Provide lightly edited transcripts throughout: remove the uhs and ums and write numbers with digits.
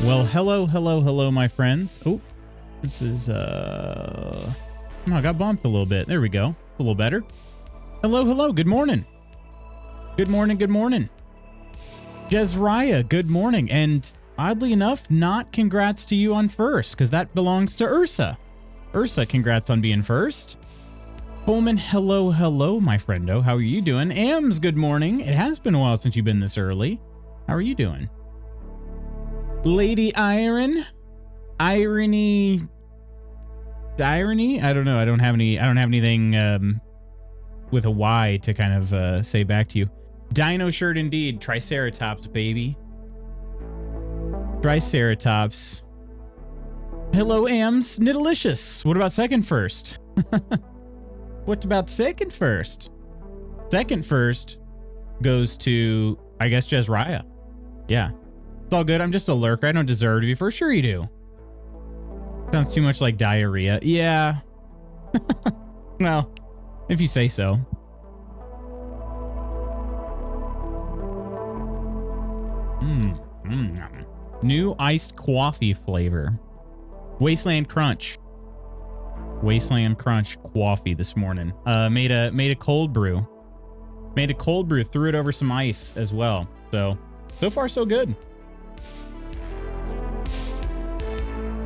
Well, hello, my friends. Oh, this is, oh, I got bumped a little bit. There we go. A little better. Hello, good morning. Good morning. Jezriah, good morning. And oddly enough, not congrats to you on first, because that belongs to Ursa. Ursa, congrats on being first. Coleman, hello, my friendo. How are you doing? Ams, good morning. It has been a while since you've been this early. How are you doing? Lady Irony. I don't know. I don't have anything with a Y to kind of say back to you. Dino shirt indeed. Triceratops, baby. Triceratops. Hello, Ams. Nidalicious. What about second first? What about second first? Second first goes to, I guess, Jezriah. Yeah. It's all good. I'm just a lurker. I don't deserve to be first. Sure you do. Sounds too much like diarrhea. Yeah. Well, if you say so. New iced coffee flavor. Wasteland Crunch. Wasteland Crunch coffee this morning. Made a cold brew. Made a cold brew, threw it over some ice as well. So far so good.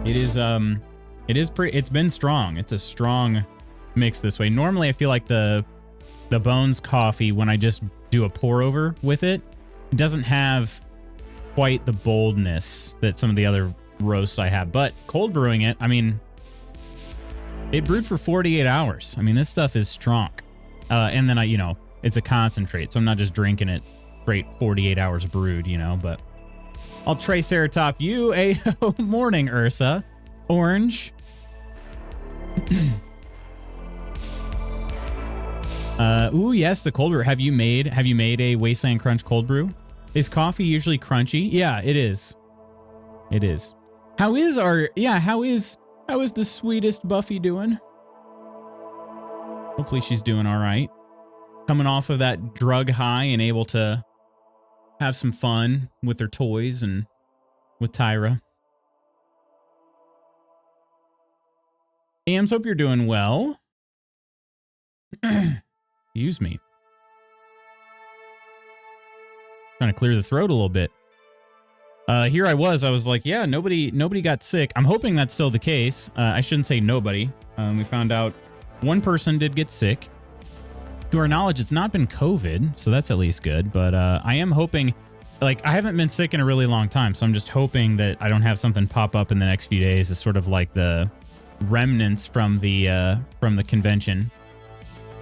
It's been strong. It's a strong mix this way. Normally I feel like the Bones coffee, when I just do a pour over with it, doesn't have quite the boldness that some of the other roasts I have. But cold brewing it, I mean, it brewed for 48 hours. I mean, this stuff is strong. And then it's a concentrate, so I'm not just drinking it straight 48 hours brewed, but I'll Triceratop you a morning, Ursa. Orange. Ooh, yes, the cold brew. Have you made a Wasteland Crunch cold brew? Is coffee usually crunchy? Yeah, it is. It is. How is the sweetest Buffy doing? Hopefully she's doing all right. Coming off of that drug high and able to have some fun with her toys and with Tyra. Ams, hope you're doing well. Excuse me. Trying to clear the throat a little bit. Here I was like, yeah, nobody got sick. I'm hoping that's still the case. I shouldn't say nobody. We found out one person did get sick. To our knowledge, it's not been COVID, so that's at least good. But I am hoping, like, I haven't been sick in a really long time, so I'm just hoping that I don't have something pop up in the next few days. It's sort of like the remnants from the convention.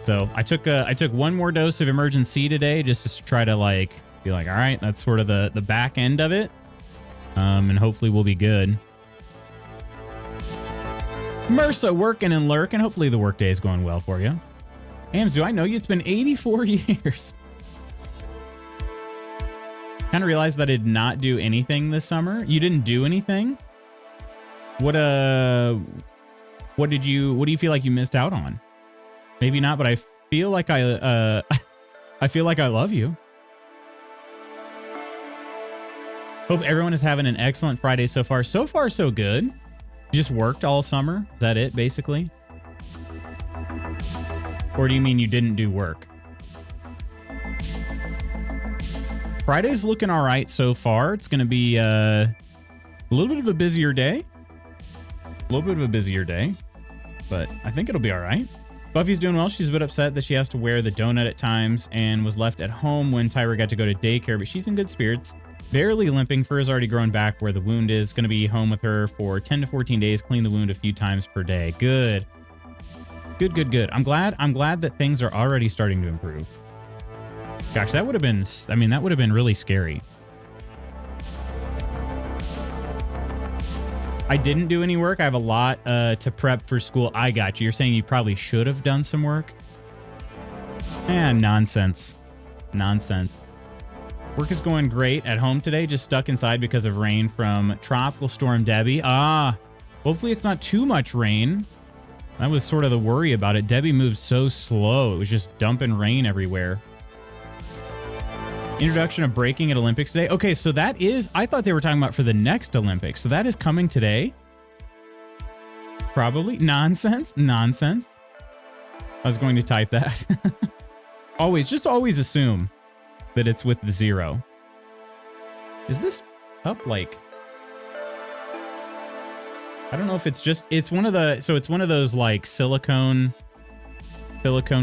So I took one more dose of Emergen-C today just to try to be like, all right, that's sort of the back end of it. And hopefully we'll be good. MRSA working and lurking. Hopefully the workday is going well for you. Ams, do I know you? It's been 84 years. Kind of realized that I did not do anything this summer. You didn't do anything? What do you feel like you missed out on? Maybe not, but I feel like I feel like I love you. Hope everyone is having an excellent Friday so far. So far, so good. You just worked all summer? Is that it, basically? Or do you mean you didn't do work? Friday's looking all right so far. It's going to be a little bit of a busier day. But I think it'll be all right. Buffy's doing well. She's a bit upset that she has to wear the donut at times and was left at home when Tyra got to go to daycare, but she's in good spirits. Barely limping. Fur has already grown back where the wound is. Going to be home with her for 10 to 14 days. Clean the wound a few times per day. Good. I'm glad that things are already starting to improve. Gosh, that would have been really scary. I didn't do any work. I have a lot to prep for school. I got you. You're saying you probably should have done some work? Nonsense. Work is going great at home today. Just stuck inside because of rain from Tropical Storm Debbie. Hopefully it's not too much rain. That was sort of the worry about it. Debbie moved so slow. It was just dumping rain everywhere. Introduction of breaking at Olympics today. Okay, so that is, I thought they were talking about for the next Olympics. So that is coming today. Probably. Nonsense. Nonsense. I was going to type that. Just always assume that it's with the 0. Is this up like... I don't know if it's just... It's one of the... So it's one of those like silicone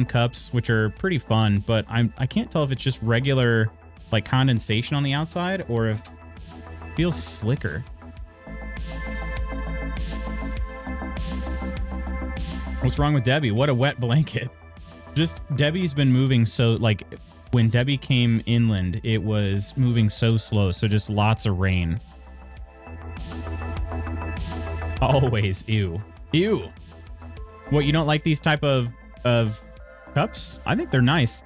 cups, which are pretty fun, but I can't tell if it's just regular like condensation on the outside or if it feels slicker. What's wrong with Debbie? What a wet blanket. Just Debbie's been moving so like when Debbie came inland, it was moving so slow. So just lots of rain. Always. Ew. Ew. What, you don't like these type of cups? I think they're nice.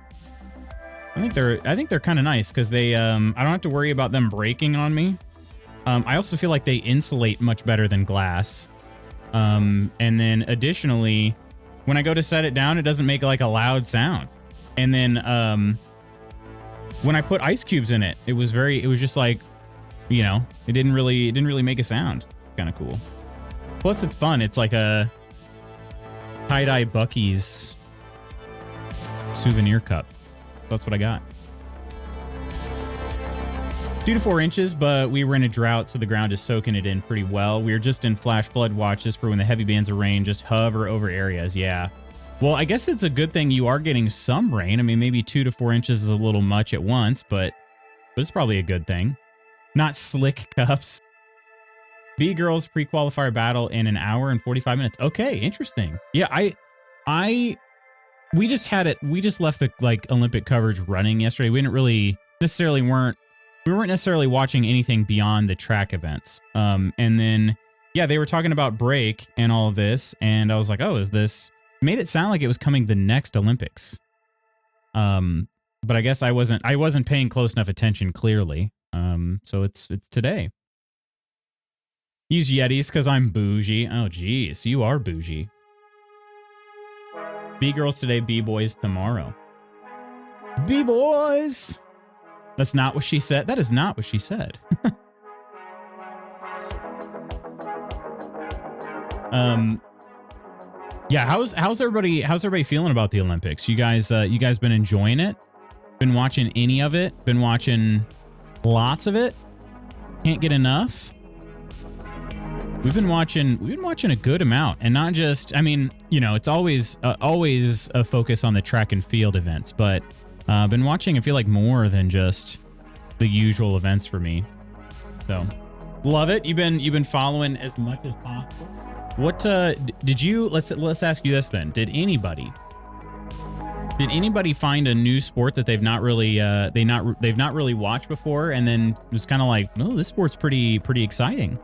I think they're kind of nice because they I don't have to worry about them breaking on me. I also feel like they insulate much better than glass. And then additionally, when I go to set it down, it doesn't make like a loud sound. And then when I put ice cubes in it, it was just like, you know, it didn't really make a sound. Kind of cool. Plus it's fun. It's like a tie-dye Buc-ee's souvenir cup. That's what I got. 2 to 4 inches, but we were in a drought, so the ground is soaking it in pretty well. We are just in flash flood watches for when the heavy bands of rain just hover over areas. Yeah. Well, I guess it's a good thing you are getting some rain. I mean, maybe 2 to 4 inches is a little much at once, but it's probably a good thing. Not slick cups. B-Girls pre-qualifier battle in an hour and 45 minutes. Okay, interesting. Yeah, we just left the like Olympic coverage running yesterday. We weren't necessarily watching anything beyond the track events. And then, yeah, they were talking about break and all of this. And I was like, oh, is this... Made it sound like it was coming the next Olympics. But I guess I wasn't paying close enough attention, clearly. So it's today. Use Yetis because I'm bougie. Oh, geez, you are bougie. B-Girls today, B-Boys tomorrow. B-Boys! That's not what she said. That is not what she said. Yeah, how's everybody feeling about the Olympics? You guys been enjoying it? Been watching any of it? Been watching lots of it? Can't get enough? We've been watching a good amount, and not just, I mean, you know, it's always a focus on the track and field events, but been watching, I feel like, more than just the usual events for me. So love it. You've been following as much as possible. What did you, let's ask you this then. Did anybody find a new sport that they've not really watched before, and then was kind of like, oh, this sport's pretty exciting?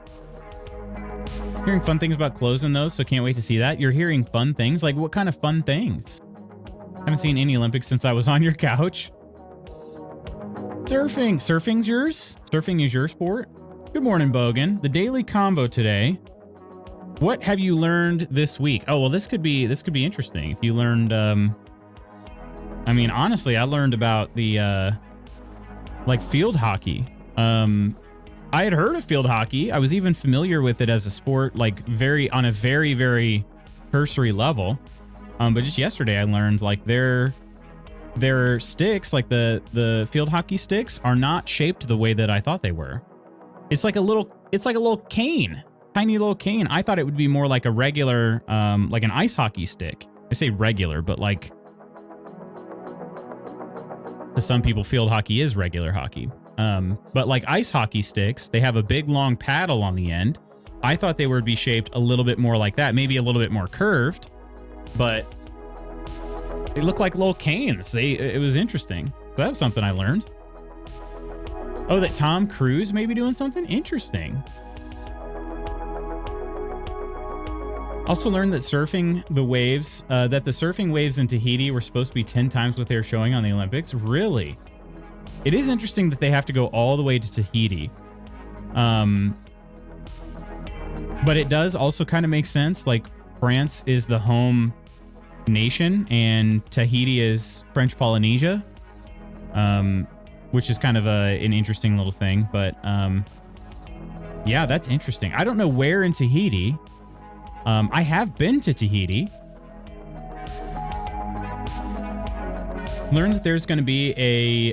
Hearing fun things about closing those, so can't wait to see that. You're hearing fun things? Like, what kind of fun things? Haven't seen any Olympics since I was on your couch. Surfing. Surfing's yours? Surfing is your sport? Good morning, Bogan. The daily combo today. What have you learned this week? Oh, well, this could be interesting. If you learned, I mean, honestly, I learned about the, like, field hockey. I had heard of field hockey. I was even familiar with it as a sport, like on a very, very cursory level. But just yesterday I learned like their sticks, like the field hockey sticks, are not shaped the way that I thought they were. It's like a little cane, tiny little cane. I thought it would be more like a regular, like an ice hockey stick. I say regular, but like to some people, field hockey is regular hockey. But like ice hockey sticks, they have a big long paddle on the end. I thought they would be shaped a little bit more like that, maybe a little bit more curved, but they look like little canes. It was interesting. So that was something I learned. Oh, that Tom Cruise may be doing something interesting. Also learned that the surfing waves in Tahiti were supposed to be 10 times what they were showing on the Olympics. Really? It is interesting that they have to go all the way to Tahiti. But it does also kind of make sense. Like, France is the home nation and Tahiti is French Polynesia. which is kind of an interesting little thing. But yeah, that's interesting. I don't know where in Tahiti. I have been to Tahiti. Learned that there's going to be a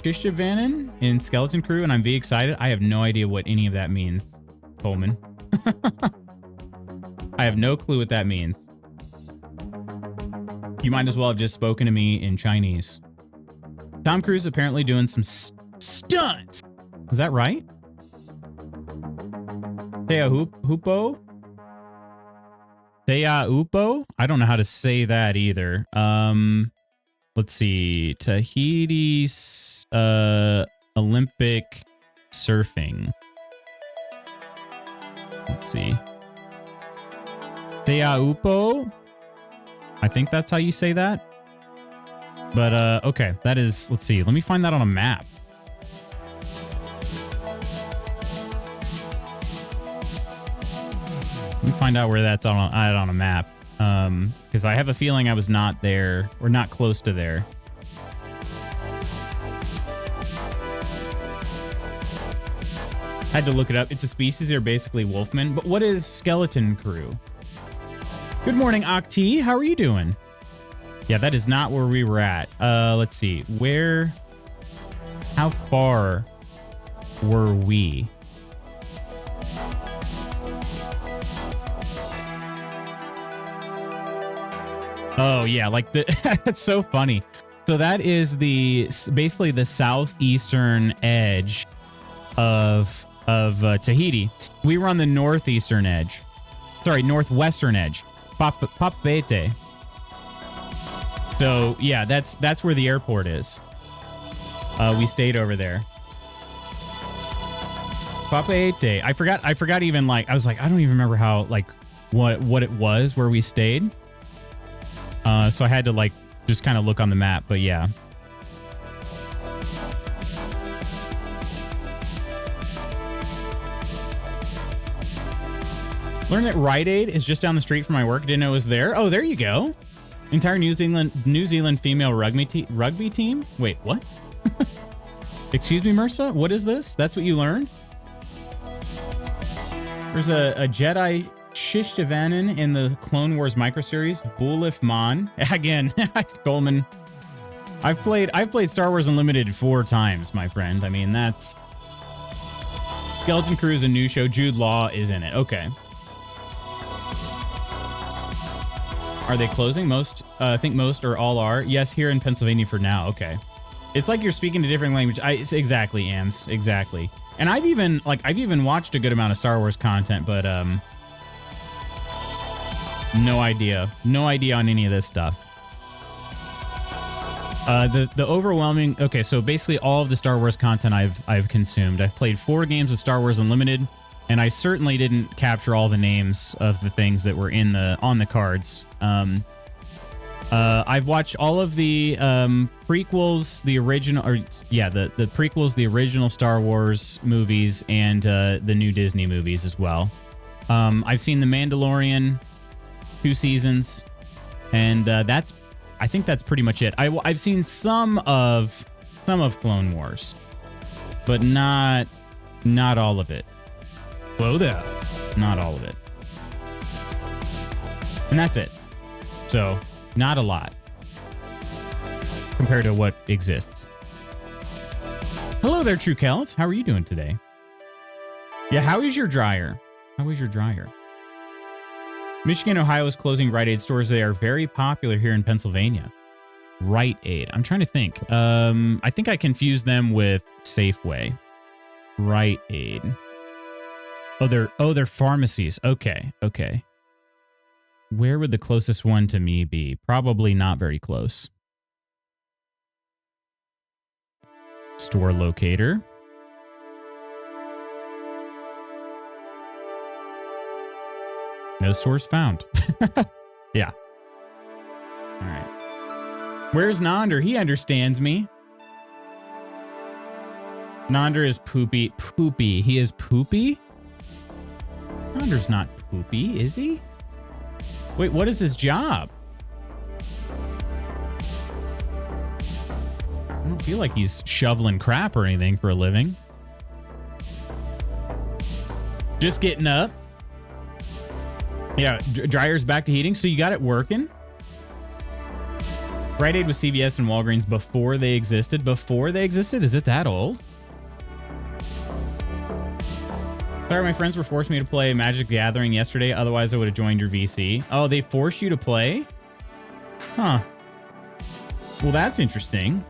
Shishavanan in Skeleton Crew, and I'm very excited. I have no idea what any of that means, Coleman. I have no clue what that means. You might as well have just spoken to me in Chinese. Tom Cruise apparently doing some stunts. Is that right? Teahupo? Teahupo? I don't know how to say that either. Let's see. Tahiti's Olympic surfing. Let's see. Teahupo? I think that's how you say that. But okay, that is, let's see. Let me find that on a map. Let me find out where that's on a map. Because I have a feeling I was not there or not close to there. Had to look it up. It's a species. They're basically wolfmen. But what is Skeleton Crew? Good morning, Octi. How are you doing? Yeah, that is not where we were at. Let's see. How far were we? Oh yeah, like that's so funny. So that is basically the southeastern edge of Tahiti. We were on the northeastern edge. Sorry, northwestern edge. Papeete. So yeah, that's where the airport is. We stayed over there. Papeete. I forgot even, like, I was like, I don't even remember how, like, what it was where we stayed. So I had to, like, just kind of look on the map, but yeah. Learned that Rite Aid is just down the street from my work. Didn't know it was there. Oh, there you go. Entire New Zealand female rugby team. Wait, what? Excuse me, Mursa? What is this? That's what you learned? There's a Jedi Shishtavanan in the Clone Wars microseries. Bulif Mon. Again, Coleman. I've played Star Wars Unlimited 4 times, my friend. I mean, that's... Skeleton Crew is a new show. Jude Law is in it. Okay. Are they closing? Most, I think most or all are. Yes, here in Pennsylvania for now. Okay. It's like you're speaking a different language. Exactly, Ams. Exactly. And I've even watched a good amount of Star Wars content, but no idea. No idea on any of this stuff. The overwhelming... Okay, so basically all of the Star Wars content I've consumed. I've played 4 games of Star Wars Unlimited, and I certainly didn't capture all the names of the things that were on the cards. I've watched all of the prequels, the original, or yeah, the prequels, the original Star Wars movies, and the new Disney movies as well. I've seen The Mandalorian, 2 seasons, and I think that's pretty much it. I've seen some of Clone Wars, but not all of it. Whoa there. Not all of it. And that's it. So, not a lot compared to what exists. Hello there, True Celt. How are you doing today? Yeah, how is your dryer? How is your dryer? Michigan, Ohio is closing Rite Aid stores. They are very popular here in Pennsylvania. Rite Aid. I'm trying to think. I think I confused them with Safeway. Rite Aid. Oh, they're pharmacies. Okay. Where would the closest one to me be? Probably not very close. Store locator. No source found. Yeah. All right. Where's Nonder? He understands me. Nonder is poopy. Poopy. He is poopy? Nonder's not poopy, is he? Wait, what is his job? I don't feel like he's shoveling crap or anything for a living. Just getting up. Yeah, dryer's back to heating, so you got it working. Rite Aid was CVS and Walgreens before they existed. Before they existed? Is it that old? Sorry, my friends were forcing me to play Magic the Gathering yesterday. Otherwise, I would have joined your VC. Oh, they forced you to play? Huh. Well, that's interesting.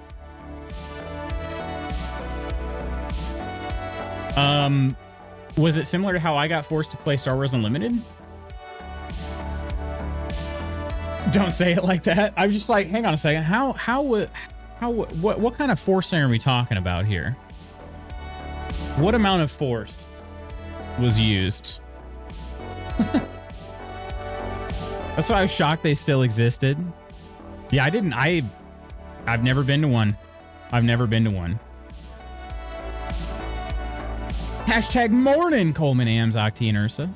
Was it similar to how I got forced to play Star Wars Unlimited? Don't say it like that. I was just like, hang on a second. What kind of forcing are we talking about here? What amount of force was used? That's why I was shocked they still existed. Yeah, I've never been to one. I've never been to one. Hashtag morning, Coleman, Ams, Octi, and Ursa.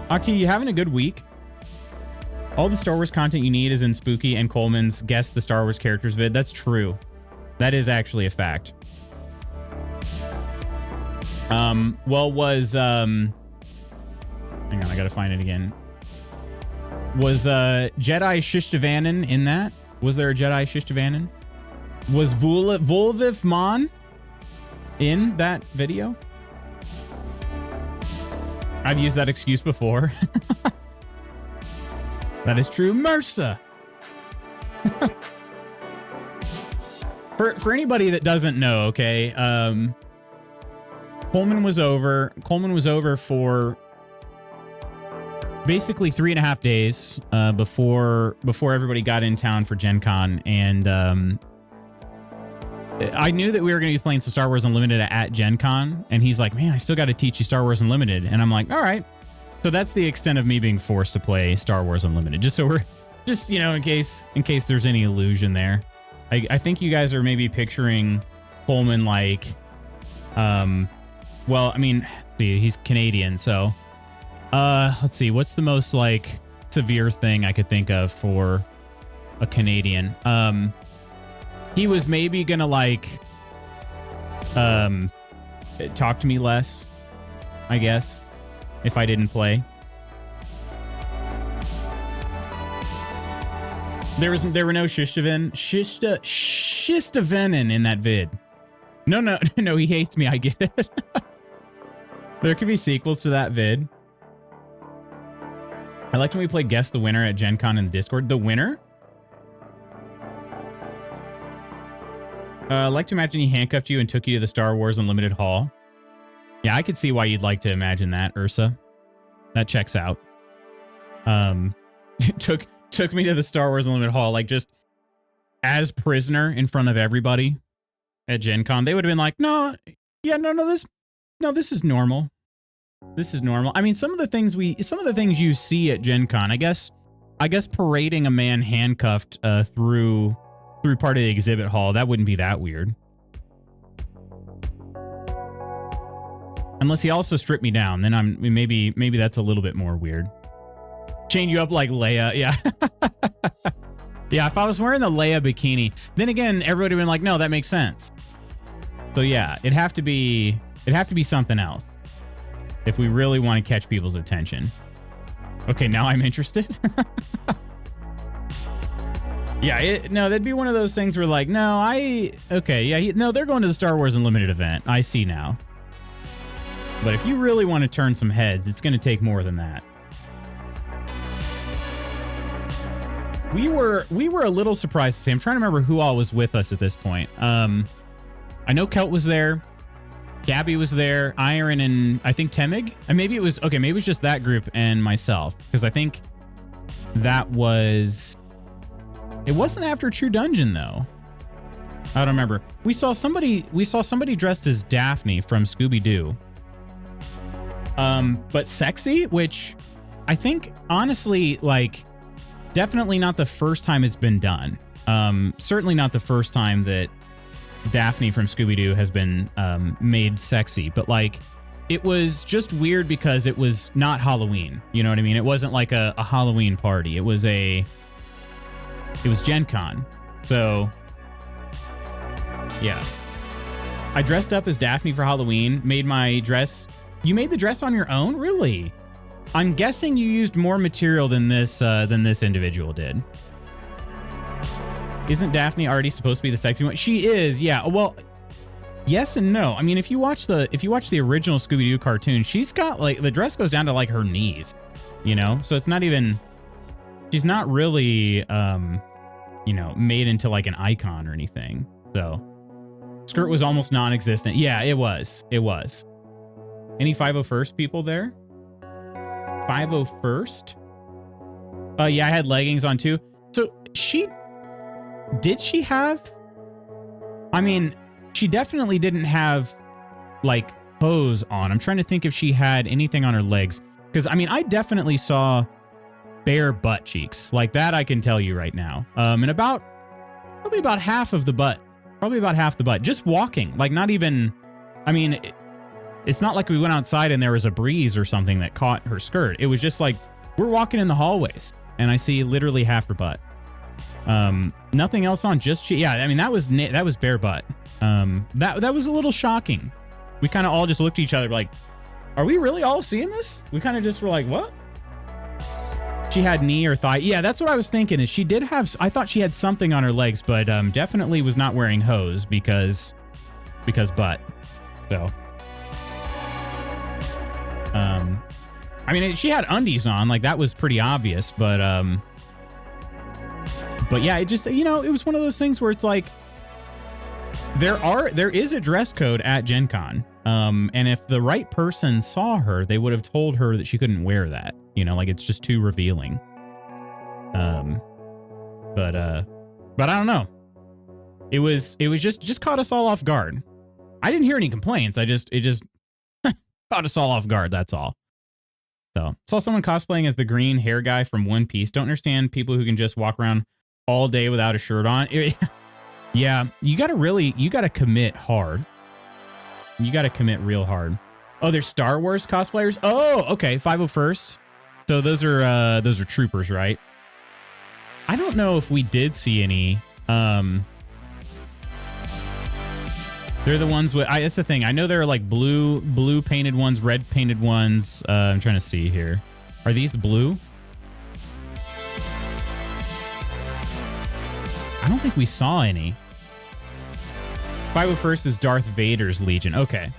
Octi, you having a good week? All the Star Wars content you need is in Spooky and Coleman's Guess the Star Wars Characters vid. That's true. That is actually a fact. Well, was, hang on, I gotta find it again. Was, Jedi Shishtavanen in that? Was there a Jedi Shishtavanen? Was Volviv Mon in that video? I've used that excuse before. That is true. MRSA. For anybody that doesn't know, okay, Coleman was over for basically 3.5 days before everybody got in town for Gen Con, and I knew that we were going to be playing some Star Wars Unlimited at Gen Con, and he's like, man, I still got to teach you Star Wars Unlimited. And I'm like, all right. So that's the extent of me being forced to play Star Wars Unlimited. Just so we're, just, you know, in case there's any illusion there. I think you guys are maybe picturing Coleman like, well, I mean, he's Canadian, so let's see, what's the most like severe thing I could think of for a Canadian? He was maybe gonna like talk to me less, I guess, if I didn't play. There were no Shistavenen in that vid. No, he hates me, I get it. There could be sequels to that vid. I liked when we played Guess the Winner at Gen Con in the Discord. The winner? I like to imagine he handcuffed you and took you to the Star Wars Unlimited Hall. Yeah, I could see why you'd like to imagine that, Ursa. That checks out. Took me to the Star Wars Unlimited Hall, like just as prisoner in front of everybody at Gen Con. They would have been like, no, this is normal. This is normal. I mean, some of the things you see at Gen Con, I guess parading a man handcuffed through part of the exhibit hall, that wouldn't be that weird. Unless he also stripped me down, then maybe that's a little bit more weird. Chain you up like Leia, yeah. Yeah, if I was wearing the Leia bikini, then again, everybody would have been like, no, that makes sense. So yeah, it'd have to be something else if we really want to catch people's attention. Okay, now I'm interested. Yeah, no, that'd be one of those things where like, no, they're going to the Star Wars Unlimited event. I see now. But if you really want to turn some heads, it's going to take more than that. We were a little surprised to see. I'm trying to remember who all was with us at this point. I know Kelt was there. Gabby was there. Iron and I think Temig. And maybe it was just that group and myself. Because I think that was... It wasn't after True Dungeon though. I don't remember. We saw somebody dressed as Daphne from Scooby-Doo. But sexy, which I think honestly, like, definitely not the first time it's been done. Certainly not the first time that Daphne from Scooby-Doo has been made sexy, but like, it was just weird because it was not Halloween. You know what I mean? It wasn't like a Halloween party. It was Gen Con. So Yeah. I dressed up as Daphne for Halloween, made my dress. You made the dress on your own? Really? I'm guessing you used more material than this individual did. Isn't Daphne already supposed to be the sexy one? She is, yeah. Well, yes and no. I mean, if you watch the original Scooby-Doo cartoon, she's got like the dress goes down to like her knees, you know? So it's not even, she's not really you know, made into like an icon or anything. So skirt was almost non-existent. Yeah, it was. It was. Any 501st people there? 501st? Yeah, I had leggings on too. So did she have, I mean, she definitely didn't have like hose on. I'm trying to think if she had anything on her legs. Because I mean, I definitely saw bare butt cheeks. Like that I can tell you right now. And probably about half of the butt. Probably about half the butt. Just walking. Like not even, I mean, it's not like we went outside and there was a breeze or something that caught her skirt. It was just like, we're walking in the hallways and I see literally half her butt. Nothing else on, just yeah, I mean that was bare butt. That was a little shocking. We kind of all just looked at each other like, are we really all seeing this? We kind of just were like, what? She had knee or thigh. Yeah, that's what I was thinking. Is she did have, I thought she had something on her legs, but definitely was not wearing hose because butt. So I mean, she had undies on, like that was pretty obvious, but yeah, it just, you know, it was one of those things where it's like, there is a dress code at Gen Con. And if the right person saw her, they would have told her that she couldn't wear that, you know, like it's just too revealing. But I don't know. It was just caught us all off guard. I didn't hear any complaints. It just caught us all off guard. That's all. So saw someone cosplaying as the green hair guy from One Piece. Don't understand people who can just walk around all day without a shirt on. Yeah, you got to commit hard. You got to commit real hard. Oh, there's Star Wars cosplayers. Oh, okay. 501st. So those are troopers, right? I don't know if we did see any. They're the ones with, that's the thing. I know there are like blue painted ones, red painted ones. I'm trying to see here. Are these the blue? I don't think we saw any. 501st is Darth Vader's Legion. Okay.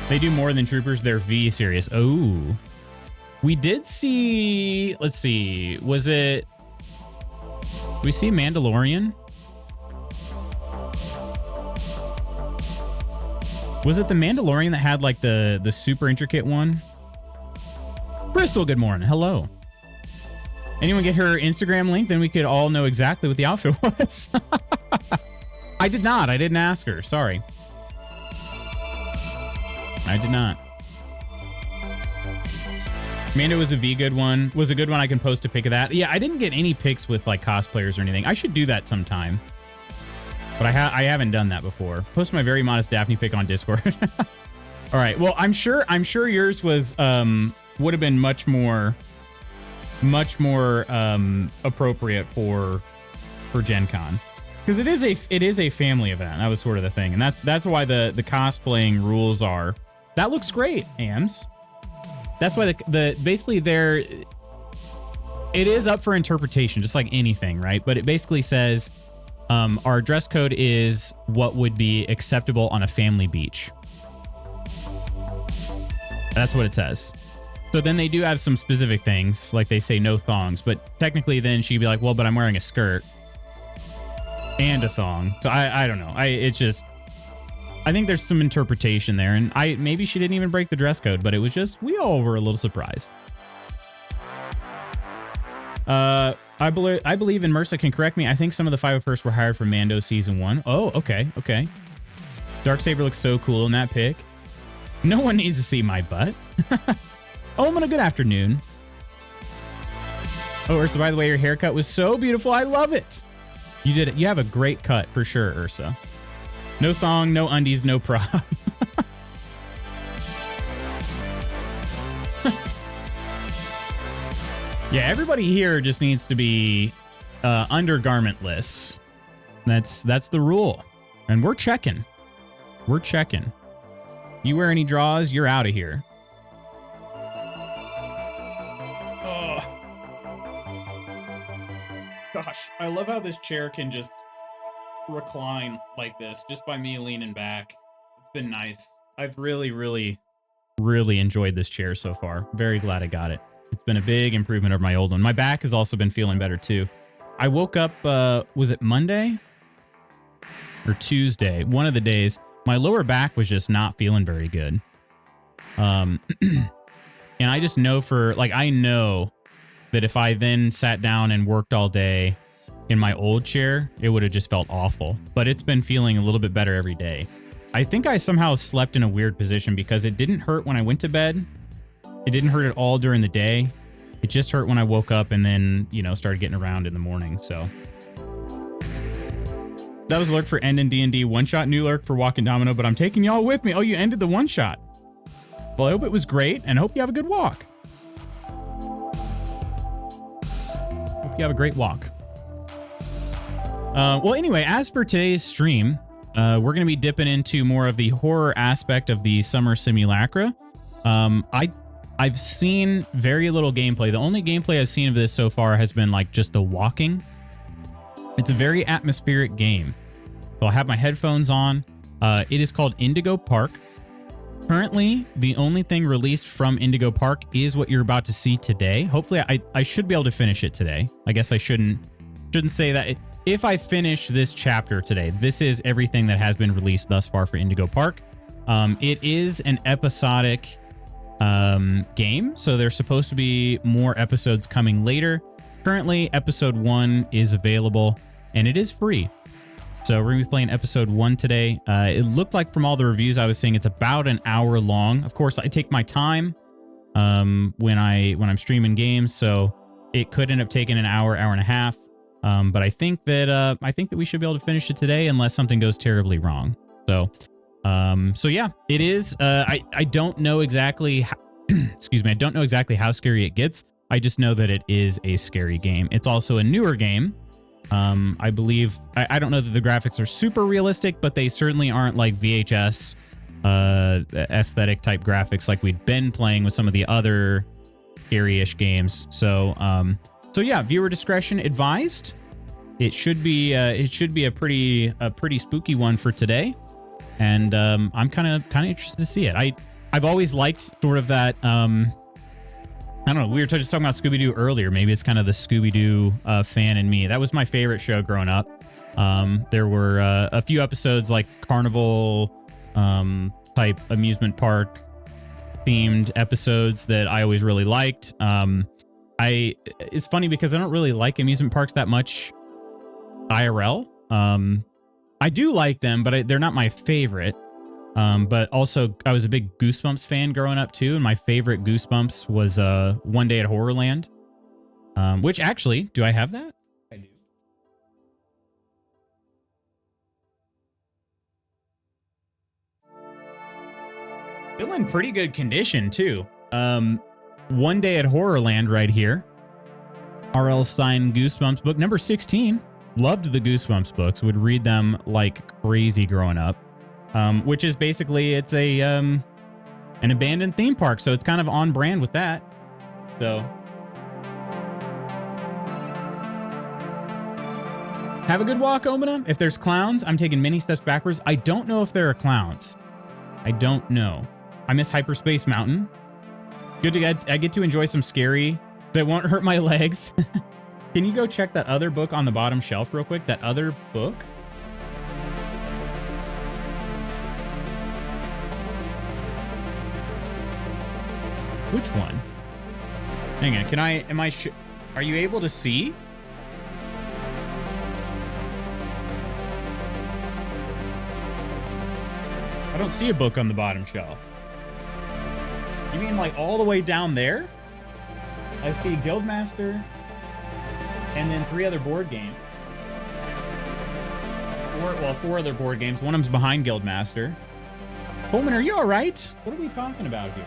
They do more than troopers. They're V serious. Oh. We did see, let's see. Was it, did we see Mandalorian? Was it the Mandalorian that had like the super intricate one? Bristol, good morning. Hello. Anyone get her Instagram link? Then we could all know exactly what the outfit was. I did not. I didn't ask her. Sorry. I did not. Mando was a V good one. Was a good one. I can post a pic of that. Yeah, I didn't get any pics with like cosplayers or anything. I should do that sometime. But I haven't done that before. Post my very modest Daphne pic on Discord. All right. Well, I'm sure yours was would have been much more appropriate for Gen Con. Because it is a family event. That was sort of the thing. And that's why the cosplaying rules are. That looks great, Ams. That's why the basically there it is up for interpretation, just like anything, right? But it basically says our dress code is what would be acceptable on a family beach. That's what it says. So then they do have some specific things, like they say no thongs, but technically then she'd be like, well, but I'm wearing a skirt and a thong. So I don't know. I think there's some interpretation there, and maybe she didn't even break the dress code, but it was just, we all were a little surprised. I believe in Mersa can correct me. I think some of the 501st were hired for Mando season 1. Oh, okay. Darksaber looks so cool in that pic. No one needs to see my butt. Oh, I'm on a good afternoon. Oh, Ursa, by the way, your haircut was so beautiful. I love it. You did it. You have a great cut for sure, Ursa. No thong, no undies, no prop. Yeah, everybody here just needs to be undergarmentless. That's the rule. And we're checking. We're checking. You wear any draws, you're out of here. Oh. Gosh, I love how this chair can just recline like this just by me leaning back. It's been nice. I've really, really, really enjoyed this chair so far. Very glad I got it. It's been a big improvement over my old one. My back has also been feeling better too. I woke up, was it Monday or Tuesday? One of the days. My lower back was just not feeling very good. And I just know I know that if I then sat down and worked all day in my old chair, it would have just felt awful. But it's been feeling a little bit better every day. I think I somehow slept in a weird position because it didn't hurt when I went to bed. It didn't hurt at all during the day. It just hurt when I woke up and then, started getting around in the morning. So that was Lurk for End in D&D. One shot, new Lurk for Walking Domino, but I'm taking y'all with me. Oh, you ended the one shot. Well, I hope it was great and hope you have a good walk. Hope you have a great walk. Well, anyway, as for today's stream, we're going to be dipping into more of the horror aspect of the summer simulacra. I've seen very little gameplay. The only gameplay I've seen of this so far has been just the walking. It's a very atmospheric game. So I'll have my headphones on. It is called Indigo Park. Currently, the only thing released from Indigo Park is what you're about to see today. Hopefully, I should be able to finish it today. I guess I shouldn't say that. If I finish this chapter today, this is everything that has been released thus far for Indigo Park. It is an episodic game, so there's supposed to be more episodes coming later. Currently, episode 1 is available, and it is free. So we're going to be playing episode 1 today. It looked like from all the reviews I was seeing, it's about an hour long. Of course, I take my time when I'm streaming games, so it could end up taking an hour and a half. But I think that we should be able to finish it today unless something goes terribly wrong. So yeah, it is. I don't know exactly how, excuse me. I don't know exactly how scary it gets. I just know that it is a scary game. It's also a newer game. I believe, I don't know that the graphics are super realistic, but they certainly aren't like VHS aesthetic type graphics like we'd been playing with some of the other scary-ish games. So yeah, viewer discretion advised. It should be a pretty spooky one for today, and I'm kind of interested to see it. I've always liked sort of that. I don't know. We were just talking about Scooby-Doo earlier. Maybe it's kind of the Scooby-Doo fan in me. That was my favorite show growing up. There were a few episodes like carnival type amusement park themed episodes that I always really liked. It's funny because I don't really like amusement parks that much IRL. I do like them, but they're not my favorite. But also I was a big Goosebumps fan growing up too, and my favorite Goosebumps was One Day at Horrorland. Which actually, do I have that? I do. Still in pretty good condition too. One Day at Horrorland right here. R.L. Stine Goosebumps book number 16. Loved the Goosebumps books. Would read them like crazy growing up. Which is basically, it's an abandoned theme park, so it's kind of on brand with that. So have a good walk, Omina. If there's clowns, I'm taking many steps backwards. I don't know if there are clowns. I don't know. I miss Hyperspace Mountain. Good to I get to enjoy some scary that won't hurt my legs. Can you go check that other book on the bottom shelf real quick? That other book? Which one? Hang on, are you able to see? I don't see a book on the bottom shelf. You mean like all the way down there? I see Guildmaster and then 3 other board games. 4 other board games. One of them's behind Guildmaster. Coleman, are you all right? What are we talking about here?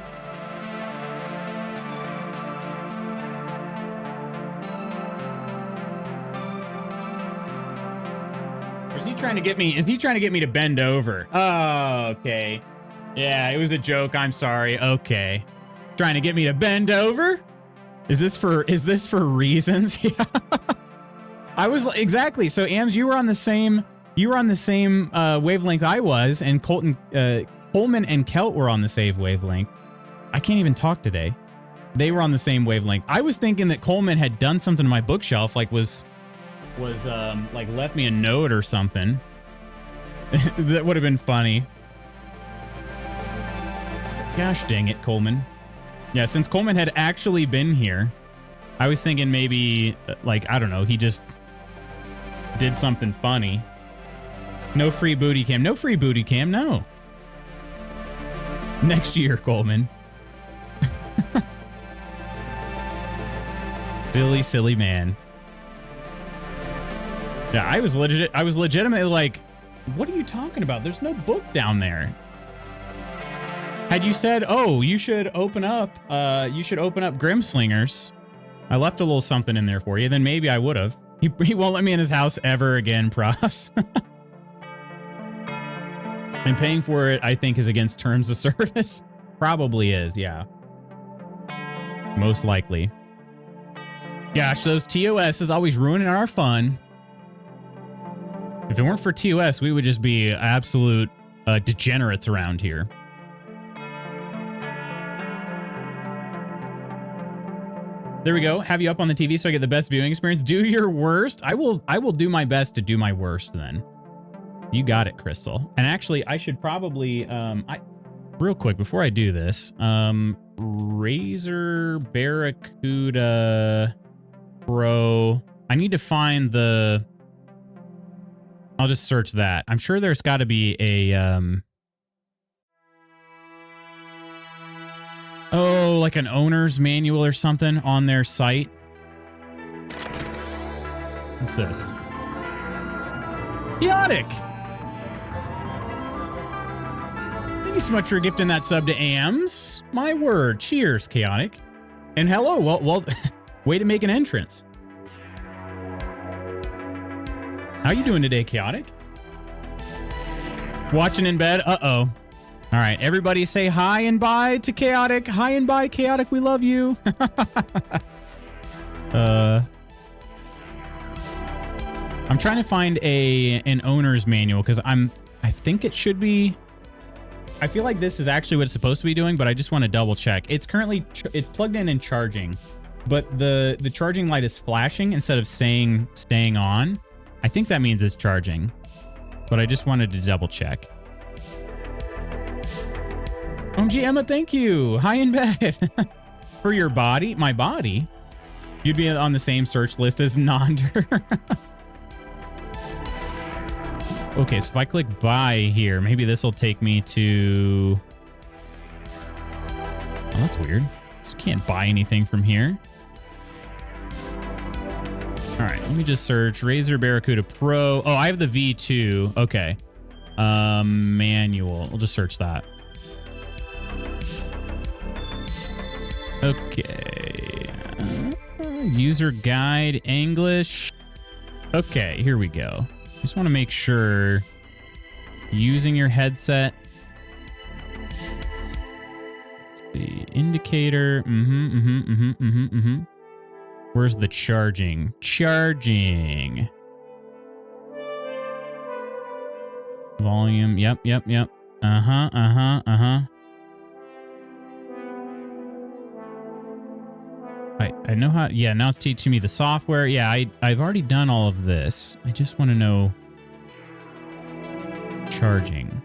Is he trying to get me? Is he trying to get me to bend over? Oh, okay. Yeah, it was a joke. I'm sorry. Okay. Trying to get me to bend over? Is this for reasons? Yeah. I was exactly. So Ams, you were on the same wavelength I was, and Coleman and Kelt were on the same wavelength. I can't even talk today. They were on the same wavelength. I was thinking that Coleman had done something to my bookshelf, like was like left me a note or something. That would have been funny. Gosh dang it, Coleman. Yeah, since Coleman had actually been here, I was thinking maybe, like, I don't know, he just did something funny. No free booty cam. No free booty cam, no. Next year, Coleman. Silly, silly man. Yeah, I was legitimately like, what are you talking about? There's no book down there. Had you said, oh, you should open up Grimslingers, I left a little something in there for you, then maybe I would have. He won't let me in his house ever again, props. And paying for it, I think, is against terms of service. Probably is, yeah. Most likely. Gosh, those TOS is always ruining our fun. If it weren't for TOS, we would just be absolute degenerates around here. There we go. Have you up on the TV so I get the best viewing experience. Do your worst. I will do my best to do my worst then. You got it, Crystal. And actually, I should probably real quick before I do this, Razor Barracuda Pro. I need to find the. I'll just search that. I'm sure there's got to be a oh, like an owner's manual or something on their site. What's this? Chaotic! Thank you so much for gifting that sub to AMs. My word. Cheers, Chaotic. And hello. Well, way to make an entrance. How you doing today, Chaotic? Watching in bed? Uh-oh. All right, everybody say hi and bye to Chaotic. Hi and bye, Chaotic. We love you. I'm trying to find an owner's manual because I think it should be. I feel like this is actually what it's supposed to be doing, but I just want to double check. It's currently it's plugged in and charging, but the charging light is flashing instead of staying on. I think that means it's charging, but I just wanted to double check. OMG Emma, thank you. Hi in bed. For your body, my body, you'd be on the same search list as Nonder. Okay, so if I click buy here, maybe this will take me to. Oh, that's weird. So you can't buy anything from here. All right, let me just search Razor Barracuda Pro. Oh, I have the V2. Okay. Manual. We'll just search that. Okay. User guide English. Okay, here we go. Just want to make sure using your headset. Let's see. Indicator. Where's the charging? Charging. Volume. Yep. I know how. Yeah, now it's teaching me the software. Yeah, I've already done all of this. I just want to know charging,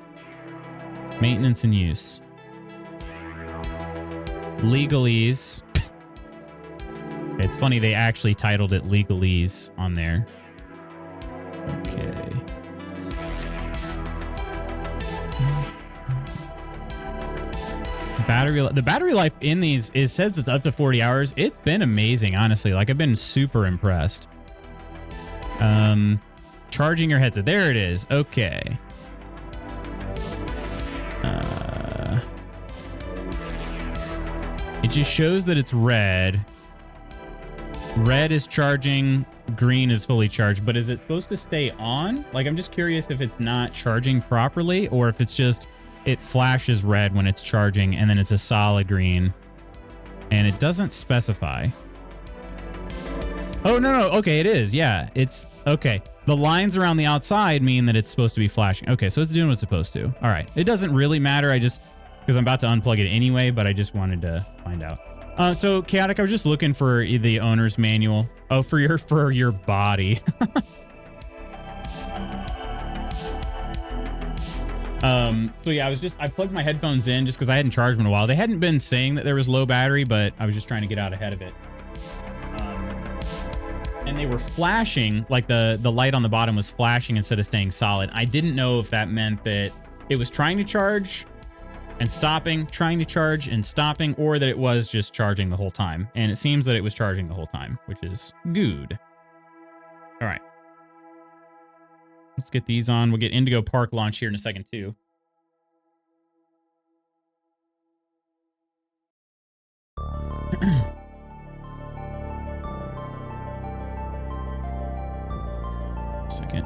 maintenance and use, legalese. It's funny they actually titled it legalese on there. Okay. The battery life in these says it's up to 40 hours. It's been amazing, honestly. Like, I've been super impressed. Charging your headset. There it is. Okay. It just shows that it's red. Red is charging, green is fully charged, but is it supposed to stay on? Like, I'm just curious if it's not charging properly or if it's just, it flashes red when it's charging and then it's a solid green. And it doesn't specify. Oh, no. Okay, it is. Yeah, it's okay. The lines around the outside mean that it's supposed to be flashing. Okay, so it's doing what it's supposed to. All right. It doesn't really matter. I just, because I'm about to unplug it anyway, but I just wanted to find out. So Chaotic, I was just looking for the owner's manual. Oh, for your body. So yeah, I plugged my headphones in just because I hadn't charged them in a while. They hadn't been saying that there was low battery, but I was just trying to get out ahead of it. And they were flashing, like the light on the bottom was flashing instead of staying solid. I didn't know if that meant that it was trying to charge and stopping, trying to charge and stopping, or that it was just charging the whole time. And it seems that it was charging the whole time, which is good. All right. Let's get these on. We'll get Indigo Park launch here in a second, too. Second.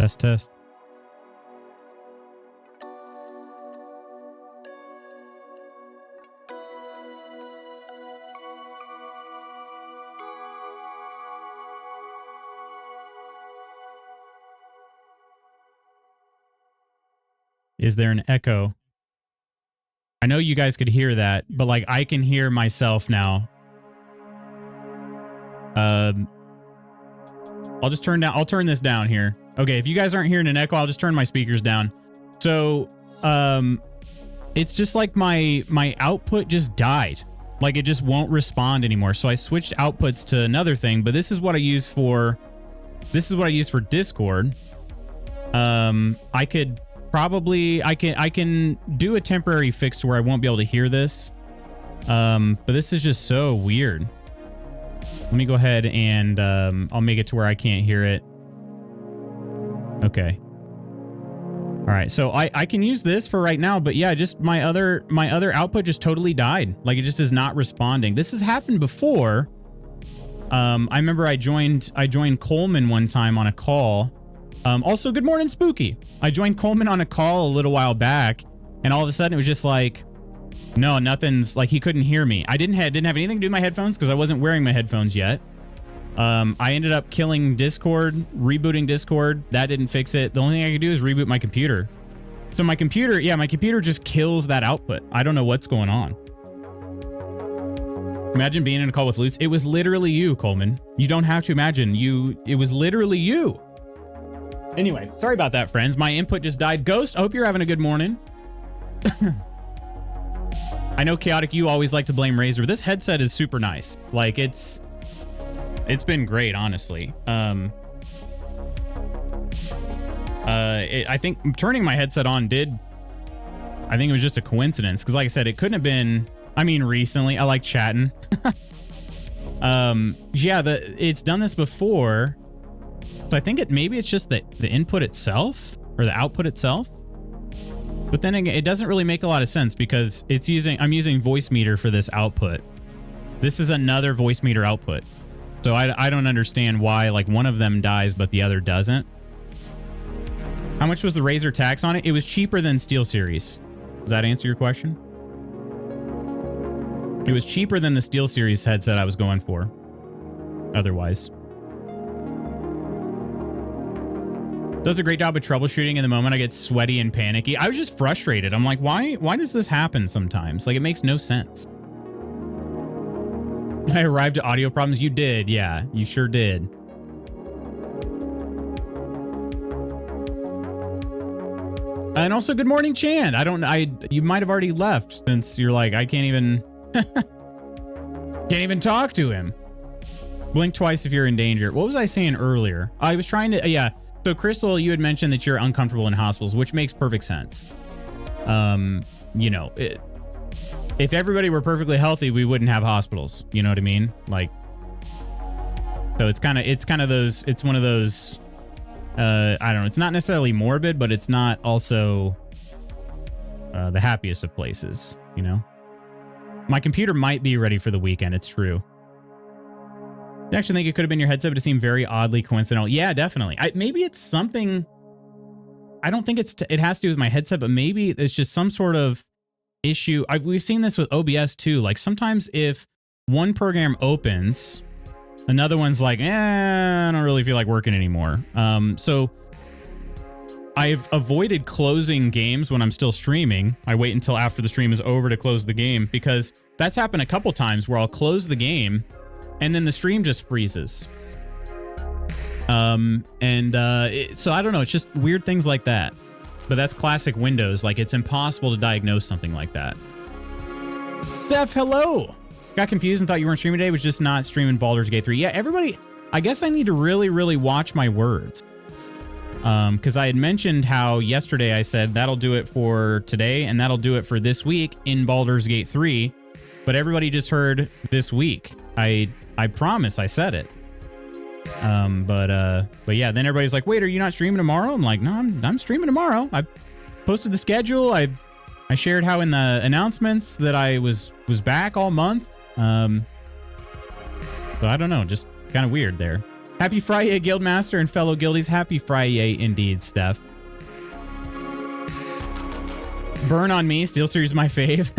Test, test. Is there an echo? I know you guys could hear that, but like I can hear myself now. I'll just turn this down here. Okay, if you guys aren't hearing an echo, I'll just turn my speakers down. So, it's just like my output just died. Like it just won't respond anymore. So I switched outputs to another thing, but this is what I use for Discord. I could probably I can do a temporary fix to where I won't be able to hear this. But this is just so weird. Let me go ahead and I'll make it to where I can't hear it. Okay. All right, so I can use this for right now, but yeah, just my other output just totally died. Like it just is not responding. This has happened before. I remember I joined Coleman one time on a call. Also, good morning, Spooky. I joined Coleman on a call a little while back, and all of a sudden it was just like, no, nothing's like he couldn't hear me. I didn't have anything to do with my headphones because I wasn't wearing my headphones yet. I ended up killing Discord, rebooting Discord. That didn't fix it. The only thing I could do is reboot my computer. So my computer just kills that output. I don't know what's going on. Imagine being in a call with Lutz. It was literally you, Coleman. You don't have to imagine. It was literally you. Anyway, sorry about that, friends. My input just died. Ghost, I hope you're having a good morning. I know Chaotic, you always like to blame Razer. This headset is super nice. Like it's been great, honestly. I think turning my headset on I think it was just a coincidence. Because like I said, it couldn't have been, recently. I like chatting. Yeah, it's done this before. So I think maybe it's just the input itself or the output itself. But then again, it doesn't really make a lot of sense because I'm using voice meter for this output. This is another voice meter output. So I don't understand why like one of them dies, but the other doesn't. How much was the Razer tax on it? It was cheaper than SteelSeries. Does that answer your question? It was cheaper than the SteelSeries headset I was going for. Otherwise. Does a great job of troubleshooting. In the moment I get sweaty and panicky. I was just frustrated. I'm like, why does this happen sometimes? Like it makes no sense. I arrived at audio problems. You did. Yeah, you sure did. And also good morning, Chan. You might have already left since you're like, I can't even talk to him. Blink twice if you're in danger. What was I saying earlier? I was trying to, yeah. So Crystal, you had mentioned that you're uncomfortable in hospitals, which makes perfect sense. You know, if everybody were perfectly healthy, we wouldn't have hospitals. You know what I mean? Like, so it's one of those, I don't know. It's not necessarily morbid, but it's not also the happiest of places, you know? My computer might be ready for the weekend. It's true. I actually think it could have been your headset, but it seemed very oddly coincidental. Yeah, definitely. Maybe it's something. I don't think it has to do with my headset, but maybe it's just some sort of issue. We've seen this with OBS too. Like sometimes if one program opens, another one's like, I don't really feel like working anymore. So I've avoided closing games when I'm still streaming. I wait until after the stream is over to close the game because that's happened a couple times where I'll close the game and then the stream just freezes. So I don't know. It's just weird things like that. But that's classic Windows. Like it's impossible to diagnose something like that. Steph, hello. Got confused and thought you weren't streaming today. Was just not streaming Baldur's Gate 3. Yeah, everybody, I guess I need to really, really watch my words. Because I had mentioned how yesterday I said that'll do it for today and that'll do it for this week in Baldur's Gate 3. But everybody just heard this week. I promise I said it. But yeah, then everybody's like, wait, are you not streaming tomorrow? I'm like, no, I'm streaming tomorrow. I posted the schedule. I shared how in the announcements that I was back all month. So I don't know, just kind of weird there. Happy Friday, Guildmaster and fellow guildies. Happy Friday indeed, Steph. Burn on me. SteelSeries my fave.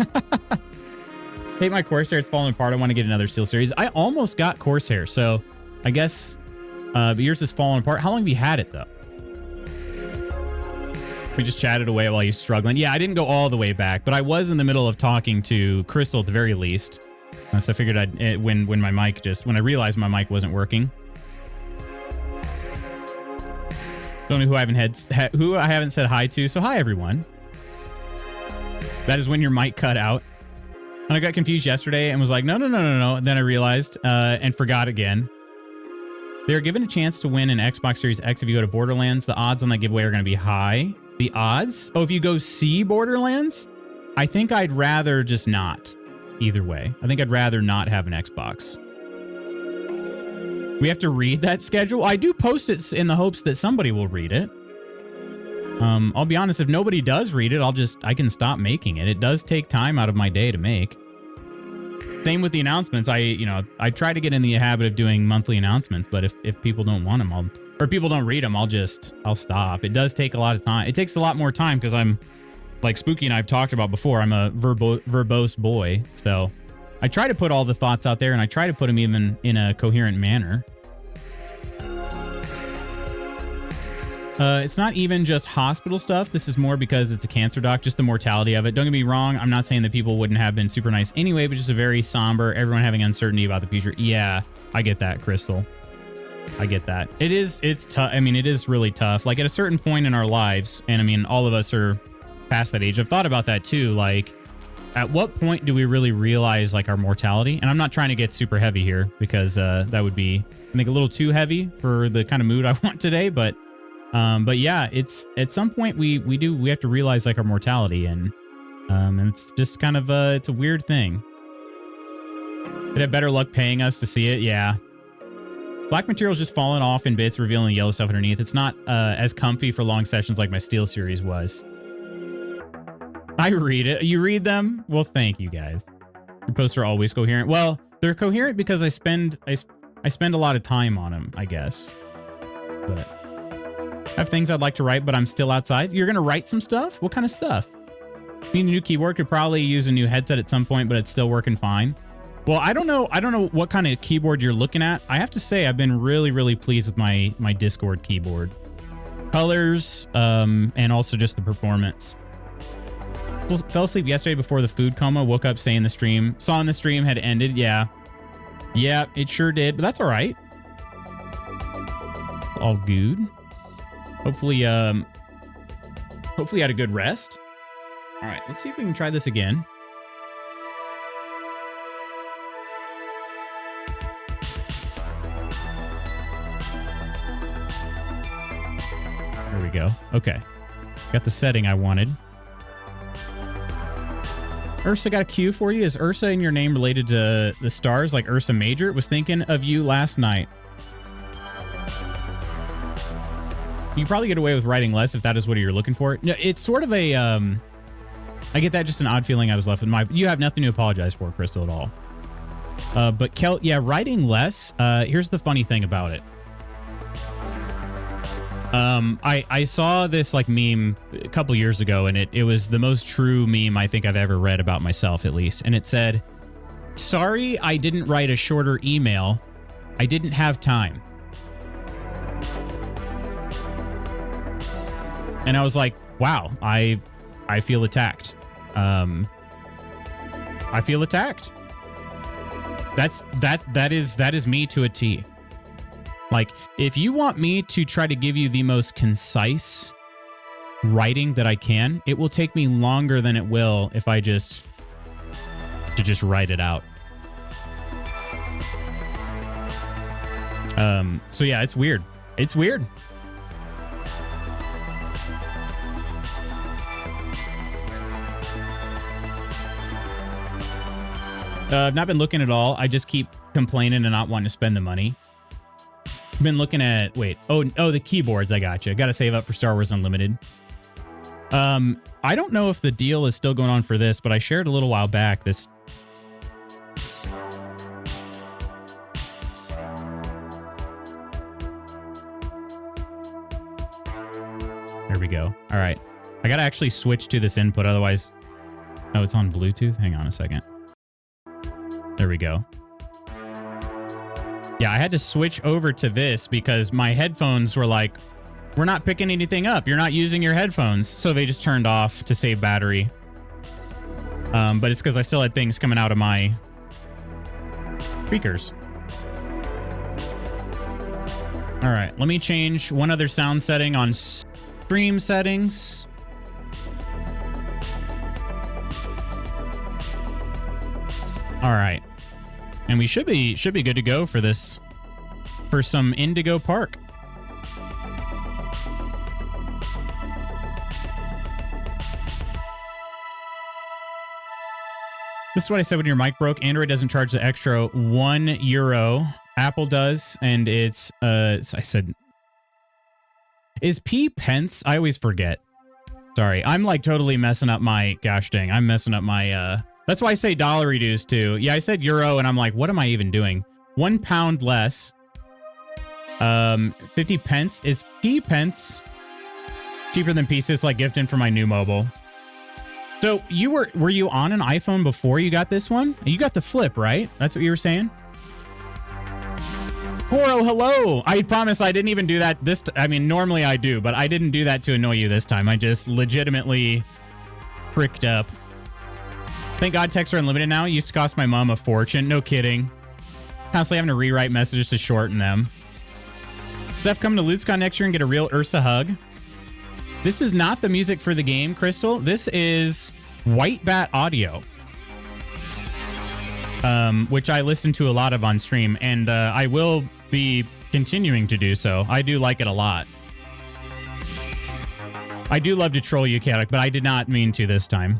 Hate my Corsair. It's falling apart. I want to get another SteelSeries. I almost got Corsair, so I guess but yours is falling apart. How long have you had it, though? We just chatted away while you're struggling. Yeah, I didn't go all the way back, but I was in the middle of talking to Crystal at the very least. So I figured I'd when I realized my mic wasn't working. Don't know who I haven't said hi to. So hi everyone. That is when your mic cut out. And I got confused yesterday and was like, no. And then I realized and forgot again. They're given a chance to win an Xbox Series X if you go to Borderlands. The odds on that giveaway are going to be high. The odds? Oh, if you go see Borderlands? I think I'd rather just not. Either way. I think I'd rather not have an Xbox. We have to read that schedule. I do post it in the hopes that somebody will read it. I'll be honest, if nobody does read it, I can stop making it. It does take time out of my day to make. Same with the announcements. I try to get in the habit of doing monthly announcements, but if people don't want them, or people don't read them, I'll stop. It does take a lot of time. It takes a lot more time because I'm, like Spooky and I've talked about before, I'm a verbose boy. So I try to put all the thoughts out there and I try to put them even in a coherent manner. It's not even just hospital stuff. This is more because it's a cancer doc, just the mortality of it. Don't get me wrong. I'm not saying that people wouldn't have been super nice anyway, but just a very somber, everyone having uncertainty about the future. Yeah, I get that, Crystal. I get that. It's tough. I mean, it is really tough. Like at a certain point in our lives, and I mean, all of us are past that age. I've thought about that too. Like at what point do we really realize like our mortality? And I'm not trying to get super heavy here because that would be, I think, a little too heavy for the kind of mood I want today. But yeah, it's at some point we have to realize like our mortality, and it's just kind of it's a weird thing. They'd have better luck paying us to see it. Yeah. Black material's just falling off in bits, revealing the yellow stuff underneath. It's not as comfy for long sessions like my Steel series was. I read it. You read them? Well, thank you guys. Your posts are always coherent. Well, they're coherent because I spend a lot of time on them, I guess. But I have things I'd like to write, but I'm still outside. You're gonna write some stuff? What kind of stuff? Need a new keyboard. Could probably use a new headset at some point, but it's still working fine. Well, I don't know what kind of keyboard you're looking at. I have to say I've been really, really pleased with my Discord keyboard. Colors, and also just the performance. Fell asleep yesterday before the food coma. Woke up saying the stream. Saw in the stream had ended. Yeah. Yeah, it sure did. But that's all right. All good. Hopefully, hopefully you had a good rest. All right, let's see if we can try this again. There we go. Okay. Got the setting I wanted. Ursa got a Q for you. Is Ursa in your name related to the stars like Ursa Major? Was thinking of you last night. You probably get away with writing less if that is what you're looking for. No, it's sort of a, I get that, just an odd feeling I was left with. You have nothing to apologize for, Crystal, at all. But Kel, yeah, writing less. Here's the funny thing about it. I saw this like meme a couple years ago, and it was the most true meme I think I've ever read about myself, at least. And it said, "Sorry, I didn't write a shorter email. I didn't have time." And I was like, wow, I feel attacked. I feel attacked. That is me to a T. Like, if you want me to try to give you the most concise writing that I can, it will take me longer than it will if I just write it out. So yeah, it's weird. It's weird. I've not been looking at all. I just keep complaining and not wanting to spend the money. I've been looking at, wait, oh, the keyboards. I got you. Got to save up for Star Wars Unlimited. I don't know if the deal is still going on for this, but I shared a little while back this. All right. I got to actually switch to this input. Otherwise... Oh, it's on Bluetooth? Hang on a second. There we go. Yeah, I had to switch over to this because my headphones were like, we're not picking anything up. You're not using your headphones. So they just turned off to save battery. But it's because I still had things coming out of my speakers. All right, let me change one other sound setting on stream settings. All right. And we should be good to go for this, for some Indigo Park. This is what I said when your mic broke. Android doesn't charge the extra €1. Apple does, and it's I said, is P pence? I always forget. Sorry, I'm like totally messing up my gosh dang. I'm messing up my that's why I say dollar reduced too. Yeah, I said euro, and I'm like, what am I even doing? £1 less. 50 pence. Is P pence cheaper than pieces like gifting for my new mobile? So you were you on an iPhone before you got this one? You got the flip, right? That's what you were saying? Goro, hello. I promise I didn't even do that this I mean, normally I do, but I didn't do that to annoy you this time. I just legitimately fricked up. Thank God texts are unlimited now. It used to cost my mom a fortune. No kidding. Constantly having to rewrite messages to shorten them. Steph, coming to LutzCon next year and get a real Ursa hug. This is not the music for the game, Crystal. This is White Bat audio. Which I listen to a lot of on stream, and I will be continuing to do so. I do like it a lot. I do love to troll you, Chaotic, but I did not mean to this time.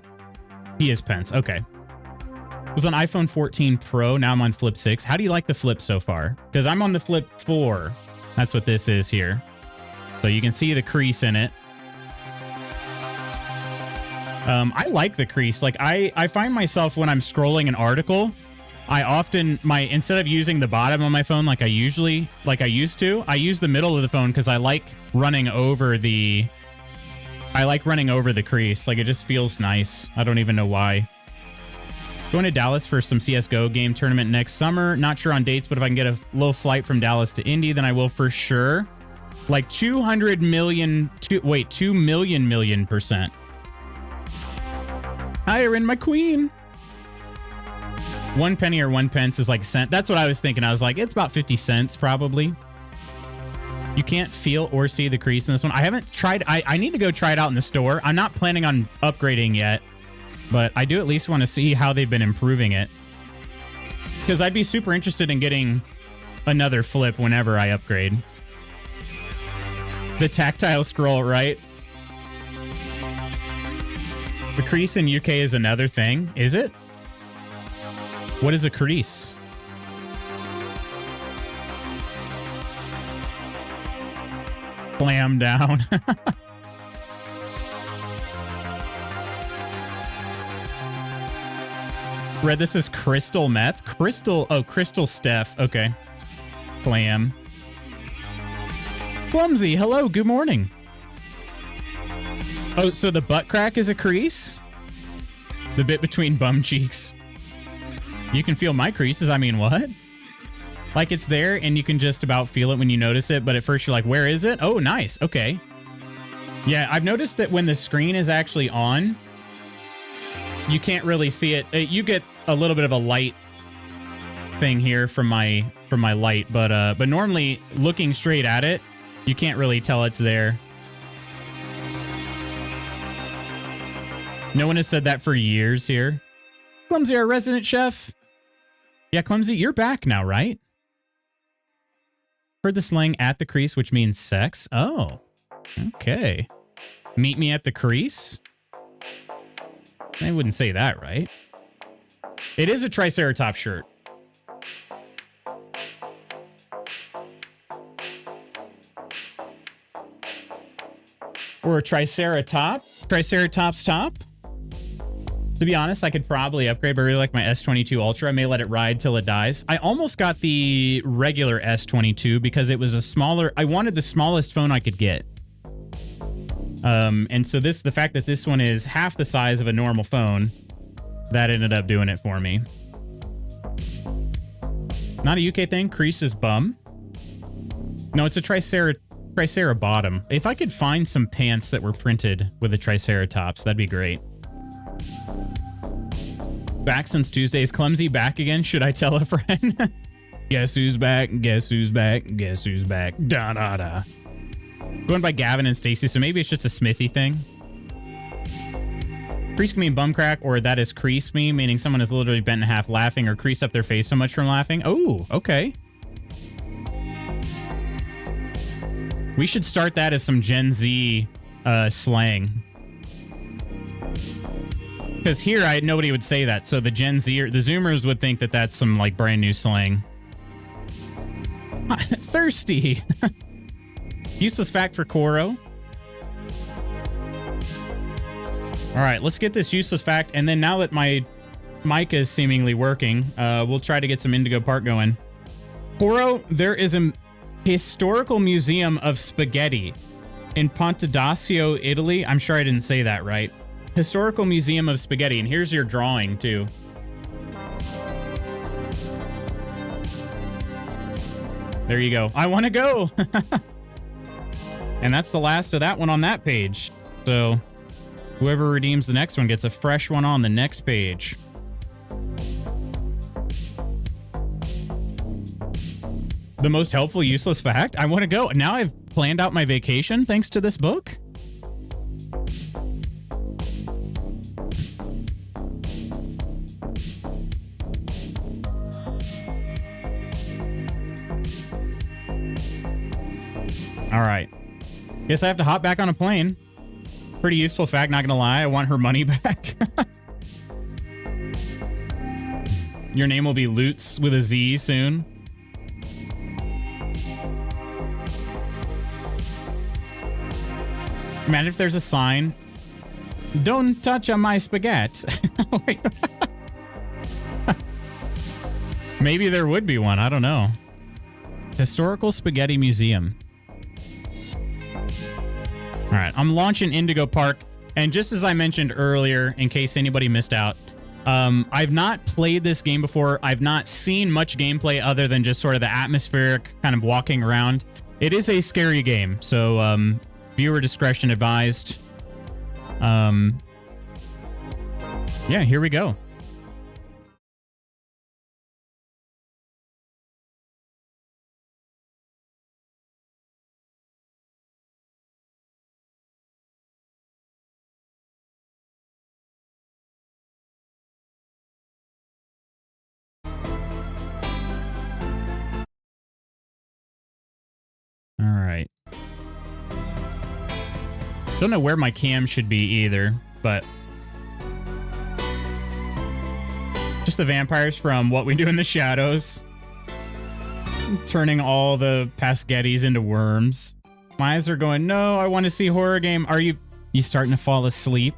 He is pence. Okay. It was on iPhone 14 Pro. Now I'm on Flip 6. How do you like the Flip so far? Because I'm on the Flip 4. That's what this is here. So you can see the crease in it. I like the crease. Like I find myself when I'm scrolling an article, I often instead of using the bottom of my phone like I used to, I use the middle of the phone because I like running over the crease. Like it just feels nice. I don't even know why. Going to Dallas for some CSGO game tournament next summer. Not sure on dates, but if I can get a low flight from Dallas to Indy, then I will for sure. Like 200 million, 2 million%. Hi, Erin, my queen. 1 penny or 1 pence is like cent. That's what I was thinking. I was like, it's about 50 cents probably. You can't feel or see the crease in this one. I haven't tried. I need to go try it out in the store. I'm not planning on upgrading yet, but I do at least want to see how they've been improving it. Because I'd be super interested in getting another Flip whenever I upgrade. The tactile scroll, right? The crease in UK is another thing. Is it? What is a crease? Slam down. Red, this is crystal meth. Crystal. Oh, crystal Steph. Okay. Clam. Clumsy. Hello. Good morning. Oh, so the butt crack is a crease? The bit between bum cheeks. You can feel my creases. I mean, what? Like it's there and you can just about feel it when you notice it. But at first you're like, where is it? Oh, nice. Okay. Yeah, I've noticed that when the screen is actually on, you can't really see it. You get a little bit of a light thing here from my light. But normally looking straight at it, you can't really tell it's there. No one has said that for years here. Clumsy, our resident chef. Yeah, Clumsy, you're back now, right? Heard the slang at the crease, which means sex. Oh, okay. Meet me at the crease? I wouldn't say that, right? It is a Triceratops shirt. Or a Triceratops top. To be honest, I could probably upgrade, but I really like my S22 Ultra. I may let it ride till it dies. I almost got the regular S22 because it was a smaller... I wanted the smallest phone I could get. And so the fact that this one is half the size of a normal phone, that ended up doing it for me. Not a UK thing. Crease's bum. No, it's a Tricerabottom. If I could find some pants that were printed with a Triceratops, that'd be great. Back since Tuesday's clumsy. Back again. Should I tell a friend? Guess who's back? Guess who's back? Guess who's back? Da da da. Going by Gavin and Stacy, so maybe it's just a Smithy thing. Crease can mean bum crack, or that is crease me, meaning someone is literally bent in half laughing or crease up their face so much from laughing. Oh, okay. We should start that as some Gen Z slang. Because here, nobody would say that, so the Gen Z, or the Zoomers would think that that's some like brand new slang. Thirsty. Useless fact for Koro. All right, let's get this useless fact. And then now that my mic is seemingly working, we'll try to get some Indigo Park going. Koro, there is a historical museum of spaghetti in Pontedasio, Italy. I'm sure I didn't say that right. Historical Museum of Spaghetti. And here's your drawing, too. There you go. I want to go. And that's the last of that one on that page. So whoever redeems the next one gets a fresh one on the next page. The most helpful useless fact? I want to go. Now I've planned out my vacation thanks to this book. All right. Guess I have to hop back on a plane. Pretty useful fact, not gonna lie. I want her money back. Your name will be Lutz with a Z soon. Imagine if there's a sign. Don't touch on my spaghetti. Maybe there would be one. I don't know. Historical Spaghetti Museum. All right, I'm launching Indigo Park. And just as I mentioned earlier, in case anybody missed out, I've not played this game before. I've not seen much gameplay other than just sort of the atmospheric kind of walking around. It is a scary game, so viewer discretion advised. Yeah, here we go. All right. Don't know where my cam should be either, but just the vampires from What We Do in the Shadows, turning all the Pasgettis into worms. My eyes are going, no, I want to see horror game. Are you starting to fall asleep?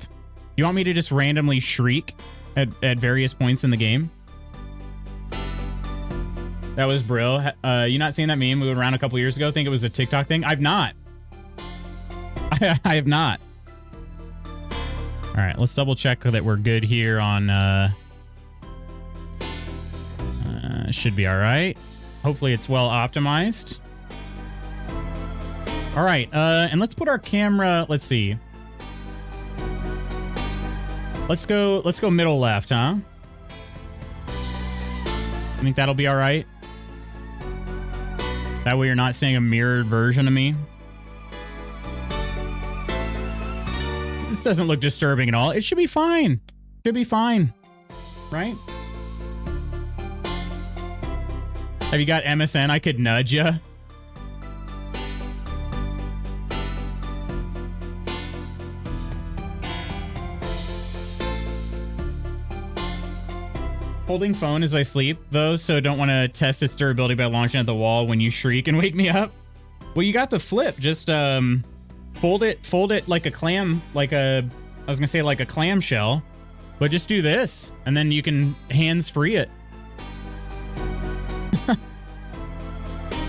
You want me to just randomly shriek at various points in the game? That was Brill. You not seen that meme moving around a couple years ago? Think it was a TikTok thing? I've not. I have not. All right, let's double check that we're good here on... should be all right. Hopefully it's well optimized. All right, and let's put our camera... Let's see. Let's go middle left, huh? I think that'll be all right. That way you're not seeing a mirrored version of me. This doesn't look disturbing at all. It should be fine. Should be fine. Right? Have you got MSN? I could nudge you. Holding phone as I sleep, though, so don't want to test its durability by launching at the wall when you shriek and wake me up. Well, you got the flip. Just fold it like a clam, like a clamshell, but just do this, and then you can hands-free it. All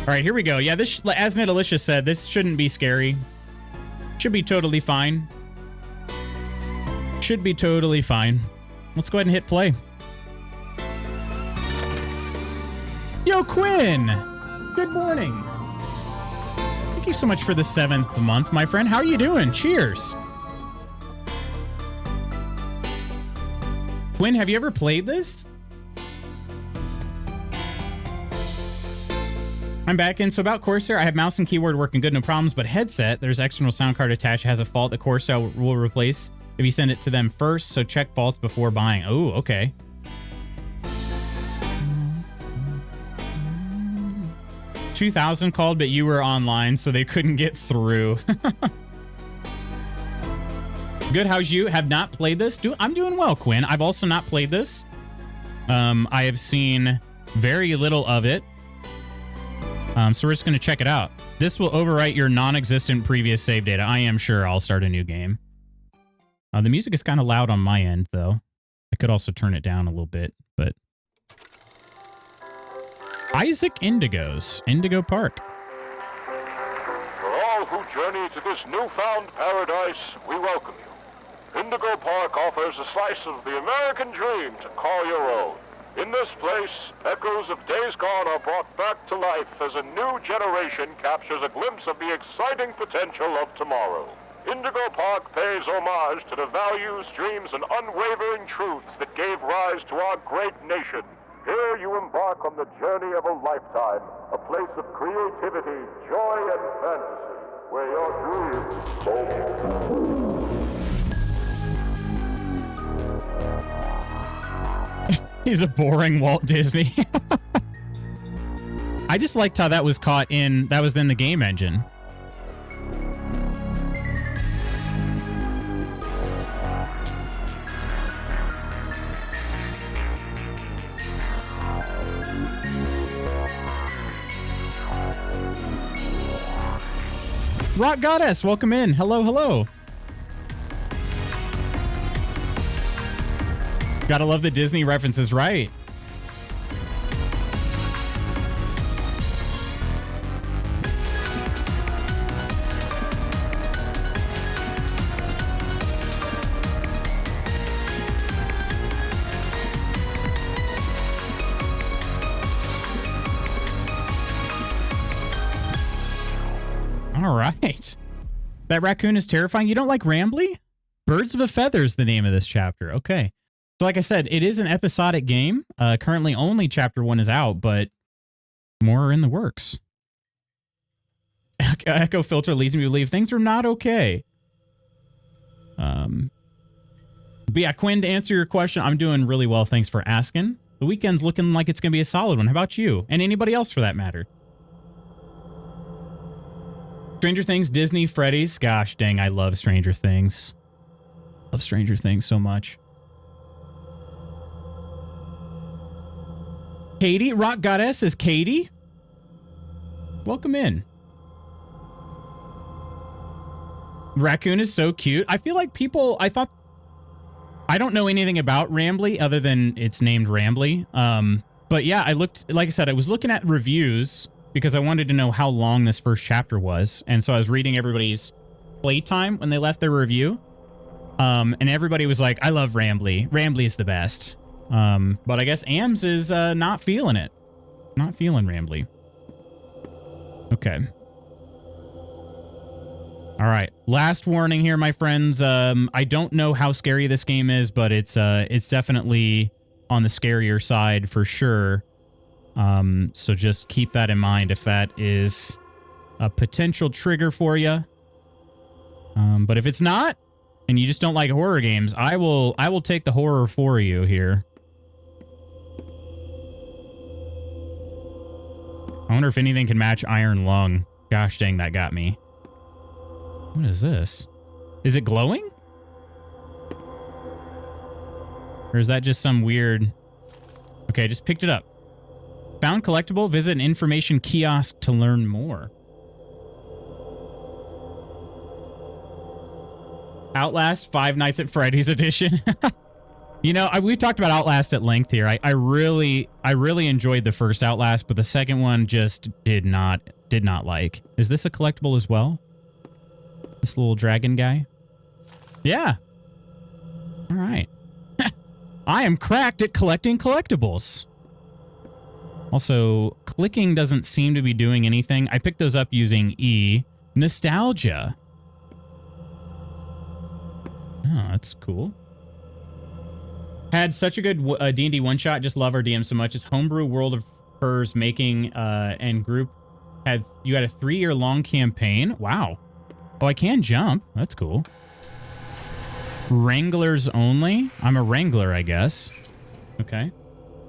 right, here we go. Yeah, this, as Natalicious said, this shouldn't be scary. Should be totally fine. Should be totally fine. Let's go ahead and hit play. Yo, Quinn! Good morning. Thank you so much for the 7th month, my friend. How are you doing? Cheers. Quinn, have you ever played this? I'm back in. So about Corsair, I have mouse and keyboard working good, no problems, but headset, there's external sound card attached, has a fault that Corsair will replace if you send it to them first, so check faults before buying. Oh, okay. $2,000 called, but you were online, so they couldn't get through. Good, how's you? Have not played this? I'm doing well, Quinn. I've also not played this. I have seen very little of it. So we're just going to check it out. This will overwrite your non-existent previous save data. I am sure I'll start a new game. The music is kind of loud on my end, though. I could also turn it down a little bit, but... Isaac Indigo's Indigo Park. For all who journey to this newfound paradise, we welcome you. Indigo Park offers a slice of the American dream to call your own. In this place, echoes of days gone are brought back to life as a new generation captures a glimpse of the exciting potential of tomorrow. Indigo Park pays homage to the values, dreams, and unwavering truths that gave rise to our great nation. Here you embark on the journey of a lifetime, a place of creativity, joy, and fantasy, where your dreams will... He's a boring Walt Disney. I just liked how that was caught in, that was in the game engine. Rock Goddess, welcome in. Hello, hello. Gotta love the Disney references, right? All right. That raccoon is terrifying. You don't like Rambly? Birds of a Feather is the name of this chapter. Okay. So like I said, it is an episodic game. Currently only chapter 1 is out, but more are in the works. Echo filter leads me to believe things are not okay. But yeah, Quinn, to answer your question, I'm doing really well. Thanks for asking. The weekend's looking like it's going to be a solid one. How about you? And anybody else for that matter? Stranger Things, Disney, Freddy's. Gosh dang, I love Stranger Things. Love Stranger Things so much. Katie, Rock Goddess is Katie. Welcome in. Raccoon is so cute. I feel like people, I don't know anything about Rambly other than it's named Rambly. But yeah, I looked, like I said, I was looking at reviews because I wanted to know how long this first chapter was. And so I was reading everybody's playtime when they left their review. And everybody was like, I love Rambly. Rambly is the best. But I guess Ams is not feeling it. Not feeling Rambly. Okay. All right. Last warning here, my friends. I don't know how scary this game is, but it's definitely on the scarier side for sure. So just keep that in mind if that is a potential trigger for you. But if it's not, and you just don't like horror games, I will take the horror for you here. I wonder if anything can match Iron Lung. Gosh dang, that got me. What is this? Is it glowing? Or is that just some weird... Okay, I just picked it up. Found collectible. Visit an information kiosk to learn more. Outlast Five Nights at Freddy's edition. You know, we talked about Outlast at length here. I really enjoyed the first Outlast, but the second one just did not like. Is this a collectible as well? This little dragon guy. Yeah. All right. I am cracked at collecting collectibles. Also, clicking doesn't seem to be doing anything. I picked those up using E. Nostalgia. Oh, that's cool. Had such a good D&D one-shot. Just love our DM so much. It's Homebrew World of Furs making and group. You had a 3-year-long campaign. Wow. Oh, I can jump. That's cool. Wranglers only? I'm a wrangler, I guess. Okay.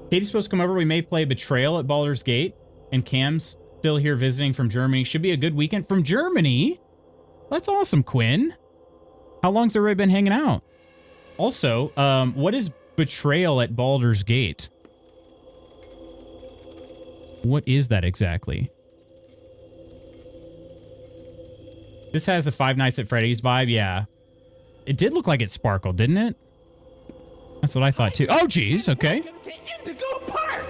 Katie's supposed to come over. We may play Betrayal at Baldur's Gate. And Cam's still here visiting from Germany. Should be a good weekend from Germany. That's awesome, Quinn. How long's everybody been hanging out? Also, what is Betrayal at Baldur's Gate? What is that exactly? This has a Five Nights at Freddy's vibe, yeah. It did look like it sparkled, didn't it? That's what I thought too. Oh, geez, okay. Welcome to Indigo Park,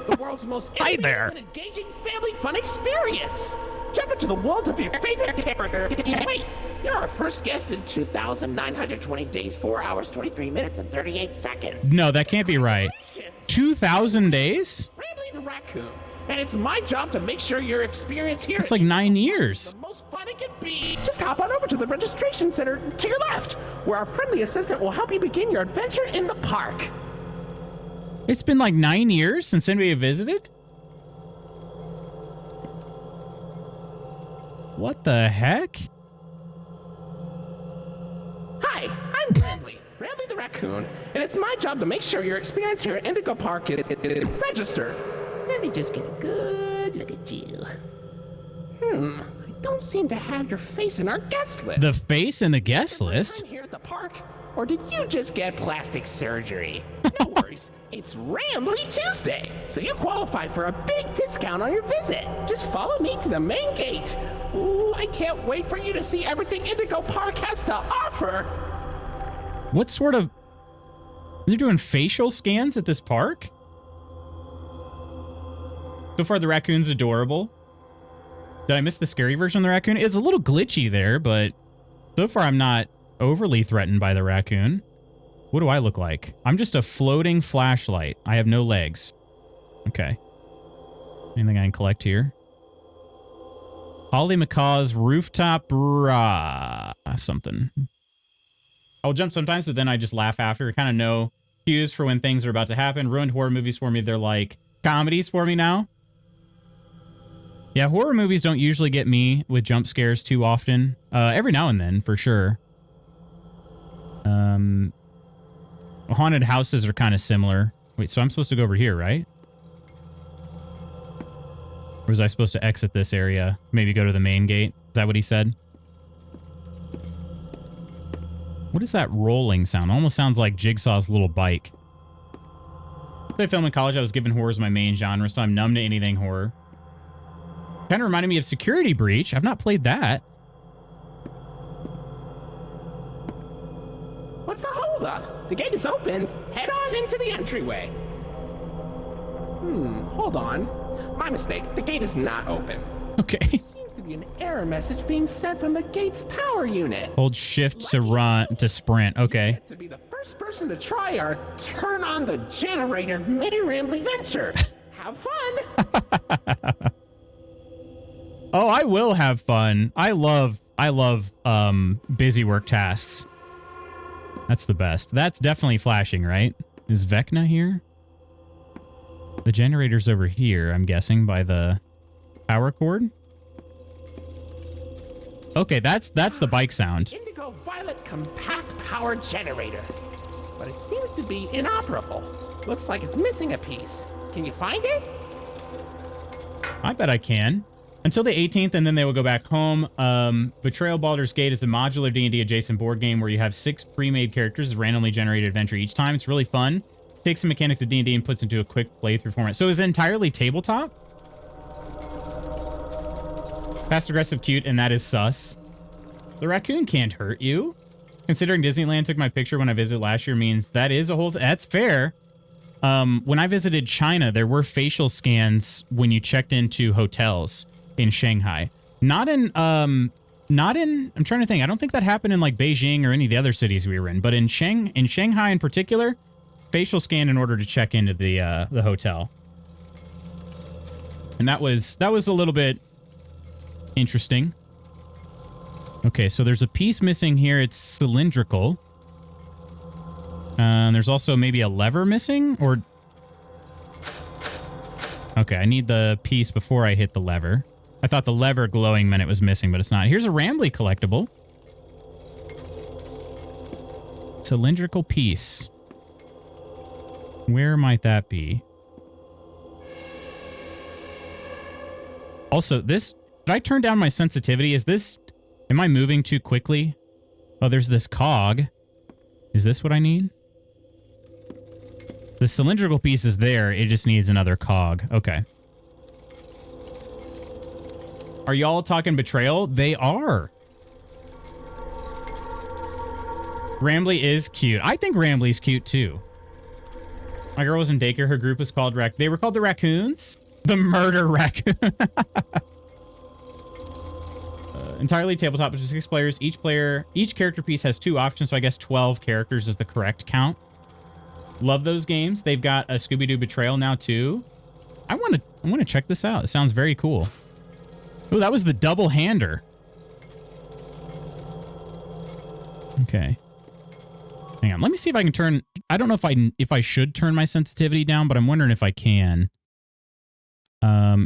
the world's most Hi there. and engaging family fun experience. Jump into the world of your favorite character. Wait, you're our first guest in 2,920 days, 4 hours, 23 minutes, and 38 seconds. No, that can't be right. 2,000 days? Rambly the Raccoon. And it's my job to make sure your experience here It's like 9 years. the most fun it can be. Just hop on over to the registration center to your left, where our friendly assistant will help you begin your adventure in the park. It's been like 9 years since anybody visited? What the heck? Hi, I'm Rambly the Raccoon, and it's my job to make sure your experience here at Indigo Park is registered. Let me just get a good look at you. I don't seem to have your face in our guest list. The face in the guest list? Here at the park, or did you just get plastic surgery? No worries, it's Rambly Tuesday, so you qualify for a big discount on your visit. Just follow me to the main gate. Ooh, I can't wait for you to see everything Indigo Park has to offer. What sort of... They're doing facial scans at this park? So far, the raccoon's adorable. Did I miss the scary version of the raccoon? It's a little glitchy there, but so far I'm not overly threatened by the raccoon. What do I look like? I'm just a floating flashlight. I have no legs. Okay. Anything I can collect here? Holly McCaw's rooftop something. I'll jump sometimes, but then I just laugh after. I kind of know cues for when things are about to happen. Ruined horror movies for me. They're like comedies for me now. Yeah, horror movies don't usually get me with jump scares too often. Every now and then, for sure. Haunted houses are kind of similar. Wait, so I'm supposed to go over here, right? Or was I supposed to exit this area? Maybe go to the main gate? Is that what he said? What is that rolling sound? Almost sounds like Jigsaw's little bike. As I filmed in college, I was given horror as my main genre, so I'm numb to anything horror. Kind of reminded me of Security Breach. I've not played that. What's the holdup? The gate is open. Head on into the entryway. Hold on. My mistake. The gate is not open. Okay. Seems to be an error message being sent from the gate's power unit. Hold shift to run, to sprint. Okay. To be the first person to try our turn on the generator mini Rambly venture. Have fun. Oh, I will have fun. I love busy work tasks. That's the best. That's definitely flashing, right? Is Vecna here? The generator's over here, I'm guessing, by the power cord. Okay, that's the bike sound. Indigo Violet compact power generator. But it seems to be inoperable. Looks like it's missing a piece. Can you find it? I bet I can. Until the 18th, and then they will go back home. Betrayal Baldur's Gate is a modular D&D adjacent board game where you have 6 pre-made characters, randomly generated adventure each time. It's really fun. Takes the mechanics of D&D and puts into a quick playthrough format. So is it entirely tabletop? Fast, aggressive, cute, and that is sus. The raccoon can't hurt you. Considering Disneyland took my picture when I visited last year means that is a whole... That's fair. When I visited China, there were facial scans when you checked into hotels in Shanghai. Not in Not in, I'm trying to think. I don't think that happened in like Beijing or any of the other cities we were in, but in Shanghai in particular, facial scan in order to check into the hotel. And that was a little bit interesting. Okay, so there's a piece missing here. It's cylindrical. There's also maybe a lever missing, or... Okay, I need the piece before I hit the lever. I thought the lever glowing meant it was missing, but it's not. Here's a Rambly collectible. Cylindrical piece. Where might that be? Also, this... Did I turn down my sensitivity? Is this... Am I moving too quickly? Oh, there's this cog. Is this what I need? The cylindrical piece is there. It just needs another cog. Okay. Are y'all talking betrayal? They are. Rambly is cute. I think Rambly's cute too. My girl was in daycare. Her group was called They were called the Raccoons? The Murder Raccoon. Entirely tabletop, which is 6 players. Each character piece has 2 options, so I guess 12 characters is the correct count. Love those games. They've got a Scooby-Doo Betrayal now too. I want to check this out. It sounds very cool. Oh, that was the double hander. Okay. Hang on. Let me see if I can turn... I don't know if I should turn my sensitivity down, but I'm wondering if I can.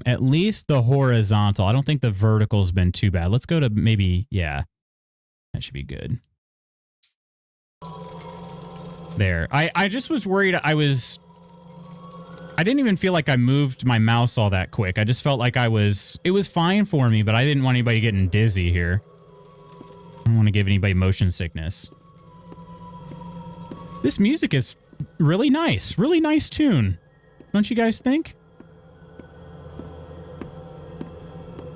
At least the horizontal. I don't think the vertical's been too bad. Let's go to maybe... Yeah. That should be good. There. I just was worried I didn't even feel like I moved my mouse all that quick. I just felt like it was fine for me, but I didn't want anybody getting dizzy here. I don't want to give anybody motion sickness. This music is really nice. Really nice tune. Don't you guys think?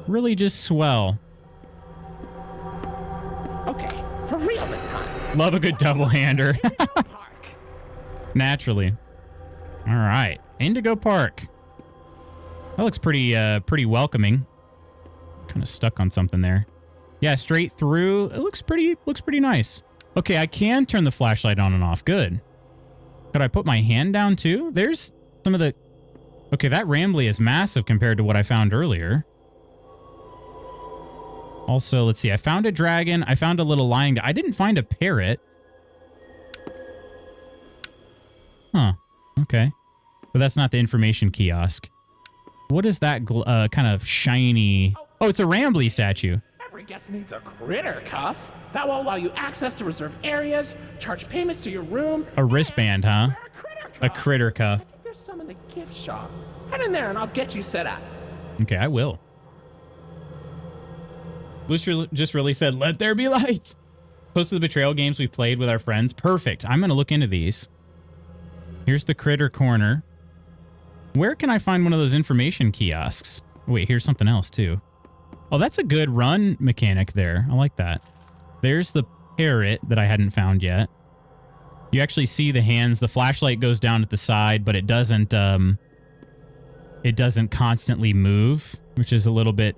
Really just swell. Okay, for real this time. Love a good double-hander. Park. Naturally. All right. Indigo Park. That looks pretty welcoming. Kind of stuck on something there. Yeah, straight through. It looks pretty nice. Okay, I can turn the flashlight on and off. Good. Could I put my hand down too? There's some of the... Okay, that Rambly is massive compared to what I found earlier. Also, let's see. I found a dragon. I found a little lying... I didn't find a parrot. Huh. Okay. But that's not the information kiosk. What is that kind of shiny... Oh, it's a Rambly statue. Every guest needs a critter cuff. That will allow you access to reserved areas, charge payments to your room. A wristband, huh? Wear a critter cuff. A critter cuff. I think there's some in the gift shop. Head in there and I'll get you set up. Okay, I will. Booster just really said, let there be light. Close to the betrayal games we played with our friends. Perfect. I'm going to look into these. Here's the critter corner. Where can I find one of those information kiosks? Wait, here's something else too. Oh, that's a good run mechanic there. I like that. There's the parrot that I hadn't found yet. You actually see the hands. The flashlight goes down at the side, but it doesn't constantly move, which is a little bit...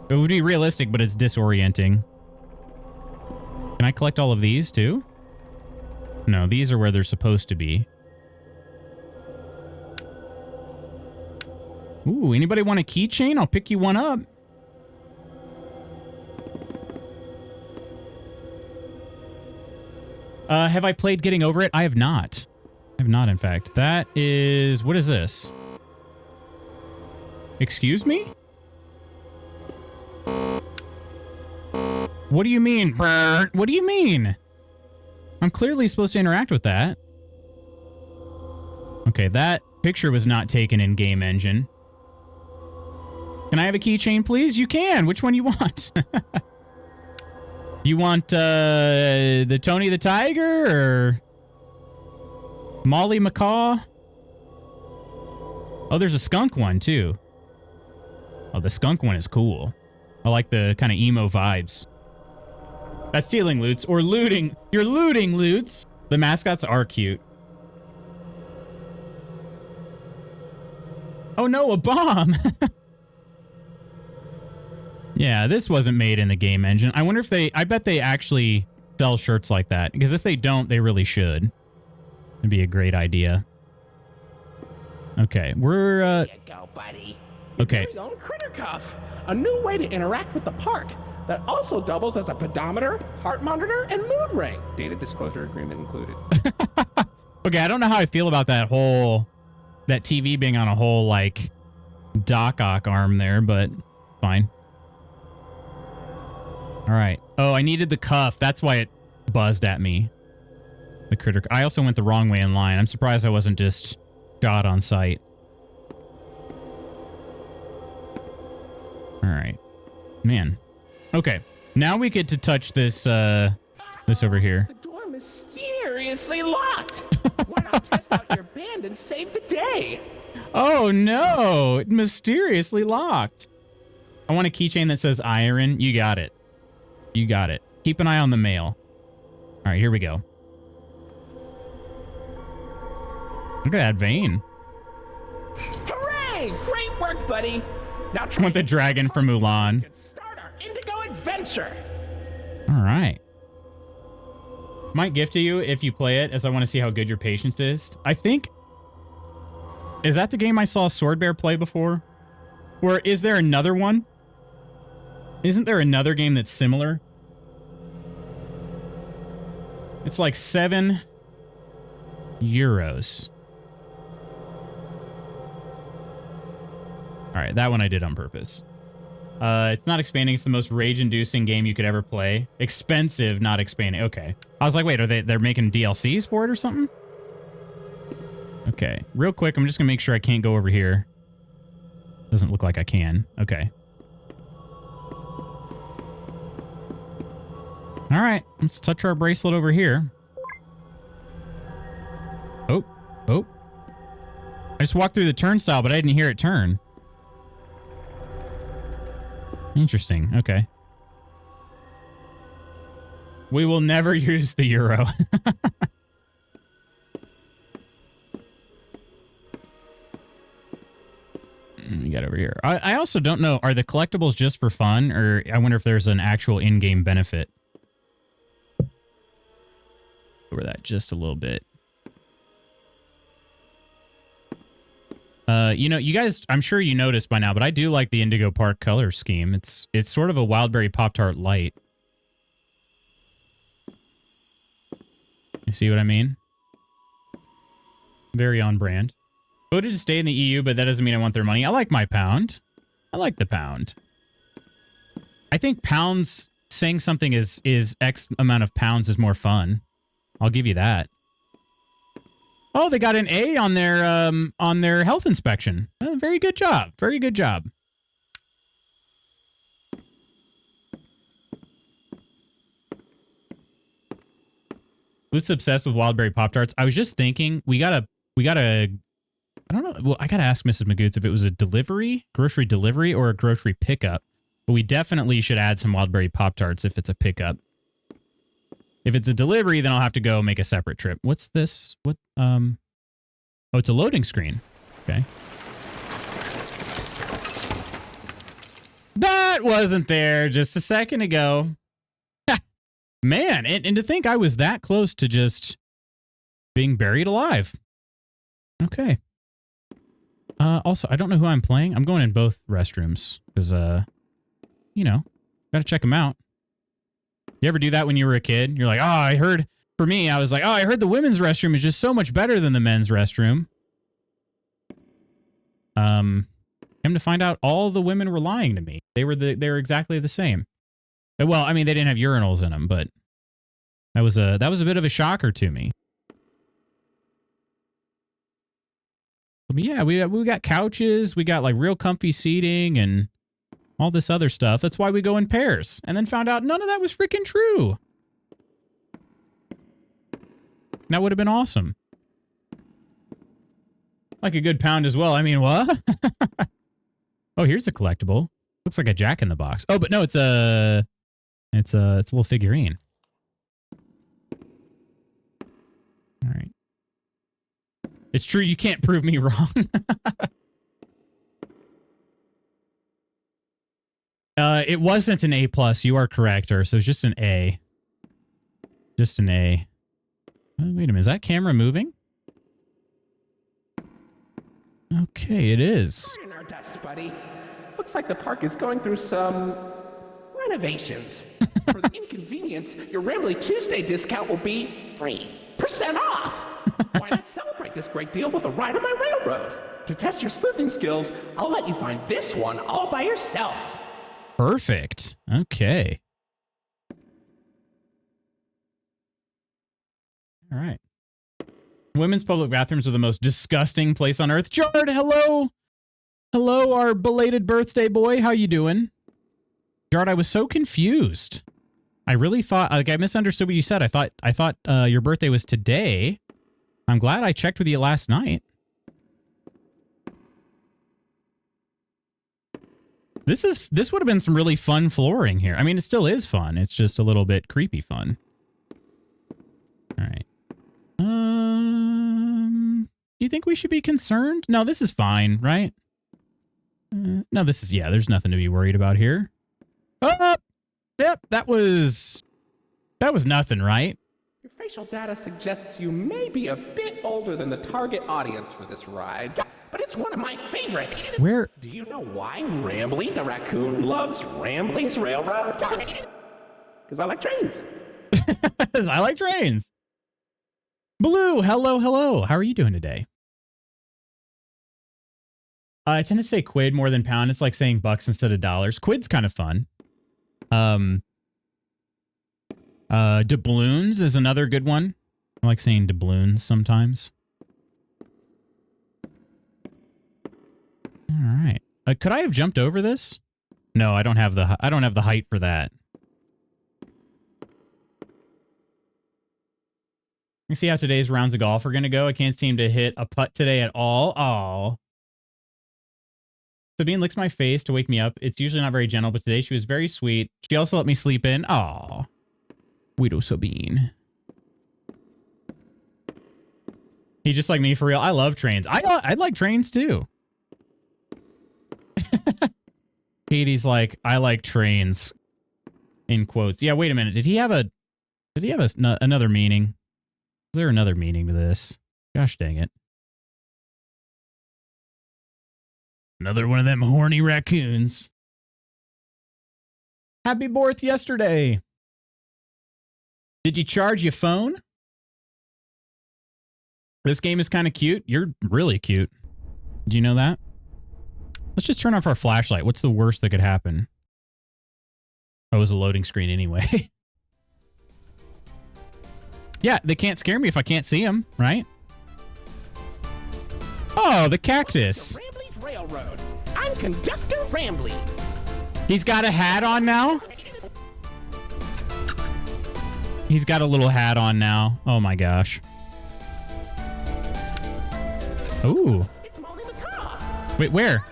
It would be realistic, but it's disorienting. Can I collect all of these too? No, these are where they're supposed to be. Ooh, anybody want a keychain? I'll pick you one up. Have I played Getting Over It? I have not. I have not, in fact. That is... What is this? Excuse me? What do you mean? Brr? What do you mean? I'm clearly supposed to interact with that. Okay, that picture was not taken in Game Engine. Can I have a keychain, please? You can. Which one you want? You want the Tony the Tiger or Molly Macaw? Oh, there's a skunk one too. Oh, the skunk one is cool. I like the kind of emo vibes. That's stealing loots or looting. You're looting loots. The mascots are cute. Oh no, a bomb. Yeah, this wasn't made in the game engine. I wonder if I bet they actually sell shirts like that. Because if they don't, they really should. It'd be a great idea. Okay, we're... There you go, buddy. Okay. Your very own critter cuff. A new way to interact with the park that also doubles as a pedometer, heart monitor, and mood ring. Data disclosure agreement included. Okay, I don't know how I feel about that TV being on a whole, like, Doc-Ock arm there, but fine. All right. Oh, I needed the cuff. That's why it buzzed at me. The critter. I also went the wrong way in line. I'm surprised I wasn't just shot on sight. All right. Man. Okay. Now we get to touch this, this over here. The door mysteriously locked. Why not test out your band and save the day? Oh, no. It mysteriously locked. I want a keychain that says iron. You got it. You got it. Keep an eye on the mail. All right, here we go. Look at that vein. Hooray! Great work, buddy. Now I try want the dragon from Mulan. and start our Indigo adventure. All right. Might gift to you if you play it, as I want to see how good your patience is. I think... Is that the game I saw Sword Bear play before? Or is there another one? Isn't there another game that's similar? It's like €7. All right, that one I did on purpose. It's not expanding. It's the most rage-inducing game you could ever play. Expensive, not expanding. Okay. I was like, wait, they're making DLCs for it or something? Okay. Real quick, I'm just going to make sure I can't go over here. Doesn't look like I can. Okay. All right. Let's touch our bracelet over here. Oh. Oh. I just walked through the turnstile, but I didn't hear it turn. Interesting. Okay. We will never use the euro. We got over here. I also don't know. Are the collectibles just for fun? Or I wonder if there's an actual in-game benefit. Over that just a little bit. You know, you guys, I'm sure you noticed by now, but I do like the Indigo Park color scheme. It's sort of a Wildberry Pop-Tart light. You see what I mean? Very on brand. Voted to stay in the EU, but that doesn't mean I want their money. I like my pound. I like the pound. I think pounds, saying something is X amount of pounds is more fun. I'll give you that. Oh, they got an A on their health inspection. Very good job. Very good job. Luke's obsessed with Wildberry Pop-Tarts. I was just thinking, we gotta, I don't know. Well, I gotta ask Mrs. Magoots if it was a grocery delivery, or a grocery pickup. But we definitely should add some Wildberry Pop-Tarts if it's a pickup. If it's a delivery, then I'll have to go make a separate trip. What's this? What? Oh, it's a loading screen. Okay. That wasn't there just a second ago. Man, and to think I was that close to just being buried alive. Okay. Also, I don't know who I'm playing. I'm going in both restrooms because, you know, gotta check them out. You ever do that when you were a kid? You're like, oh, I heard, for me, I was like, oh, I heard the women's restroom is just so much better than the men's restroom. Come to find out, all the women were lying to me. They were exactly the same. Well, I mean, they didn't have urinals in them, but that was a bit of a shocker to me. But yeah, we got couches, we got like real comfy seating and all this other stuff. That's why we go in pairs. And then found out none of that was freaking true. That would have been awesome. Like a good pound as well. I mean, what? Oh, here's a collectible. Looks like a Jack in the Box. Oh, but no, it's a little figurine. All right. It's true. You can't prove me wrong. It wasn't an A+. You are correct, or so it's just an A. Just an A. Oh, wait a minute. Is that camera moving? Okay, it is. We're in our dust, buddy. Looks like the park is going through some renovations. For the inconvenience, your Rambly Tuesday discount will be 3% off. Why not celebrate this great deal with a ride on my railroad? To test your sleuthing skills, I'll let you find this one all by yourself. Perfect. Okay. All right. Women's public bathrooms are the most disgusting place on earth. Jard, hello. Hello, our belated birthday boy. How you doing? Jard, I was so confused. I really thought, like, I misunderstood what you said. I thought your birthday was today. I'm glad I checked with you last night. This would have been some really fun flooring here. I mean, it still is fun. It's just a little bit creepy fun. All right. Do you think we should be concerned? No, this is fine, right? No, this is, yeah, there's nothing to be worried about here. Oh, yep, that was nothing, right? Your facial data suggests you may be a bit older than the target audience for this ride, but it's one of my favorites. Where? Do you know why Rambly the raccoon loves Rambly's Railroad? Because I like trains. I like trains. Blue, hello, hello. How are you doing today? I tend to say quid more than pound. It's like saying bucks instead of dollars. Quid's kind of fun. Doubloons is another good one. I like saying doubloons sometimes. All right. Could I have jumped over this? No, I don't have the height for that. You see how today's rounds of golf are going to go? I can't seem to hit a putt today at all. Oh. Sabine licks my face to wake me up. It's usually not very gentle, but today she was very sweet. She also let me sleep in. Aw. Widow Sabine. He just like me for real. I love trains. I like trains too. Katie's like, I like trains. In quotes. Yeah, wait a minute. Did he have another meaning? Is there another meaning to this? Gosh dang it. Another one of them horny raccoons. Happy birthday yesterday. Did you charge your phone? This game is kind of cute. You're really cute. Did you know that? Let's just turn off our flashlight. What's the worst that could happen? Oh, it was a loading screen anyway. Yeah, they can't scare me if I can't see them, right? Oh, the cactus. Rambly's Railroad. I'm Conductor Rambly. He's got a hat on now? He's got a little hat on now. Oh my gosh. Ooh. It's Molly McCaw. Wait, where?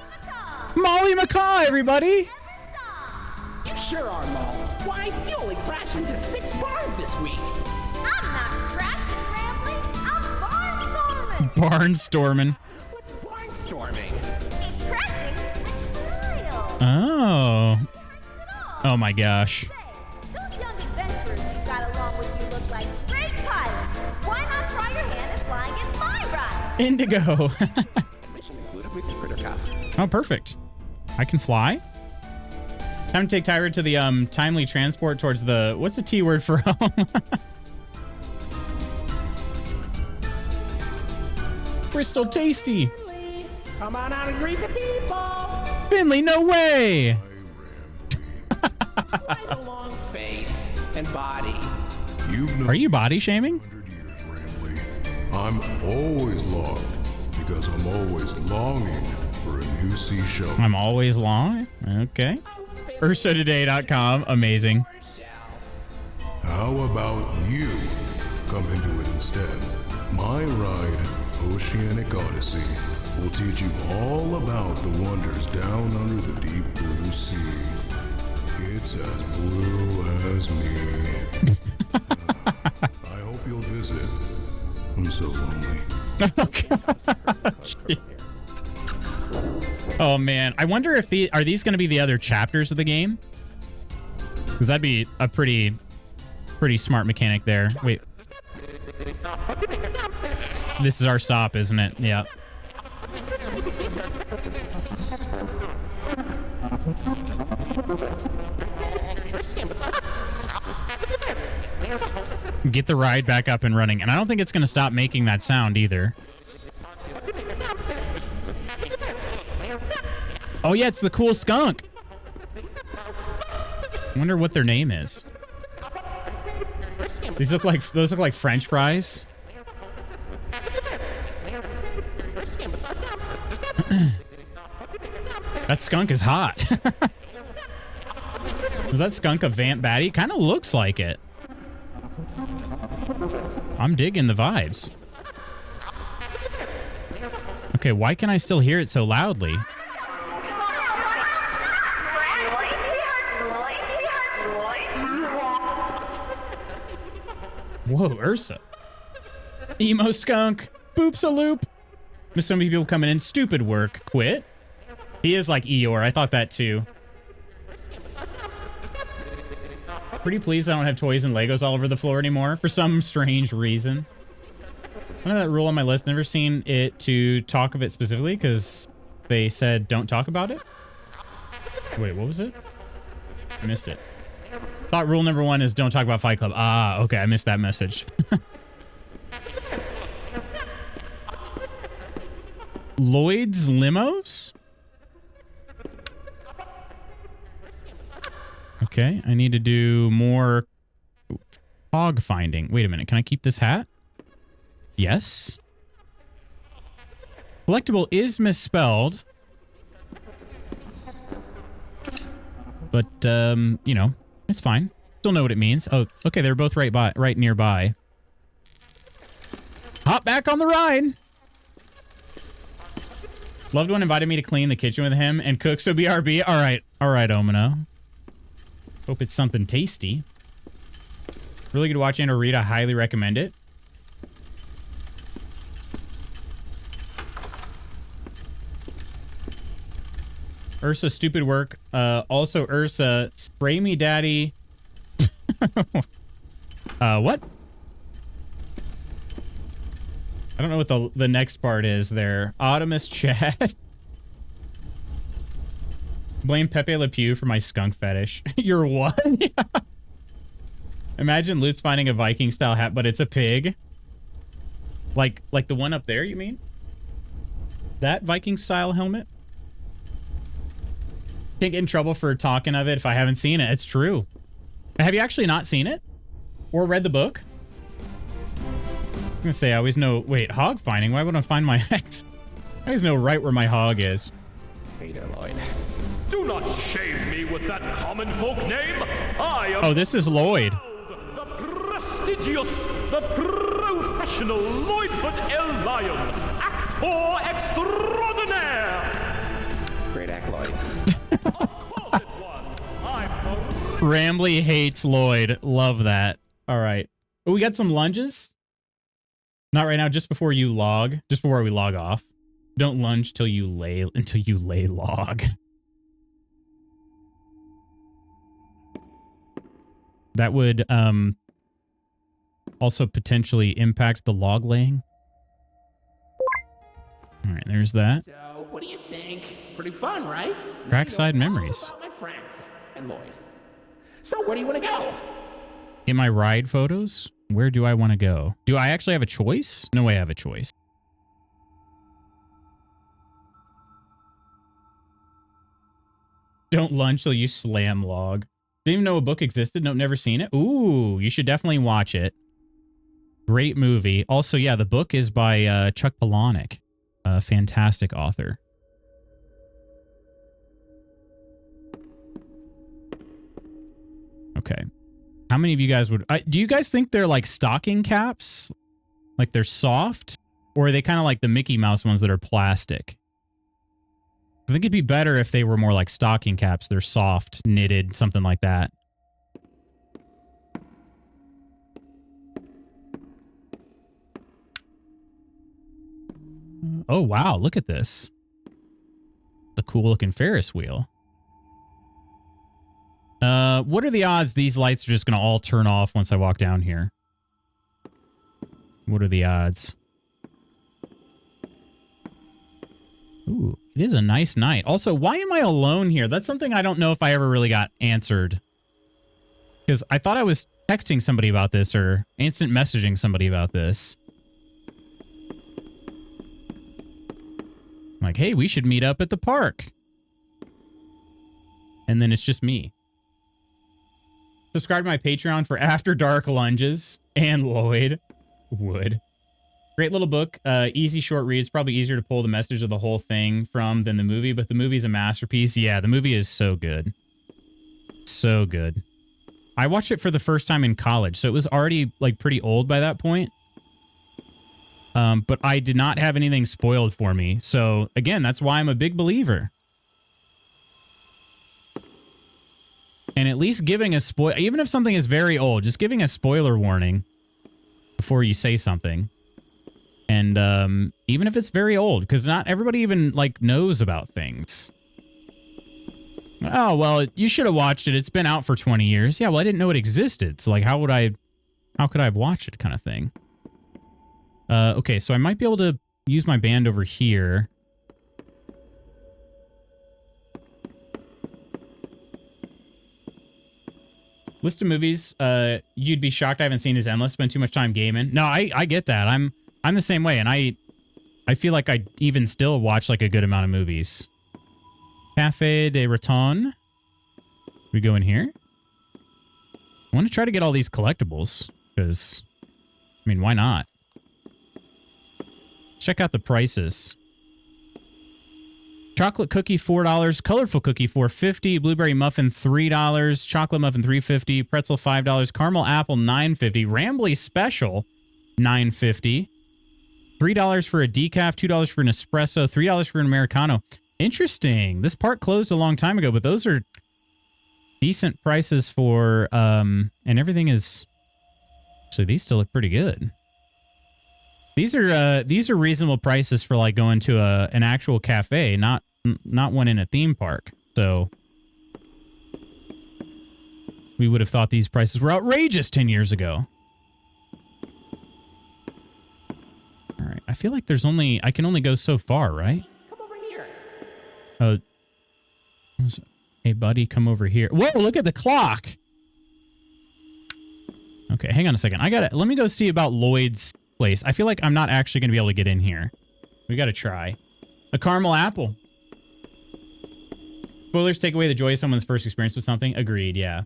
Molly McCaw, everybody! You sure are, Molly. Why, you only crashed into 6 bars this week. I'm not crashing, Rambly. I'm barnstorming. Barnstorming. What's barnstorming? It's crashing in style. Oh. Oh my gosh. Say, those young adventurers you got along with you look like great pilots. Why not try your hand at flying in my ride? Indigo. Mission included with the critter cuff. Oh, perfect. I can fly. Time to take Tyra to the timely transport towards the, what's the T word for home? Bristol Tasty. Finley, come on out and greet the people. Finley, no way. Quite a long face and body. Are you body shaming? 100 years, Rambly. I'm always logged because I'm always longing for a new seashell. I'm always long. Okay. UrsaToday.com. Amazing. How about you come into it instead? My ride, Oceanic Odyssey, will teach you all about the wonders down under the deep blue sea. It's as blue as me. I hope you'll visit. I'm so lonely. Oh, gosh. Oh man, I wonder if are these going to be the other chapters of the game? Because that'd be a pretty smart mechanic there. Wait. This is our stop, isn't it? Yeah. Get the ride back up and running. And I don't think it's going to stop making that sound either. Oh yeah, it's the cool skunk. I wonder what their name is. Those look like French fries. That skunk is hot. Is that skunk a vamp baddie? Kind of looks like it. I'm digging the vibes. Okay, why can I still hear it so loudly? Whoa, Ursa. Emo skunk. Boops a loop. There's so many people coming in. Stupid work. Quit. He is like Eeyore. I thought that too. Pretty pleased I don't have toys and Legos all over the floor anymore for some strange reason. I know that rule on my list. Never seen it to talk of it specifically because they said don't talk about it. Wait, what was it? I missed it. Thought rule number 1 is don't talk about Fight Club. Ah, okay. I missed that message. Lloyd's Limos? Okay, I need to do more hog finding. Wait a minute. Can I keep this hat? Yes. Collectible is misspelled. But, you know, it's fine. Still know what it means. Oh, okay, they're both right nearby. Hop back on the ride. Loved one invited me to clean the kitchen with him and cook, so BRB. All right, Omino. Hope it's something tasty. Really good watching or read. I highly recommend it. Ursa, stupid work. Also, Ursa, spray me, daddy. What? I don't know what the next part is there. Optimus Chad. Blame Pepe Le Pew for my skunk fetish. You're what? Imagine Lute's finding a Viking style hat, but it's a pig. Like the one up there, you mean? That Viking style helmet? Can't get in trouble for talking of it if I haven't seen it. It's true. Have you actually not seen it? Or read the book? I was gonna say, I always know... Wait, hog finding? Why would I find my ex? I always know right where my hog is. Hey there, Lloyd. Do not shame me with that common folk name. I am... Oh, this is Lloyd. The prestigious, the professional Lloydford L. Lion, actor extraordinaire. Great act, Lloyd. Of course it was. I'm a... Rambly hates Lloyd. Love that. All right. Oh, we got some lunges? Not right now, just before you log. Just before we log off. Don't lunge until you lay log. That would also potentially impact the log laying. All right, there's that. So, what do you think? Pretty fun, right? Trackside memories. My friends and Lloyd. So, where do you want to go? In my ride photos, where do I want to go? Do I actually have a choice? No way I have a choice. Don't lunge till you slam log. Didn't even know a book existed. Nope, never seen it. Ooh, you should definitely watch it. Great movie. Also, yeah, the book is by Chuck Palahniuk, a fantastic author. Okay. How many of you guys would... do you guys think they're like stocking caps? Like they're soft? Or are they kind of like the Mickey Mouse ones that are plastic? I think it'd be better if they were more like stocking caps. They're soft, knitted, something like that. Oh, wow. Look at this. The cool looking Ferris wheel. What are the odds these lights are just going to all turn off once I walk down here? What are the odds? Ooh, it is a nice night. Also, why am I alone here? That's something I don't know if I ever really got answered. Because I thought I was texting somebody about this or instant messaging somebody about this. Like, hey, we should meet up at the park. And then it's just me. Subscribe to my Patreon for After Dark lunges. And Lloyd would. Great little book. Easy, short read. It's probably easier to pull the message of the whole thing from than the movie, but the movie's a masterpiece. Yeah, the movie is so good. So good. I watched it for the first time in college, so it was already, like, pretty old by that point. But I did not have anything spoiled for me. So, again, that's why I'm a big believer. And at least giving a spoiler, even if something is very old, just giving a spoiler warning before you say something. And even if it's very old, because not everybody even, like, knows about things. Oh, well, you should have watched it. It's been out for 20 years. Yeah, well, I didn't know it existed. So, like, how could I have watched it kind of thing? Okay, so I might be able to use my band over here. List of movies you'd be shocked I haven't seen is endless. Spend too much time gaming. No, I get that. I'm the same way, and I feel like I even still watch like a good amount of movies. Cafe de Raton. We go in here. I want to try to get all these collectibles because, I mean, why not? Check out the prices. Chocolate cookie $4, colorful cookie $4.50, blueberry muffin $3, chocolate muffin $3.50, pretzel $5, caramel apple $9.50, Rambly special $9.50, $3 for a decaf, $2 for an espresso, $3 for an Americano. Interesting. This part closed a long time ago, but those are decent prices for and everything is. So these still look pretty good. These are reasonable prices for like going to an actual cafe, not one in a theme park. So we would have thought these prices were outrageous 10 years ago. All right, I feel like I can only go so far, right? Come over here. Oh, hey buddy, come over here. Whoa, look at the clock. Okay, hang on a second. Let me go see about Lloyd's place. I feel like I'm not actually going to be able to get in here. We got to try. A caramel apple. Spoilers take away the joy of someone's first experience with something. Agreed, yeah.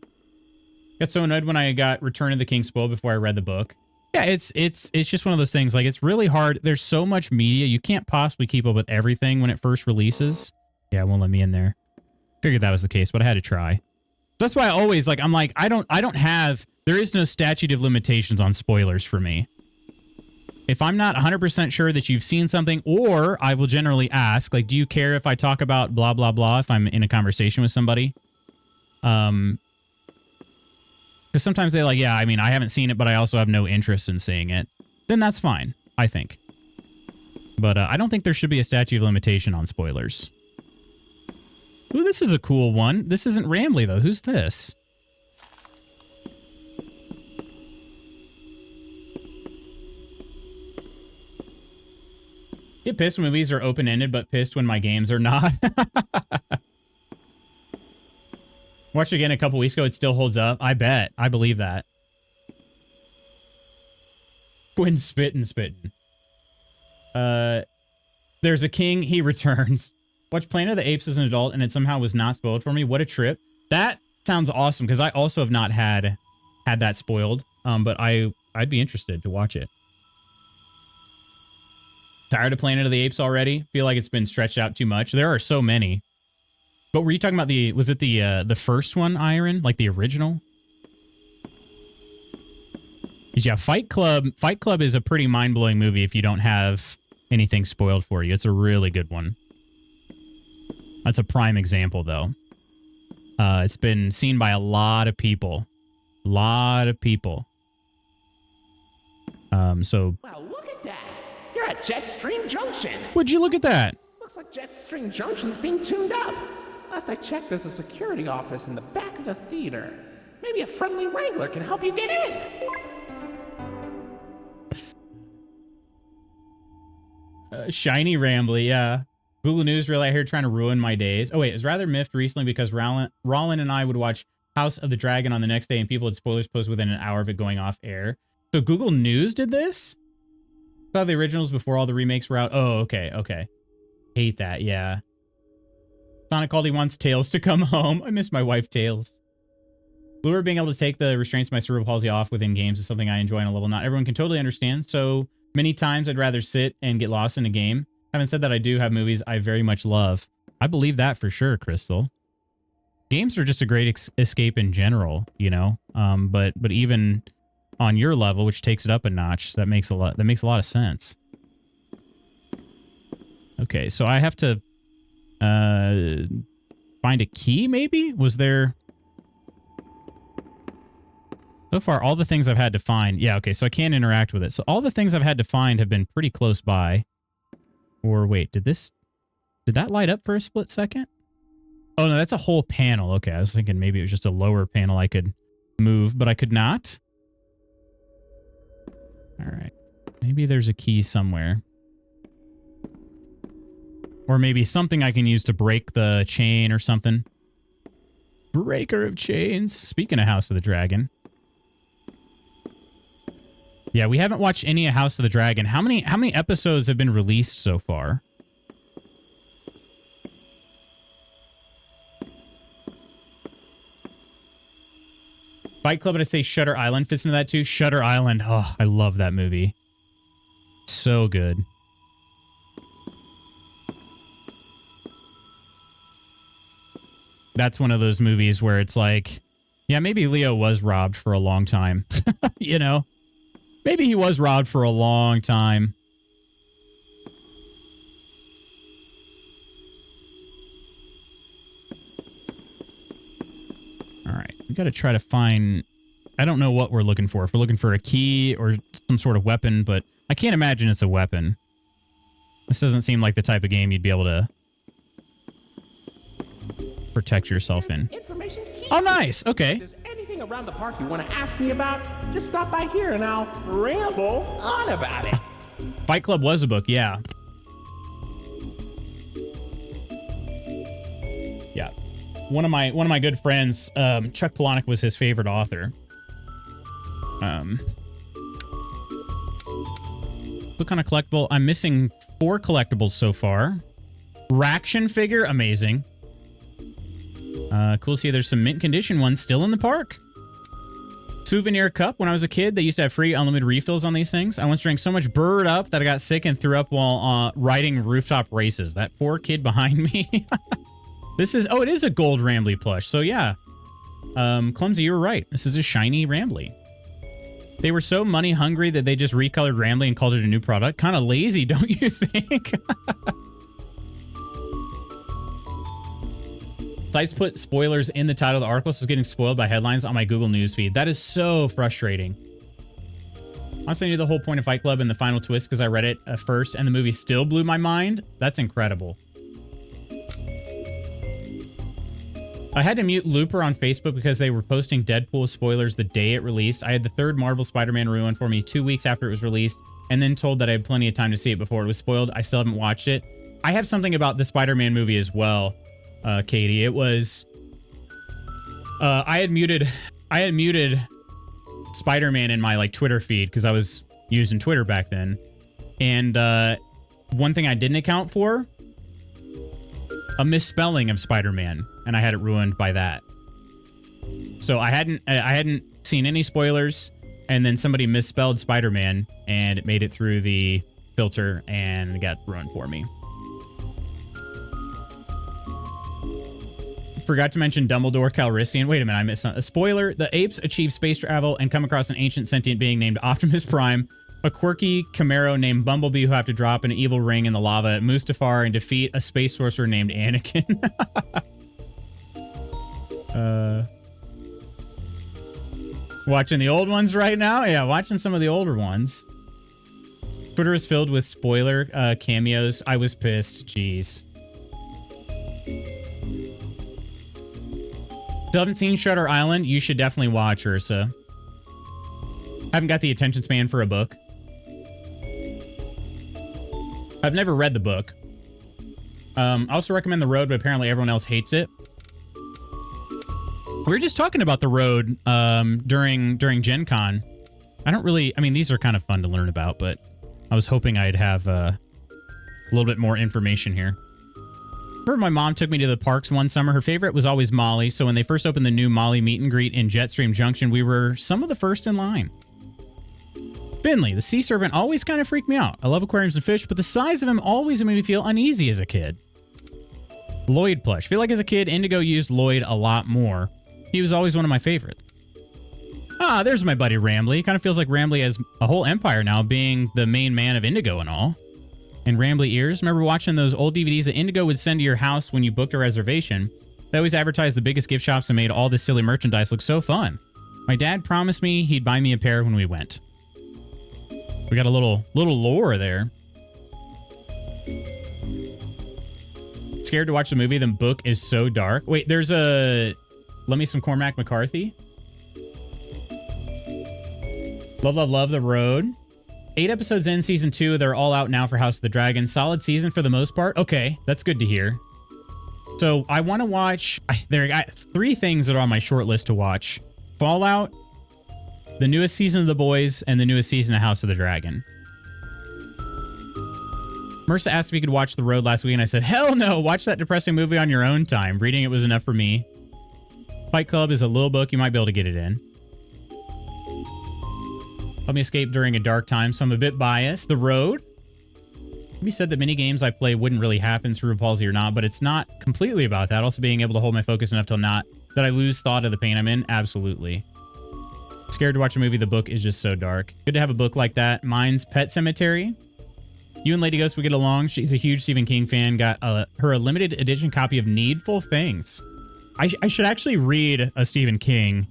Got so annoyed when I got Return of the King spoiled before I read the book. Yeah, it's just one of those things. Like, it's really hard. There's so much media. You can't possibly keep up with everything when it first releases. Yeah, it won't let me in there. Figured that was the case, but I had to try. That's why I always, like, I'm like, there is no statute of limitations on spoilers for me. If I'm not 100% sure that you've seen something, or I will generally ask, like, do you care if I talk about blah, blah, blah if I'm in a conversation with somebody? Because sometimes they're like, yeah, I mean, I haven't seen it, but I also have no interest in seeing it. Then that's fine, I think. But I don't think there should be a statute of limitation on spoilers. Ooh, this is a cool one. This isn't Rambly, though. Who's this? Get pissed when movies are open-ended, but pissed when my games are not. Watched it again a couple weeks ago. It still holds up. I bet. I believe that. Quinn spittin'. There's a king. He returns. Watched Planet of the Apes as an adult, and it somehow was not spoiled for me. What a trip. That sounds awesome, because I also have not had that spoiled. But I'd be interested to watch it. Tired of Planet of the Apes already? Feel like it's been stretched out too much. There are so many. But were you talking about was it the first one, Iron? Like the original? Yeah, Fight Club is a pretty mind-blowing movie if you don't have anything spoiled for you. It's a really good one. That's a prime example, though. It's been seen by a lot of people. So... Well, look at that. You're at Jetstream Junction. Would you look at that? Looks like Jetstream Junction's being tuned up. Last I checked, there's a security office in the back of the theater. Maybe a friendly wrangler can help you get in. Shiny Rambly, yeah. Google News really out here trying to ruin my days. Oh wait, it was rather miffed recently because Rollin and I would watch House of the Dragon on the next day and people had spoilers posted within an hour of it going off air. So Google News did this? Saw the originals before all the remakes were out. Oh, okay, okay. Hate that, yeah. Sonic called he wants Tails to come home. I miss my wife, Tails. Lure being able to take the restraints of my cerebral palsy off within games is something I enjoy on a level not everyone can totally understand. So many times I'd rather sit and get lost in a game. Having said that, I do have movies I very much love. I believe that for sure, Crystal. Games are just a great escape in general, you know. But even on your level, which takes it up a notch, that makes a lot of sense. Okay, so I have to find a key, maybe? Was there... So far, all the things I've had to find... Yeah, okay, so I can't interact with it. So all the things I've had to find have been pretty close by. Or wait, did that light up for a split second? Oh, no, that's a whole panel. Okay, I was thinking maybe it was just a lower panel I could move, but I could not. All right. Maybe there's a key somewhere. Or maybe something I can use to break the chain or something. Breaker of chains. Speaking of House of the Dragon. Yeah, we haven't watched any of House of the Dragon. How many episodes have been released so far? Fight Club, and I say Shutter Island fits into that too. Shutter Island. Oh, I love that movie. So good. That's one of those movies where it's like, yeah, maybe Leo was robbed for a long time. You know? Maybe he was robbed for a long time. All right. We got to try to find... I don't know what we're looking for. If we're looking for a key or some sort of weapon, but I can't imagine it's a weapon. This doesn't seem like the type of game you'd be able to protect yourself in. Oh, nice. Okay. Around the park you want to ask me about, just stop by here and I'll ramble on about it. Fight Club was a book, yeah. Yeah. One of my good friends, Chuck Palahniuk was his favorite author. What kind of collectible? I'm missing 4 collectibles so far. Raction figure, amazing. Cool to see there's some mint condition ones still in the park. Souvenir cup. When I was a kid, they used to have free unlimited refills on these things. I once drank so much Bird Up that I got sick and threw up while riding rooftop races. That poor kid behind me. This is... Oh, it is a gold Rambly plush. So, yeah. Clumsy, you were right. This is a shiny Rambly. They were so money hungry that they just recolored Rambly and called it a new product. Kind of lazy, don't you think? Sites put spoilers in the title of the article, so it's getting spoiled by headlines on my Google News feed. That is so frustrating. Honestly, I knew the whole point of Fight Club and the final twist because I read it first, and the movie still blew my mind. That's incredible. I had to mute Looper on Facebook because they were posting Deadpool spoilers the day it released. I had the third Marvel Spider-Man ruined for me 2 weeks after it was released, and then told that I had plenty of time to see it before it was spoiled. I still haven't watched it. I have something about the Spider-Man movie as well. Katie, it was I had muted Spider-Man in my Twitter feed because I was using Twitter back then, and one thing I didn't account for, a misspelling of Spider-Man, and I had it ruined by that. So I hadn't seen any spoilers, and then somebody misspelled Spider-Man and it made it through the filter and it got ruined for me. Forgot to mention Dumbledore Calrissian. Wait a minute, I missed something. A spoiler, the apes achieve space travel and come across an ancient sentient being named Optimus Prime, a quirky Camaro named Bumblebee who have to drop an evil ring in the lava at Mustafar and defeat a space sorcerer named Anakin. Watching the old ones right now? Yeah, watching some of the older ones. Twitter is filled with spoiler cameos. I was pissed. Jeez. Still haven't seen Shutter Island? You should definitely watch, Ursa. Haven't got the attention span for a book. I've never read the book. I also recommend The Road, but apparently everyone else hates it. We were just talking about The Road during Gen Con. I don't really... I mean, these are kind of fun to learn about, but I was hoping I'd have a little bit more information here. Remember my mom took me to the parks one summer. Her favorite was always Molly, so when they first opened the new Molly meet and greet in Jetstream Junction, we were some of the first in line. Finley, the sea serpent, always kind of freaked me out. I love aquariums and fish, but the size of him always made me feel uneasy as a kid. Lloyd plush. Feel like as a kid, Indigo used Lloyd a lot more. He was always one of my favorites. Ah, there's my buddy Rambly. Kind of feels like Rambly has a whole empire now, being the main man of Indigo and all. And Rambly ears. Remember watching those old DVDs that Indigo would send to your house when you booked a reservation? They always advertised the biggest gift shops and made all this silly merchandise look so fun. My dad promised me he'd buy me a pair when we went. We got a little lore there. Scared to watch the movie. The book is so dark. Wait, there's a... Let me some Cormac McCarthy. Love, love, love The Road. 8 episodes in season 2. They're all out now for House of the Dragon. Solid season for the most part. Okay, that's good to hear. So I want to watch... There, I got 3 things that are on my short list to watch. Fallout, the newest season of The Boys, and the newest season of House of the Dragon. Marissa asked if we could watch The Road last week, and I said, hell no, watch that depressing movie on your own time. Reading it was enough for me. Fight Club is a little book. You might be able to get it in. Help me escape during a dark time, so I'm a bit biased. The Road. We said that many games I play wouldn't really happen, cerebral palsy or not, but it's not completely about that. Also being able to hold my focus enough till not that I lose thought of the pain I'm in. Absolutely. Scared to watch a movie. The book is just so dark. Good to have a book like that. Mine's Pet Cemetery. You and Lady Ghost would get along. She's a huge Stephen King fan. Got her a limited edition copy of Needful Things. I should actually read a Stephen King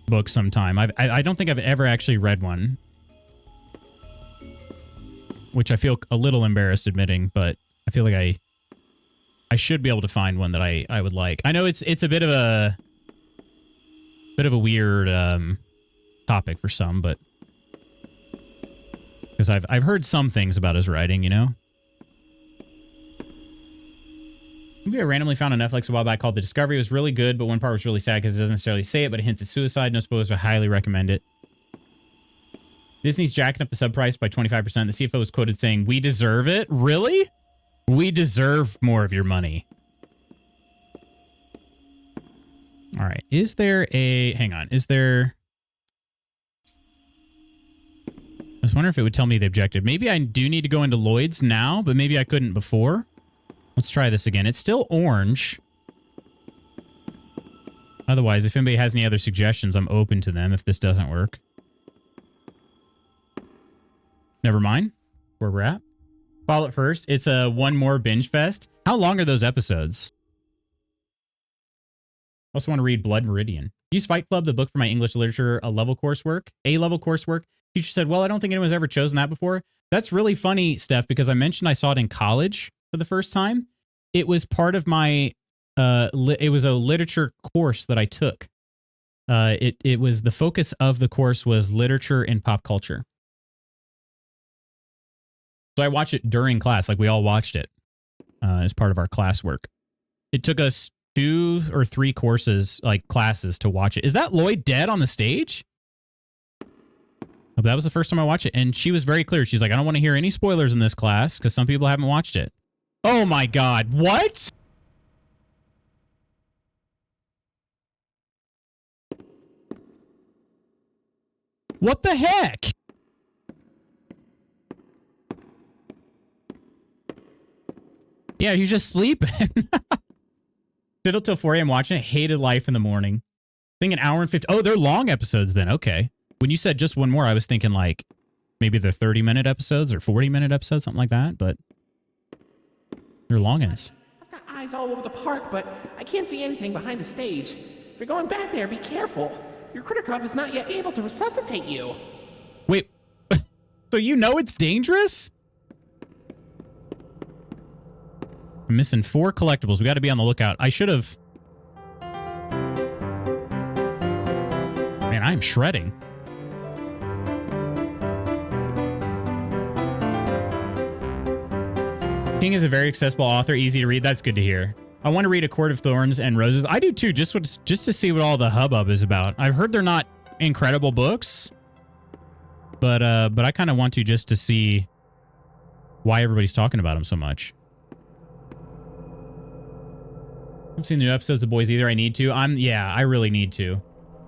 book sometime. I don't think I've ever actually read one, which I feel a little embarrassed admitting, but I feel like I should be able to find one that I would like. I know it's a bit of a weird topic for some, but because I've heard some things about his writing, you know. Movie I randomly found on Netflix a while back called The Discovery. It was really good, but one part was really sad because it doesn't necessarily say it, but it hints at suicide. No spoilers. I highly recommend it. Disney's jacking up the sub price by 25%. The CFO was quoted saying, "We deserve it." Really? We deserve more of your money. All right. Is there a... Hang on. Is there... I was wondering if it would tell me the objective. Maybe I do need to go into Lloyd's now, but maybe I couldn't before. Let's try this again. It's still orange. Otherwise, if anybody has any other suggestions, I'm open to them if this doesn't work. Never mind where we're at. Follow it first. It's a one more binge fest. How long are those episodes? I also want to read Blood Meridian. Use Fight Club, the book for my English literature A-level coursework. Teacher said, well, I don't think anyone's ever chosen that before. That's really funny, Steph, because I mentioned I saw it in college for the first time. It was part of my, it was a literature course that I took. It was, the focus of the course was literature and pop culture. So I watched it during class, like we all watched it as part of our classwork. It took us 2 or 3 courses, like classes, to watch it. Is that Lloyd dead on the stage? Oh, but that was the first time I watched it, and she was very clear. She's like, I don't want to hear any spoilers in this class because some people haven't watched it. Oh my God, what? What the heck? Yeah, he's just sleeping. Fiddle till 4 a.m. watching it. Hated life in the morning. I think an hour and 50. Oh, they're long episodes then. Okay. When you said just one more, I was thinking like maybe they're 30-minute episodes or 40-minute episodes, something like that. But they're long ends. I've got eyes all over the park, but I can't see anything behind the stage. If you're going back there, be careful. Your Kritikov is not yet able to resuscitate you. Wait, so you know it's dangerous? I'm missing 4 collectibles. We got to be on the lookout. I should have... Man, I'm shredding. King is a very accessible author, easy to read. That's good to hear. I want to read A Court of Thorns and Roses. I do too, just to see what all the hubbub is about. I've heard they're not incredible books, but I kind of want to just to see why everybody's talking about them so much. I haven't seen the new episodes of Boys either. I need to. Yeah, I really need to.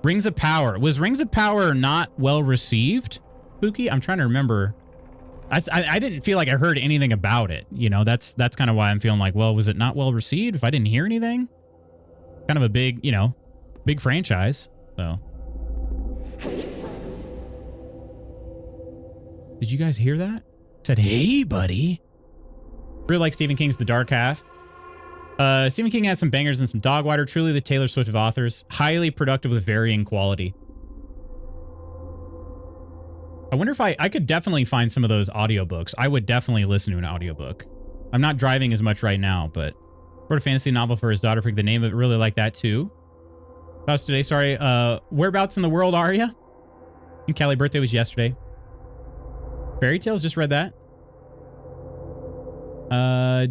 Rings of Power. Was Rings of Power not well received, Spooky? I'm trying to remember. I didn't feel like I heard anything about it. You know, that's kind of why I'm feeling like, well, was it not well received if I didn't hear anything? Kind of a big, you know, big franchise. So. Did you guys hear that? It said, hey, buddy. Really like Stephen King's The Dark Half. Stephen King has some bangers and some dog water. Truly the Taylor Swift of authors. Highly productive with varying quality. I wonder if I could definitely find some of those audiobooks. I would definitely listen to an audiobook. I'm not driving as much right now, but wrote a fantasy novel for his daughter. For the name of it, really like that too. Thoughts today, sorry. Whereabouts in the world are you? And Callie's birthday was yesterday. Fairy Tales, just read that.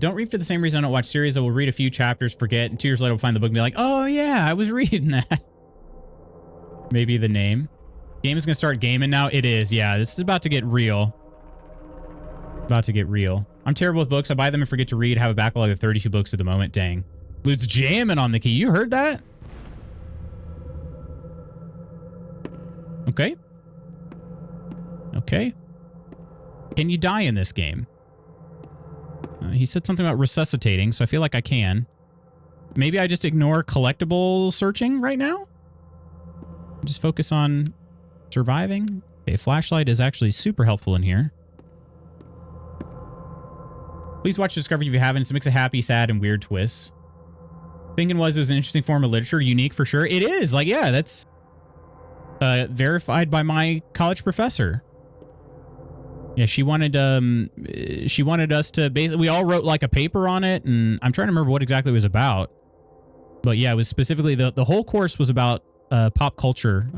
Don't read for the same reason I don't watch series. I will read a few chapters, forget, and 2 years later I'll find the book and be like, oh yeah, I was reading that. Maybe the name. Game is going to start gaming now. It is. Yeah, this is about to get real. About to get real. I'm terrible with books. I buy them and forget to read. Have a backlog of 32 books at the moment. Dang. Lude's jamming on the key. You heard that? Okay. Okay. Can you die in this game? He said something about resuscitating, so I feel like I can. Maybe I just ignore collectible searching right now? Just focus on surviving. Okay, flashlight is actually super helpful in here. Please watch Discovery if you haven't. It's a mix of happy, sad, and weird twists. Thinking was it was an interesting form of literature. Unique for sure. It is. Like, yeah, that's verified by my college professor. Yeah, she wanted us to basically, we all wrote like a paper on it, and I'm trying to remember what exactly it was about. But yeah, it was specifically, the whole course was about pop culture,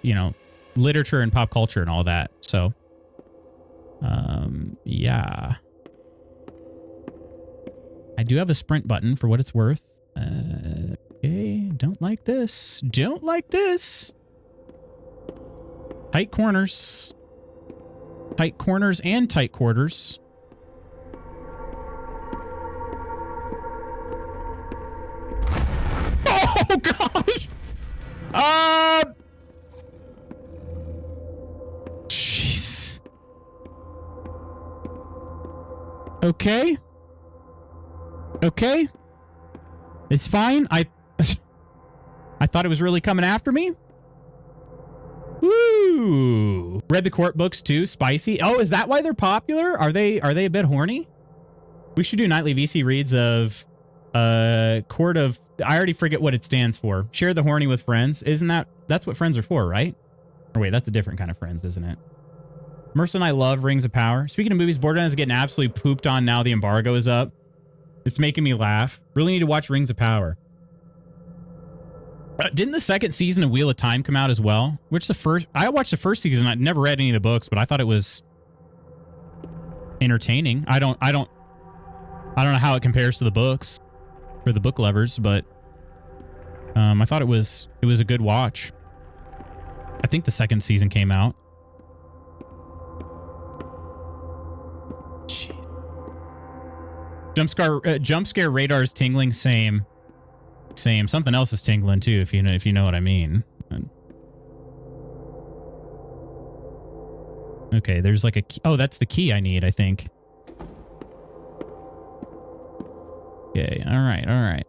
you know, literature and pop culture and all that. So, yeah. I do have a sprint button for what it's worth. Okay, don't like this. Don't like this. Tight corners. Tight corners and tight quarters. Oh, gosh! Jeez. Okay. Okay. It's fine. I thought it was really coming after me. Woo! Read the court books too. Spicy. Oh, is that why they're popular? Are they a bit horny? We should do nightly VC reads of Court of, I already forget what it stands for. Share the horny with friends. Isn't that's what friends are for, right? Or wait, that's a different kind of friends, isn't it? Mercer and I love Rings of Power. Speaking of movies, Borderlands is getting absolutely pooped on now the embargo is up. It's making me laugh. Really need to watch Rings of Power. Didn't the second season of Wheel of Time come out as well? I watched the first season. I'd never read any of the books, but I thought it was entertaining. I don't know how it compares to the books for the book lovers, but I thought it was a good watch. I think the second season came out. Jeez. Jump scare radar's tingling. Same. Something else is tingling too, if you know what I mean. Okay, there's like a key. Oh, that's the key I need, I think. Okay, all right.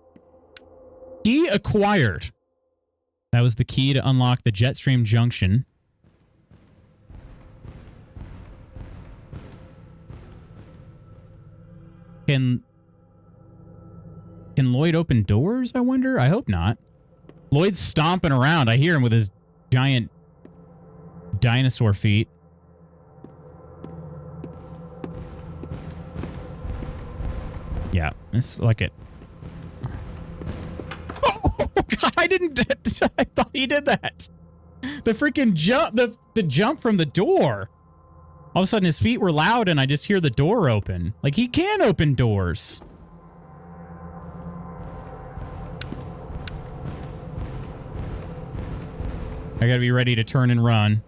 Key acquired. That was the key to unlock the Jetstream Junction. Can Lloyd open doors, I wonder? I hope not. Lloyd's stomping around. I hear him with his giant dinosaur feet. Yeah, it's like it. Oh God, I didn't. I thought he did that. The freaking jump, the jump from the door. All of a sudden, his feet were loud, and I just hear the door open. Like he can open doors. I gotta be ready to turn and run.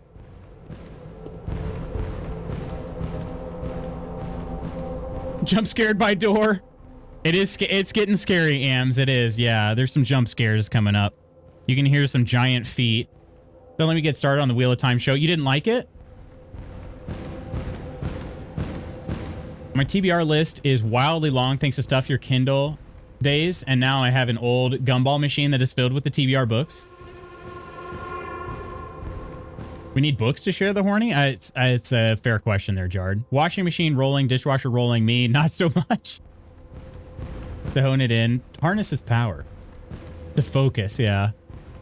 Jump scared by door. It's getting scary, Ams. It is. Yeah, there's some jump scares coming up. You can hear some giant feet. Don't let me get started on the Wheel of Time show. You didn't like it? My TBR list is wildly long thanks to stuff your Kindle days, and now I have an old gumball machine that is filled with the TBR books. We need books to share the horny? It's a fair question there, Jard. Washing machine rolling, dishwasher rolling, me, not so much. To hone it in. Harness its power. To focus, yeah.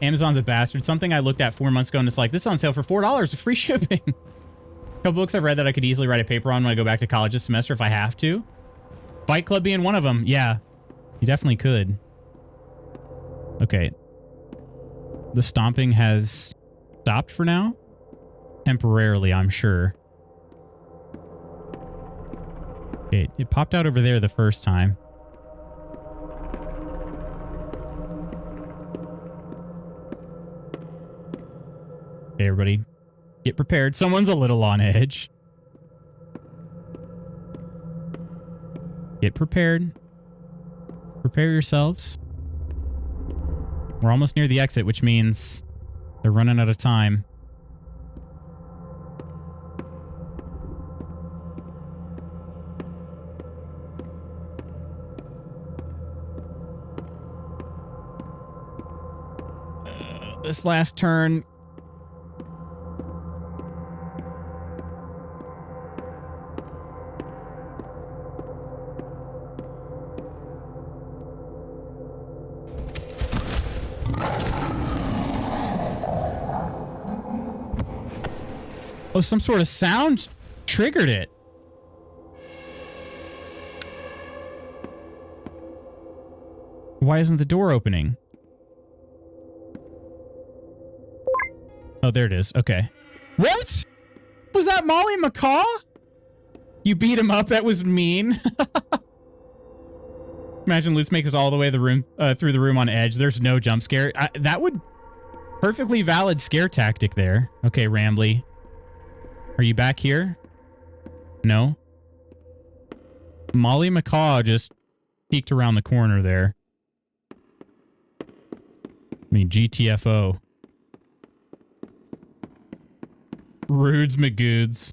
Amazon's a bastard. Something I looked at 4 months ago and it's like, this is on sale for $4 with free shipping. A couple books I've read that I could easily write a paper on when I go back to college this semester if I have to. Fight Club being one of them. Yeah, you definitely could. Okay. The stomping has stopped for now. Temporarily, I'm sure. It popped out over there the first time. Okay, everybody, get prepared. Someone's a little on edge. Get prepared. Prepare yourselves. We're almost near the exit, which means they're running out of time. This last turn. Oh, some sort of sound triggered it. Why isn't the door opening? Oh, there it is. Okay. What? Was that Molly McCaw? You beat him up? That was mean. Imagine Lutz makes it all the way through the room on edge. There's no jump scare. That would... Perfectly valid scare tactic there. Okay, Rambly. Are you back here? No? Molly McCaw just peeked around the corner there. I mean, GTFO. Rudes McGoods.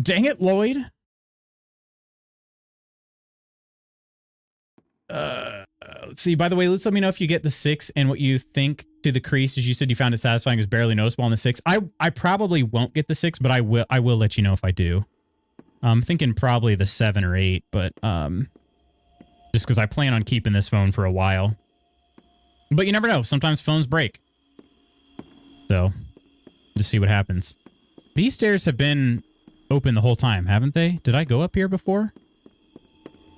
Dang it, Lloyd. Let's see. By the way, let's let me know if you get the 6 and what you think to the crease. As you said, you found it satisfying. Is barely noticeable on the 6. I probably won't get the 6, but I will let you know if I do. I'm thinking probably the 7 or 8, but just because I plan on keeping this phone for a while. But you never know. Sometimes phones break. So, just see what happens. These stairs have been open the whole time, haven't they? Did I go up here before?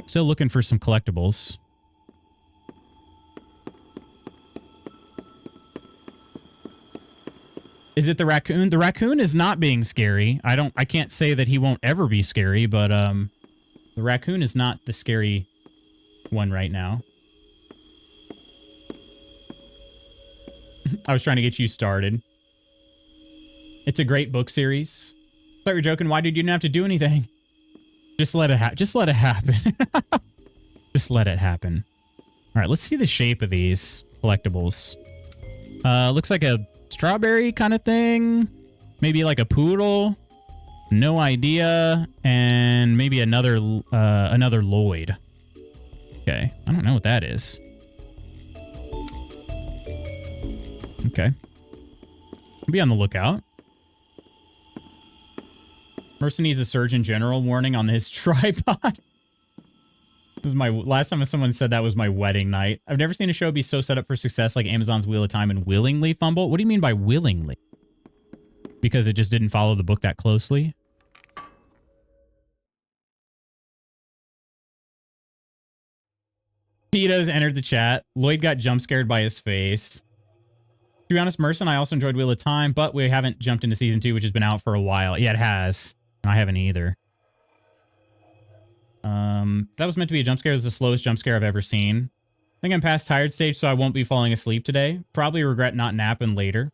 Still looking for some collectibles. Is it the raccoon? The raccoon is not being scary. I can't say that he won't ever be scary, but the raccoon is not the scary one right now. I was trying to get you started. It's a great book series. I thought you were joking. Why did you not have to do anything? Just let it happen. Just let it happen. Just let it happen. All right, let's see the shape of these collectibles. Looks like a strawberry kind of thing. Maybe like a poodle. No idea. And maybe another Lloyd. Okay, I don't know what that is. Okay. Be on the lookout. Mercy needs a Surgeon General warning on his tripod. This was my last time someone said that was my wedding night. I've never seen a show be so set up for success like Amazon's Wheel of Time and willingly fumble. What do you mean by willingly? Because it just didn't follow the book that closely? Tito's entered the chat. Lloyd got jump scared by his face. To be honest, Merson, I also enjoyed Wheel of Time, but we haven't jumped into season 2, which has been out for a while. Yeah, it has. I haven't either. That was meant to be a jump scare. It was the slowest jump scare I've ever seen. I think I'm past tired stage, so I won't be falling asleep today. Probably regret not napping later.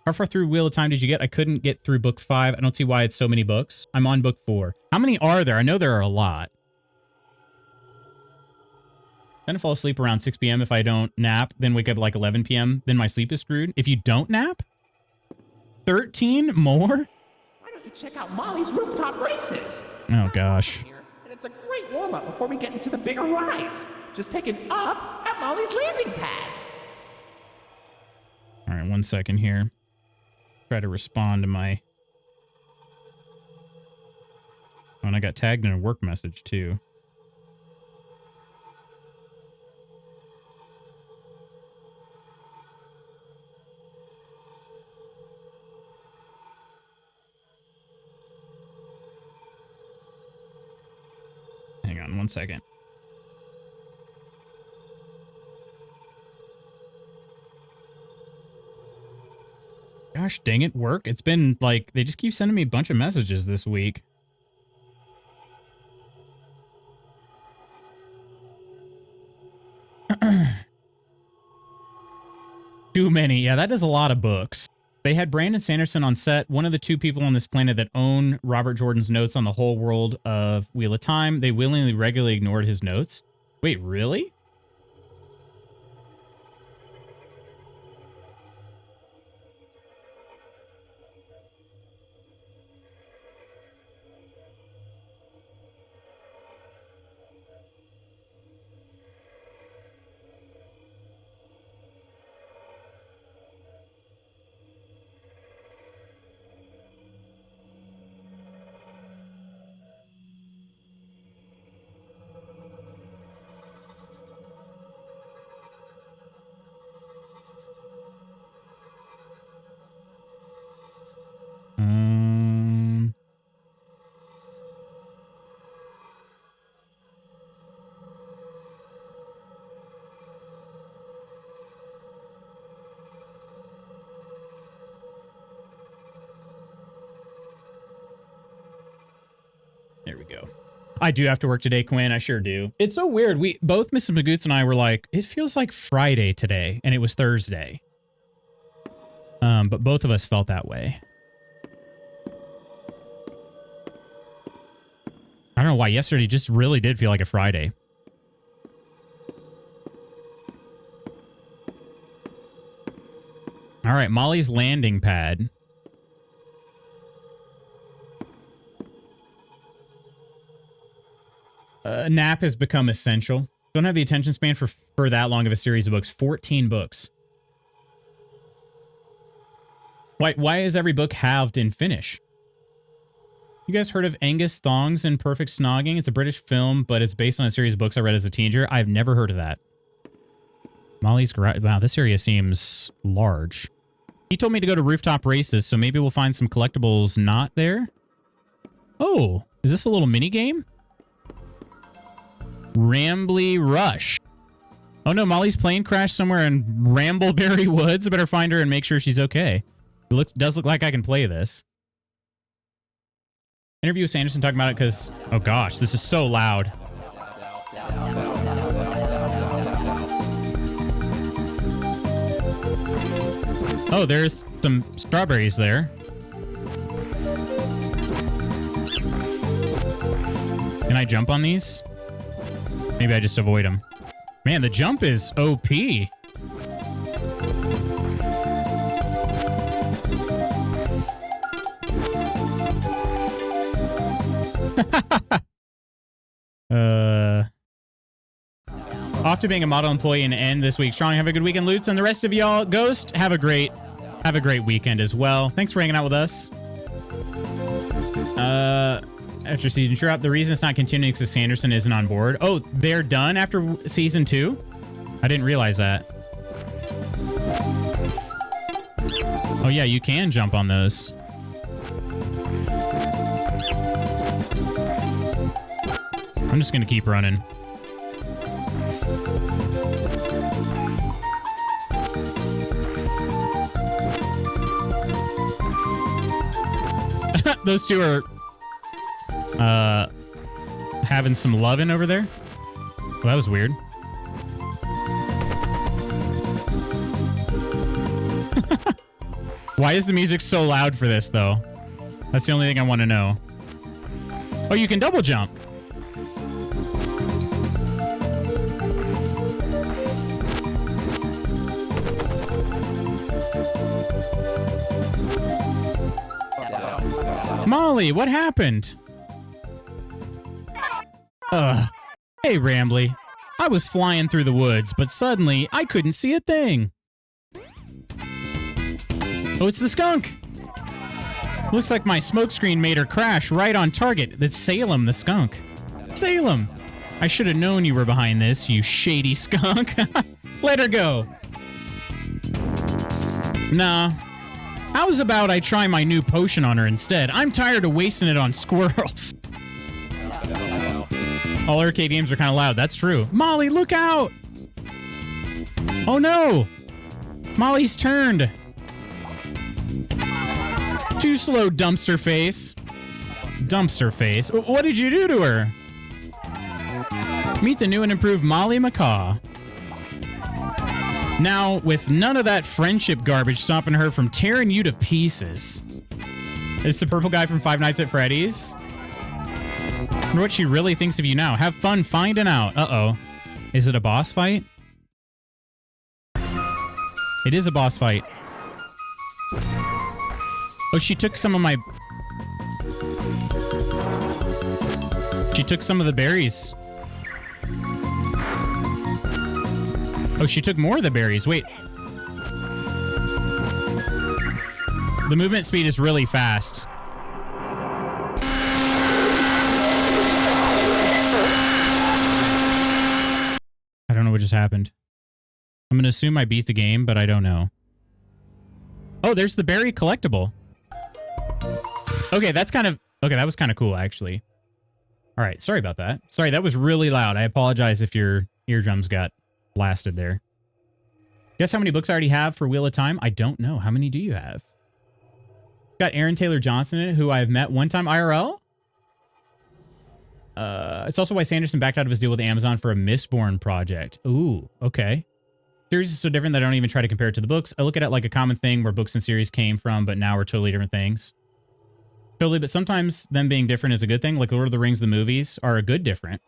How far through Wheel of Time did you get? I couldn't get through book 5. I don't see why it's so many books. I'm on book 4. How many are there? I know there are a lot. I'm gonna fall asleep around 6 p.m. if I don't nap, then wake up at like 11 p.m. Then my sleep is screwed. If you don't nap? 13 more? Why don't you check out Molly's rooftop races? Oh, gosh. And it's a great warm-up before we get into the bigger rides. Just take it up at Molly's landing pad. All right, 1 second here. Try to respond to my... Oh, and I got tagged in a work message, too. Hang on 1 second. Gosh dang it, work. It's been like, they just keep sending me a bunch of messages this week. Too many. Yeah, that is a lot of books. They had Brandon Sanderson on set, one of the 2 people on this planet that own Robert Jordan's notes on the whole world of Wheel of Time. They willingly, regularly ignored his notes. Wait, really? There we go. I do have to work today, Quinn. I sure do. It's so weird. Both Mrs. Magoots and I were like, it feels like Friday today, and it was Thursday. But both of us felt that way. I don't know why. Yesterday just really did feel like a Friday. All right, Molly's landing pad. Nap has become essential. Don't have the attention span for that long of a series of books. 14 books. Why is every book halved in finish? You guys heard of Angus Thongs and Perfect Snogging? It's a British film, but it's based on a series of books I read as a teenager. I've never heard of that. Molly's Garage. Wow, this area seems large. He told me to go to rooftop races, so maybe we'll find some collectibles not there. Oh, is this a little mini game? Rambly Rush. Oh no, Molly's plane crashed somewhere in Rambleberry Woods. I better find her and make sure she's okay. It does look like I can play this. Interview with Sanderson talking about it because... Oh gosh, this is so loud. Oh, there's some strawberries there. Can I jump on these? Maybe I just avoid them. Man, the jump is OP. Off to being a model employee and end this week strong. Have a good weekend, Lutz, and the rest of y'all. Ghost, have a great weekend as well. Thanks for hanging out with us. After season 2 up, the reason it's not continuing is because Sanderson isn't on board. Oh, they're done after season 2? I didn't realize that. Oh yeah, you can jump on those. I'm just gonna keep running. Those two are having some loving over there. Well, that was weird. Why is the music so loud for this, though? That's the only thing I want to know. Oh, you can double jump. Molly, what happened? Hey, Rambly. I was flying through the woods, but suddenly I couldn't see a thing. Oh, it's the skunk. Looks like my smokescreen made her crash right on target. That's Salem the skunk. Salem! I should have known you were behind this, you shady skunk. Let her go. Nah. How's about I try my new potion on her instead? I'm tired of wasting it on squirrels. All arcade games are kind of loud. That's true. Molly, look out! Oh no! Molly's turned. Too slow, dumpster face. Dumpster face? What did you do to her? Meet the new and improved Molly Macaw. Now, with none of that friendship garbage stopping her from tearing you to pieces. It's the purple guy from Five Nights at Freddy's. I wonder what she really thinks of you now. Have fun finding out. Uh-oh. Is it a boss fight? It is a boss fight. Oh, she took some of my... She took some of the berries. Oh, she took more of the berries. Wait. The movement speed is really fast. I don't know what just happened. I'm going to assume I beat the game, but I don't know. Oh, there's the berry collectible. Okay, that's kind of... Okay, that was kind of cool, actually. All right, sorry about that. Sorry, that was really loud. I apologize if your eardrums got blasted there. Guess how many books I already have for Wheel of Time? I don't know. How many do you have? Got Aaron Taylor Johnson in it, who I've met one time IRL. It's also why Sanderson backed out of his deal with Amazon for a Mistborn project. Ooh, okay. Series is so different that I don't even try to compare it to the books. I look at it like a common thing where books and series came from, but now are totally different things. Totally, but sometimes them being different is a good thing. Like Lord of the Rings, the movies are a good different.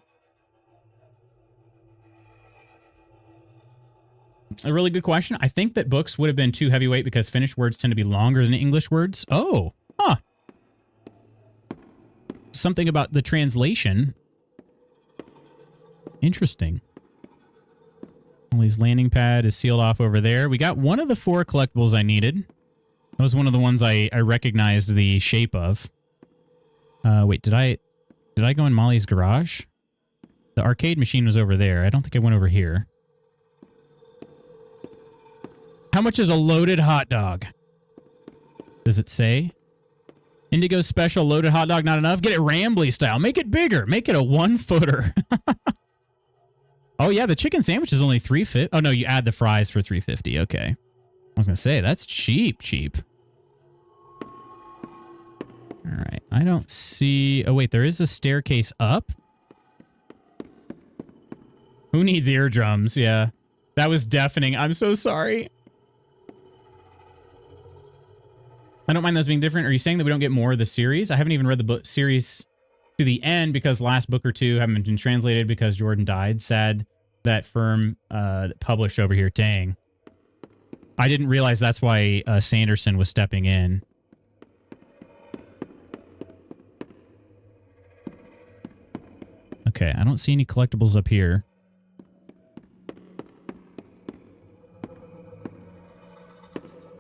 A really good question. I think that books would have been too heavyweight because Finnish words tend to be longer than English words. Oh, huh. Something about the translation. Interesting. Molly's landing pad is sealed off over there. We got one of the 4 collectibles I needed. That was one of the ones I recognized the shape of. Wait, did I go in Molly's garage? The arcade machine was over there. I don't think I went over here. How much is a loaded hot dog? Does it say? Indigo special loaded hot dog not enough? Get it Rambly style. Make it bigger. Make it a 1-footer. Oh yeah, the chicken sandwich is only $3.50. Oh no, you add the fries for $3.50. Okay. I was gonna say that's cheap. All right, I don't see... Oh wait, there is a staircase up? Who needs eardrums? Yeah, that was deafening. I'm so sorry. I don't mind those being different. Are you saying that we don't get more of the series? I haven't even read the book series to the end because the last book or two haven't been translated because Jordan died. Sad that firm published over here. Dang. I didn't realize that's why Sanderson was stepping in. Okay, I don't see any collectibles up here.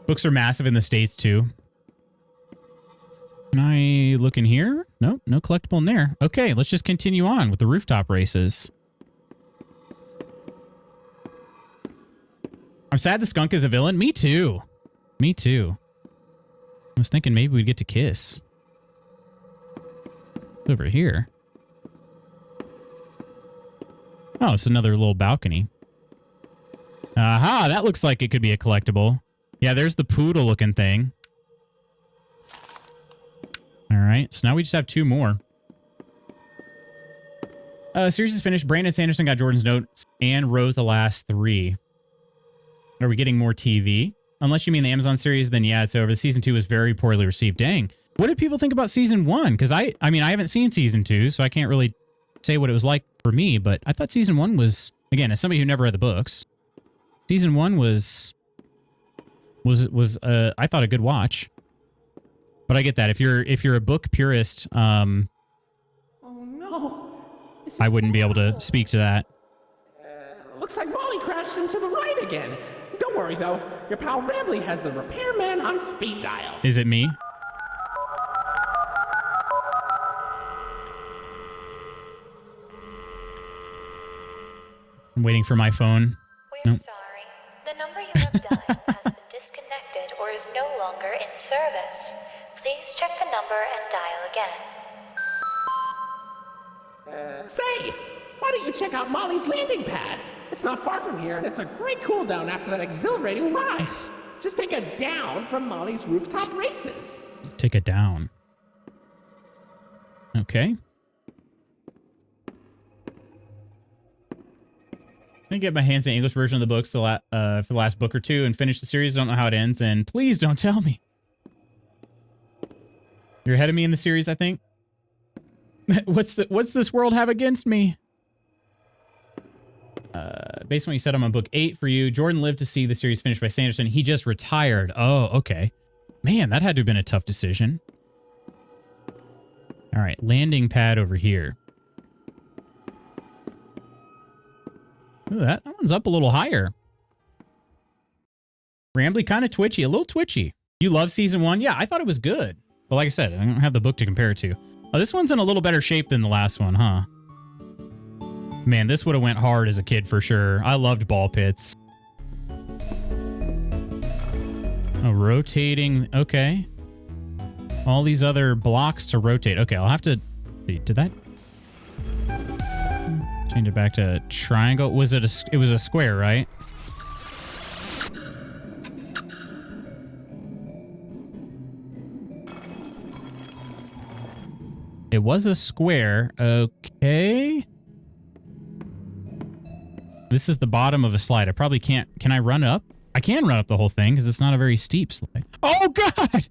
Books are massive in the States, too. Can I look in here? Nope, no collectible in there. Okay, let's just continue on with the rooftop races. I'm sad the skunk is a villain. Me too. Me too. I was thinking maybe we'd get to kiss. It's over here. Oh, it's another little balcony. Aha, that looks like it could be a collectible. Yeah, there's the poodle looking thing. All right, so now we just have 2 more. Series is finished. Brandon Sanderson got Jordan's notes and wrote the last 3. Are we getting more TV? Unless you mean the Amazon series, then yeah, it's over. Season 2 was very poorly received. Dang. What did people think about Season 1? Because I mean, I haven't seen Season 2, so I can't really say what it was like for me, but I thought Season 1 was, again, as somebody who never read the books, Season 1 was I thought a good watch. But I get that. If you're a book purist, Oh no. I wouldn't be able to speak to that. Looks like Molly crashed into the right again. Don't worry though, your pal Rambley has the repairman on speed dial. Is it me? I'm waiting for my phone. We're sorry. The number you have dialed has been disconnected or is no longer in service. Please check the number and dial again. Say, why don't you check out Molly's landing pad? It's not far from here, and it's a great cool down after that exhilarating ride. Just take a down from Molly's rooftop races. Take it down. Okay. I'm gonna get my hands on the English version of the books for the last book or 2 and finish the series. Don't know how it ends, and please don't tell me. You're ahead of me in the series, I think. What's this world have against me? Based on what you said, I'm on book 8 for you. Jordan lived to see the series finished by Sanderson. He just retired. Oh, okay. Man, that had to have been a tough decision. All right, landing pad over here. Ooh, that one's up a little higher. Rambly, kind of twitchy, a little twitchy. You love season 1? Yeah, I thought it was good. But like I said, I don't have the book to compare it to. Oh, this one's in a little better shape than the last one, huh? Man, this would have went hard as a kid for sure. I loved ball pits. Oh, rotating. Okay. All these other blocks to rotate. Okay, I'll have to... Did that... Change it back to triangle. Was it a... It was a square, right? It was a square. Okay. This is the bottom of a slide. I probably can't... Can I run up? I can run up the whole thing because it's not a very steep slide. Oh, God!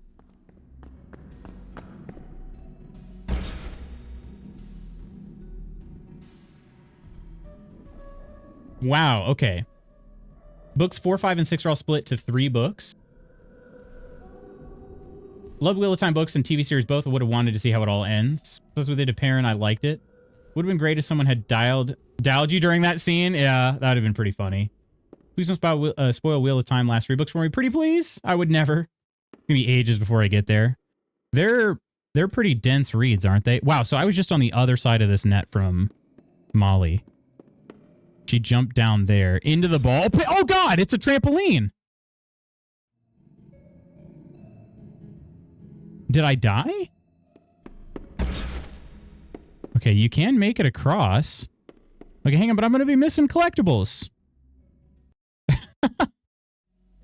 Wow, okay. Books 4, 5, and 6 are all split to 3 books. Love Wheel of Time books and TV series both. I would have wanted to see how it all ends. Plus with it a parent, I liked it. Would have been great if someone had dialed you during that scene. Yeah, that would have been pretty funny. Please don't spoil Wheel of Time last 3 books for me. Pretty please? I would never. It's gonna be ages before I get there. They're pretty dense reads, aren't they? Wow, so I was just on the other side of this net from Molly. She jumped down there into the ball pit. Oh God, it's a trampoline. Did I die? Okay, you can make it across. Okay, hang on, but I'm going to be missing collectibles.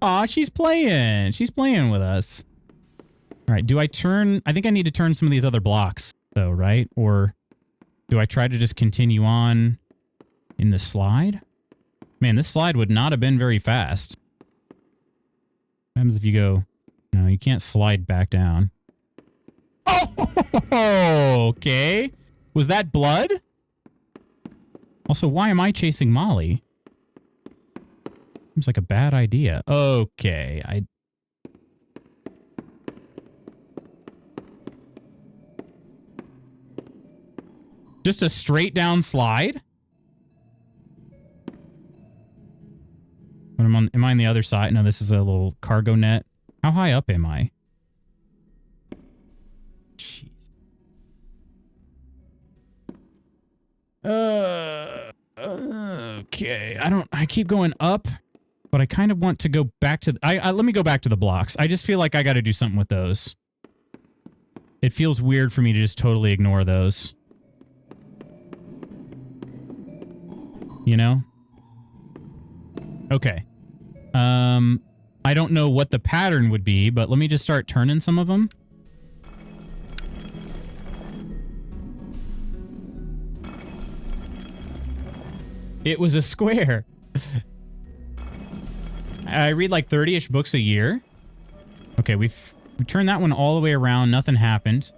Aw, she's playing. She's playing with us. All right, do I turn... I think I need to turn some of these other blocks, though, right? Or do I try to just continue on in the slide? Man, this slide would not have been very fast. What happens if you go... No, you can't slide back down. Oh, okay. Was that blood? Also, why am I chasing Molly? Seems like a bad idea. Okay, Just a straight down slide? When am I on the other side? No, this is a little cargo net. How high up am I? Jeez. Okay. I keep going up, but I kind of want to go back to... let me go back to the blocks. I just feel like I got to do something with those. It feels weird for me to just totally ignore those. You know? Okay. I don't know what the pattern would be, but let me just start turning some of them. It was a square. I read like 30-ish books a year. Okay, we turned that one all the way around. Nothing happened.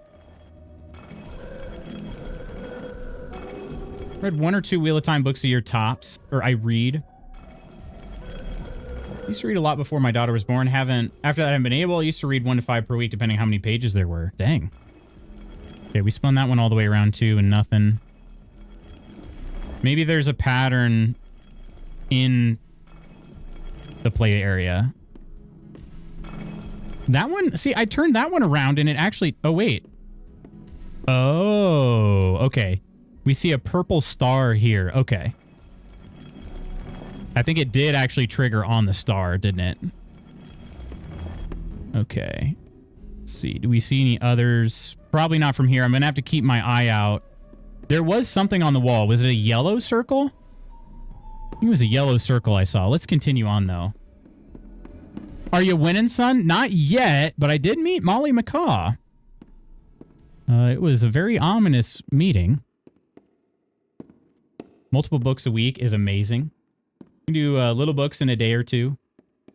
Read 1 or 2 Wheel of Time books a year tops. Or I read. I used to read a lot before my daughter was born. After that, I haven't been able. I used to read 1 to 5 per week, depending on how many pages there were. Dang. Okay, we spun that one all the way around too, and nothing. Maybe there's a pattern in the play area. That one, see, I turned that one around and it actually, oh wait. Oh, okay. We see a purple star here. Okay. I think it did actually trigger on the star, didn't it? Okay. Let's see. Do we see any others? Probably not from here. I'm going to have to keep my eye out. There was something on the wall. Was it a yellow circle? I think it was a yellow circle I saw. Let's continue on, though. Are you winning, son? Not yet, but I did meet Molly McCaw. It was a very ominous meeting. Multiple books a week is amazing. You can do little books in a day or two.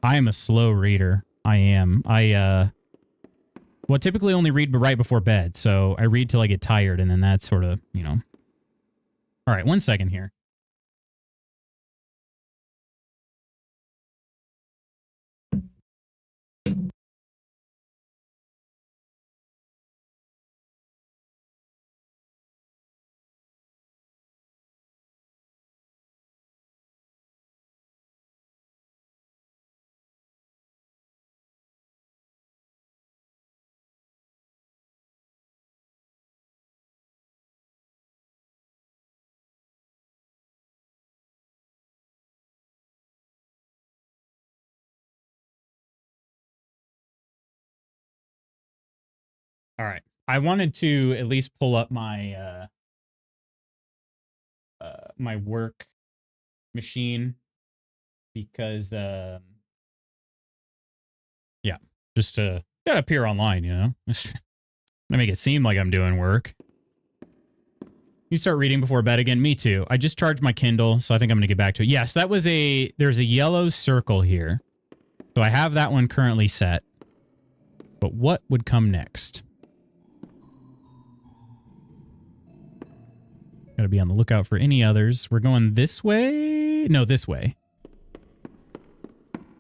I am a slow reader. I am. Well, typically only read right before bed, so I read till I get tired, and then that's sort of, you know. All right, 1 second here. All right. I wanted to at least pull up my my work machine because yeah, just to gotta appear online, you know. To make it seem like I'm doing work. You start reading before bed again? Me too. I just charged my Kindle, so I think I'm gonna get back to it. Yes, that was there's a yellow circle here. So I have that one currently set. But what would come next? Gotta be on the lookout for any others. We're going this way? No, this way.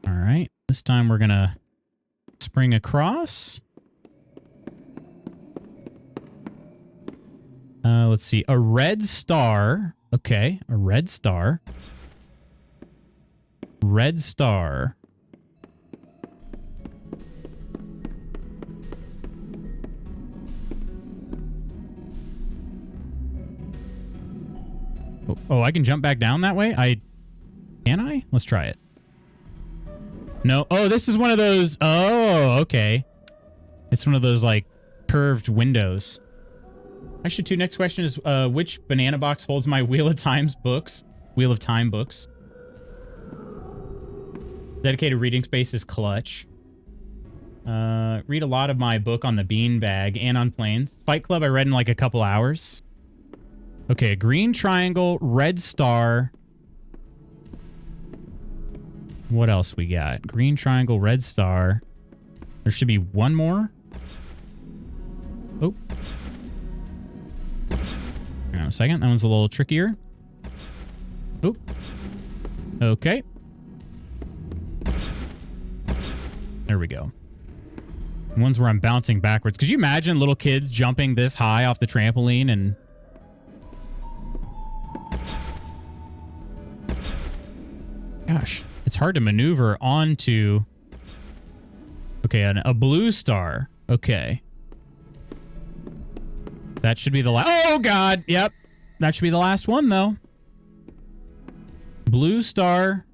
All right. This time we're gonna spring across. Let's see. A red star. Okay. A red star. Red star. Oh, I can jump back down that way? Can I? Let's try it. No. Oh, this is one of those. Oh, okay. It's one of those, like, curved windows. Actually, next question is, which banana box holds my Wheel of Time books? Dedicated reading space is clutch. Read a lot of my book on the beanbag and on planes. Fight Club I read in, like, a couple hours. Okay, green triangle, red star. What else we got? Green triangle, red star. There should be one more. Oh. Hang on a second. That one's a little trickier. Oh. Okay. There we go. Ones where I'm bouncing backwards. Could you imagine little kids jumping this high off the trampoline and... Gosh, it's hard to maneuver onto... Okay, a blue star. Okay. That should be the last... Oh, God! Yep. That should be the last one, though. Blue star.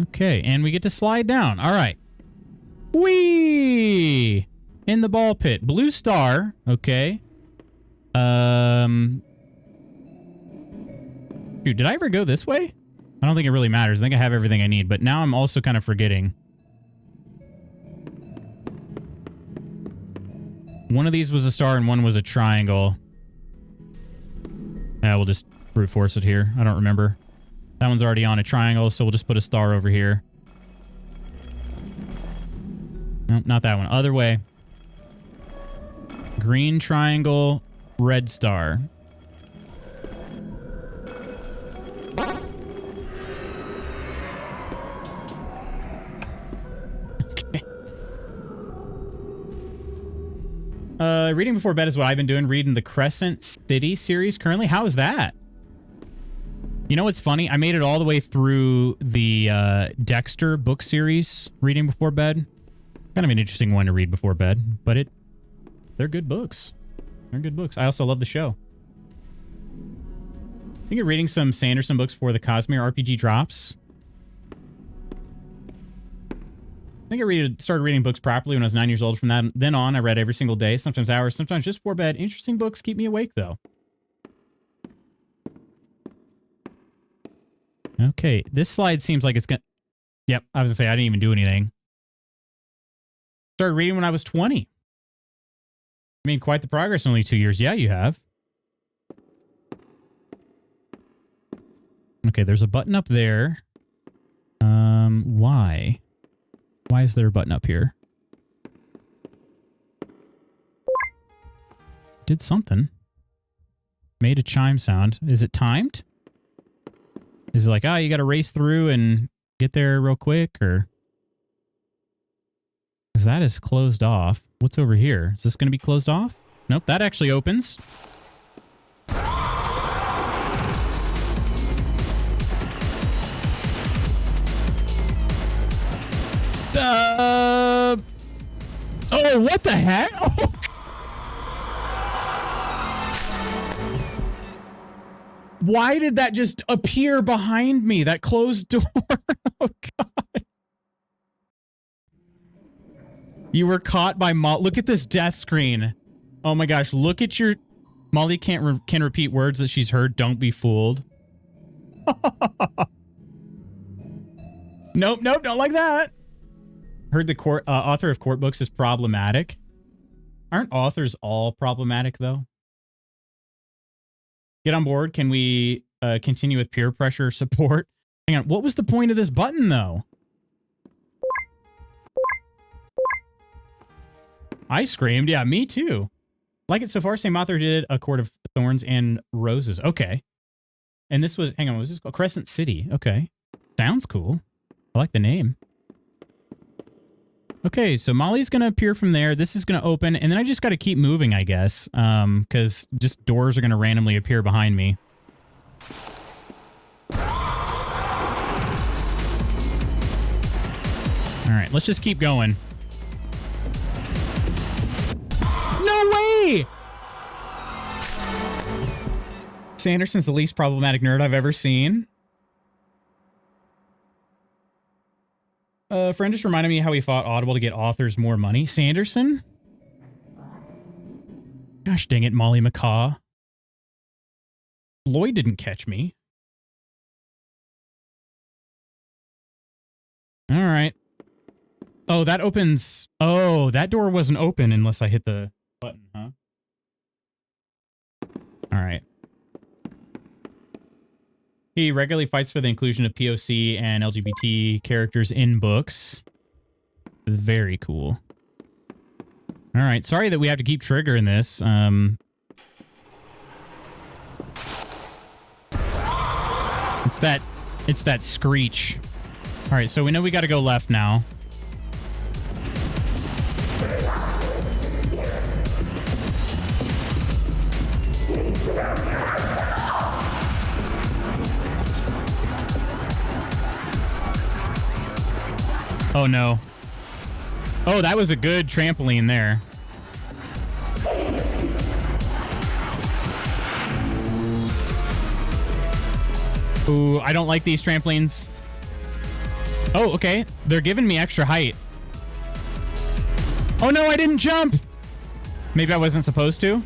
Okay, and we get to slide down. All right. Whee! In the ball pit. Blue star. Okay. Dude, did I ever go this way? I don't think it really matters. I think I have everything I need, but now I'm also kind of forgetting. One of these was a star and one was a triangle. Yeah, we'll just brute force it here. I don't remember. That one's already on a triangle, so we'll just put a star over here. Nope, not that one. Other way. Green triangle, red star. Okay. Reading before bed is what I've been doing. Reading the Crescent City series currently. How is that? You know what's funny? I made it all the way through the Dexter book series, reading before bed. Kind of an interesting one to read before bed, but they're good books. They're good books. I also love the show. I think you're reading some Sanderson books before the Cosmere RPG drops. I think I started reading books properly when I was 9 years old. From that then on, I read every single day, sometimes hours, sometimes just before bed. Interesting books keep me awake, though. Okay, this slide seems like it's gonna... Yep, I was gonna say, I didn't even do anything. Started reading when I was 20. Made quite the progress in only 2 years. Yeah, you have. Okay, there's a button up there. Why? Why is there a button up here? Did something. Made a chime sound. Is it timed? Is it like, you got to race through and get there real quick, or? Because that is closed off. What's over here? Is this going to be closed off? Nope, that actually opens. Oh, what the heck? Oh. Why did that just appear behind me? That closed door. Oh, God. You were caught by Molly. Look at this death screen. Oh, my gosh. Look at your... Molly can repeat words that she's heard. Don't be fooled. Nope, don't like that. Heard the author of court books is problematic. Aren't authors all problematic, though? Get on board. Can we continue with peer pressure support? Hang on. What was the point of this button, though? I screamed. Yeah, me too. Like it so far. Same author did A Court of Thorns and Roses. Okay. And this was... Hang on. What was this called? Crescent City. Okay. Sounds cool. I like the name. Okay, so Molly's going to appear from there. This is going to open, and then I just got to keep moving, I guess, because just doors are going to randomly appear behind me. All right, let's just keep going. No way! Sanderson's the least problematic nerd I've ever seen. A friend just reminded me how he fought Audible to get authors more money. Sanderson? Gosh dang it, Molly McCaw. Lloyd didn't catch me. All right. Oh, that opens... Oh, that door wasn't open unless I hit the button, huh? All right. He regularly fights for the inclusion of POC and LGBT characters in books. Very cool. All right. Sorry that we have to keep triggering this. It's that screech. All right. So we know we got to go left now. Oh, no. Oh, that was a good trampoline there. Ooh, I don't like these trampolines. Oh, okay. They're giving me extra height. Oh, no, I didn't jump. Maybe I wasn't supposed to.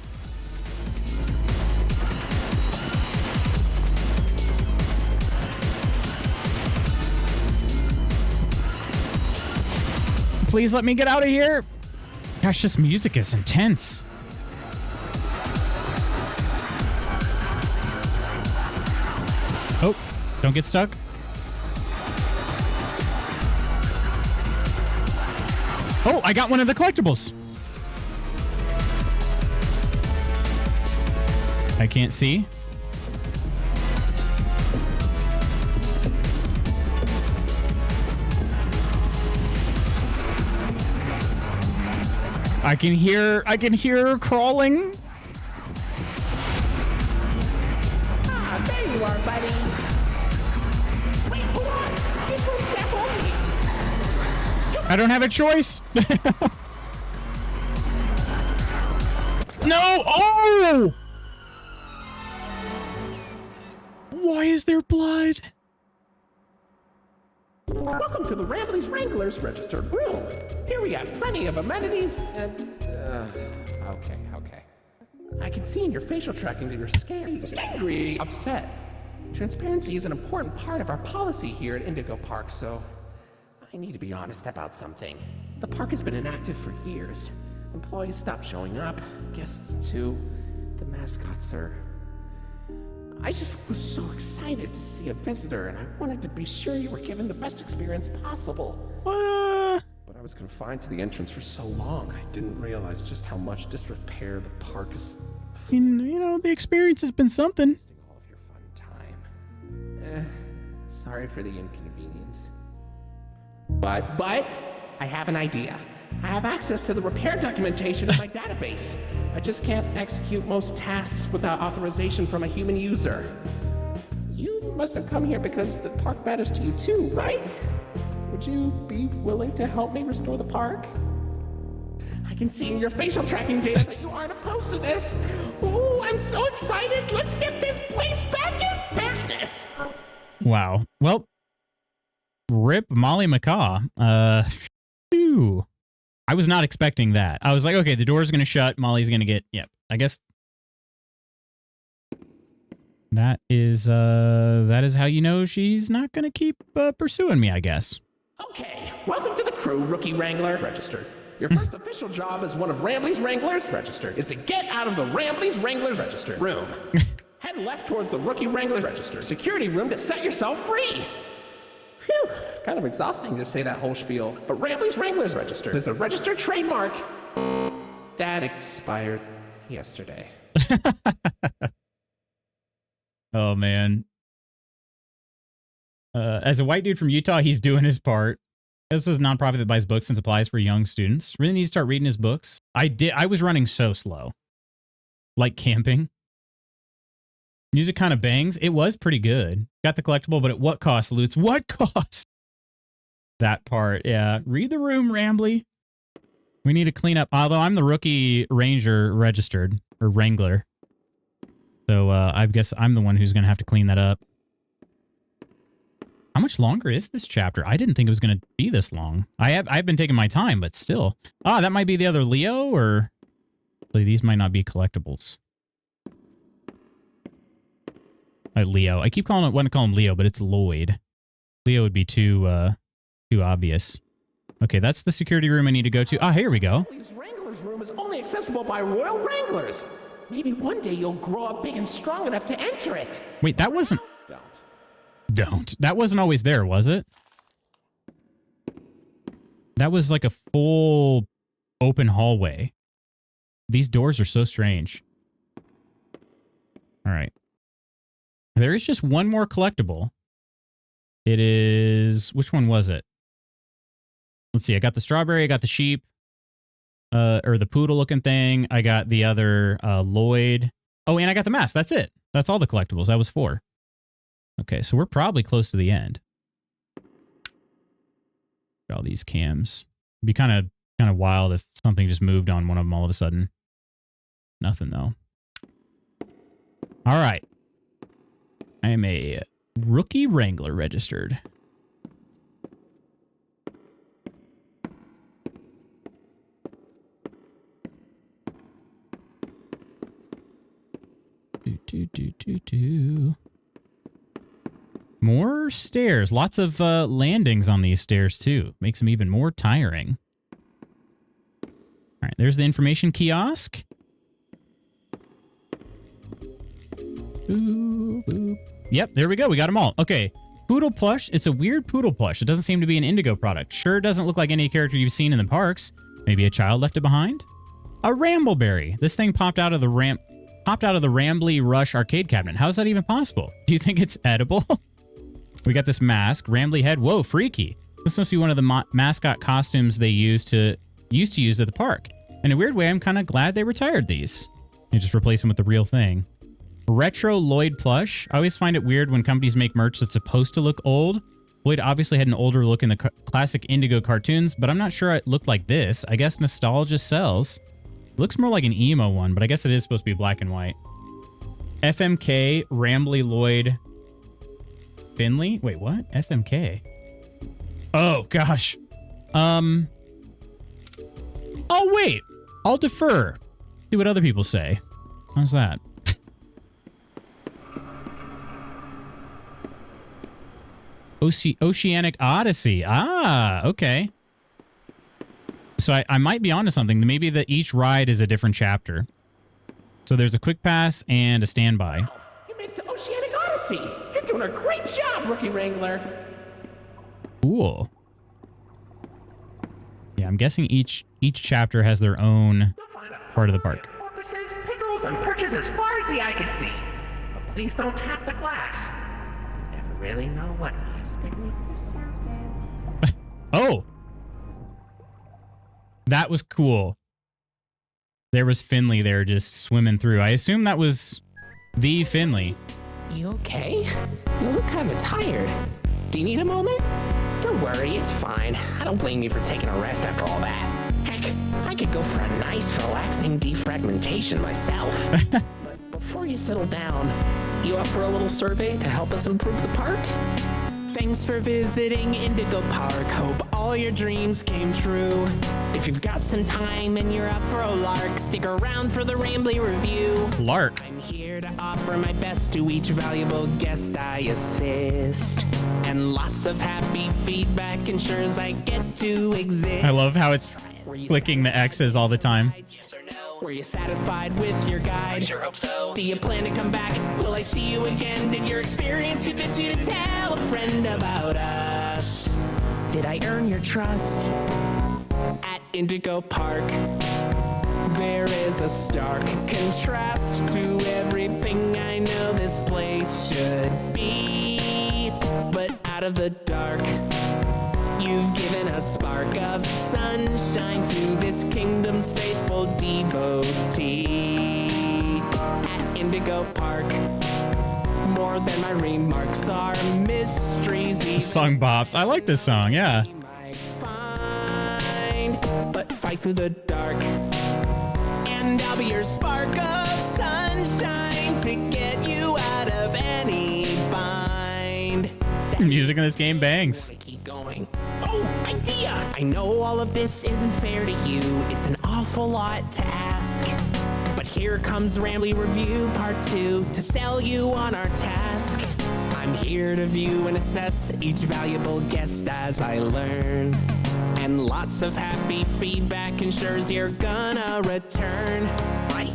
Please let me get out of here. Gosh, this music is intense. Don't get stuck. Oh, I got one of the collectibles. I can't see. I can hear her crawling. Ah, there you are, buddy. Wait, hold on. This won't step on me. I don't have a choice. No! Oh! Why is there blood? Welcome to the Rambley's Wranglers registered room. Here we have plenty of amenities and... Okay. I can see in your facial tracking that you're scared, angry, upset. Transparency is an important part of our policy here at Indigo Park, so... I need to be honest about something. The park has been inactive for years. Employees stopped showing up, guests too. The mascots are... I just was so excited to see a visitor, and I wanted to be sure you were given the best experience possible. But I was confined to the entrance for so long, I didn't realize just how much disrepair the park is... You know, the experience has been something. all of your fun time. Sorry for the inconvenience. But I have an idea. I have access to the repair documentation in my database. I just can't execute most tasks without authorization from a human user. You must have come here because the park matters to you too, right? Would you be willing to help me restore the park? I can see in your facial tracking data that you aren't opposed to this. Ooh, I'm so excited. Let's get this place back in business. Wow. Well, rip Molly McCaw. Phew. I was not expecting that. I was like, okay, the door's going to shut. Molly's going to get... Yep. I guess... That is how you know she's not going to keep pursuing me, I guess. Okay, welcome to the crew, Rookie Wrangler. Registered. Your first official job as one of Rambley's Wranglers, registered, is to get out of the Rambley's Wranglers registered room. Head left towards the Rookie Wrangler registered security room to set yourself free. Phew, kind of exhausting to say that whole spiel, but Rambley's Wranglers registered is a registered trademark that expired yesterday. Oh, man. As a white dude from Utah, he's doing his part. This is a nonprofit that buys books and supplies for young students. Really need to start reading his books. I was running so slow. Like camping. Music kind of bangs. It was pretty good. Got the collectible, but at what cost, Lutz? What cost? That part, yeah. Read the room, Rambley. We need to clean up. Although I'm the rookie ranger registered, or wrangler. So I guess I'm the one who's going to have to clean that up. How much longer is this chapter? I didn't think it was going to be this long. I've been taking my time, but still. Ah, that might be the other Leo, or... These might not be collectibles. Leo. I keep wanting to call him Leo, but it's Lloyd. Leo would be too obvious. Okay, that's the security room I need to go to. Ah, here we go. Rambley's Wranglers room is only accessible by Royal Wranglers. Maybe one day you'll grow up big and strong enough to enter it. Wait, that wasn't... Don't. That wasn't always there, was it? That was like a full open hallway. These doors are so strange. All right. There is just one more collectible. It is... Which one was it? Let's see. I got the strawberry. I got the sheep. Or the poodle-looking thing. I got the other Lloyd. Oh, and I got the mask. That's it. That's all the collectibles. That was 4. Okay, so we're probably close to the end. All these cams. It'd be kind of wild if something just moved on one of them all of a sudden. Nothing, though. All right. I am a rookie wrangler registered. More stairs. Lots of landings on these stairs, too. Makes them even more tiring. All right, there's the information kiosk. Boop, boop. Yep, there we go. We got them all. Okay. Poodle plush. It's a weird poodle plush. It doesn't seem to be an Indigo product. Sure doesn't look like any character you've seen in the parks. Maybe a child left it behind? A Rambleberry. This thing popped out of the Rambly Rush arcade cabinet. How is that even possible? Do you think it's edible? We got this mask. Rambly head. Whoa, freaky. This must be one of the mascot costumes they used to use at the park. In a weird way, I'm kind of glad they retired these. You just replace them with the real thing. Retro Lloyd plush. I always find it weird when companies make merch that's supposed to look old. Lloyd obviously had an older look in the classic Indigo cartoons, but I'm not sure it looked like this. I guess nostalgia sells. It looks more like an emo one, but I guess it is supposed to be black and white. FMK Rambly Lloyd Finley. Wait, what? FMK? Oh, gosh. Oh, wait. I'll defer. See what other people say. How's that? Oceanic Odyssey. Ah, okay. So I might be onto something. Maybe that each ride is a different chapter. So there's a quick pass and a standby. You made it to Oceanic Odyssey. You're doing a great job, Rookie Wrangler. Cool. Yeah, I'm guessing each chapter has their own part of the park. Porpoises, pickles, and perches as far as the eye can see. But please don't tap the glass. Never really know what lies beneath the surface. Oh! That was cool. There was Finley there just swimming through. I assume that was the Finley. You okay? You look kind of tired. Do you need a moment? Don't worry, it's fine. I don't blame you for taking a rest after all that. Heck, I could go for a nice, relaxing defragmentation myself. But before you settle down, you up for a little survey to help us improve the park? Thanks for visiting Indigo Park. Hope all your dreams came true. If you've got some time and you're up for a lark, stick around for the Rambly review. Lark. I'm here to offer my best to each valuable guest I assist. And lots of happy feedback ensures I get to exist. I love how it's clicking the X's all the time. Were you satisfied with your guide? I sure hope so. Do you plan to come back? Will I see you again? Did your experience convince you to tell a friend about us? Did I earn your trust? At Indigo Park, there is a stark contrast to everything I know this place should be. But out of the dark, you've given a spark of sunshine to this kingdom's faithful devotee. At Indigo Park, more than my remarks are mysteries. This song bops. I like this song, yeah. But fight through the dark, and I'll be your spark of sunshine to get you out of any bind. Music in this game bangs. Keep going. Oh, idea! I know all of this isn't fair to you. It's an awful lot to ask. But here comes Rambly Review Part 2 to sell you on our task. I'm here to view and assess each valuable guest as I learn. And lots of happy feedback ensures you're gonna return.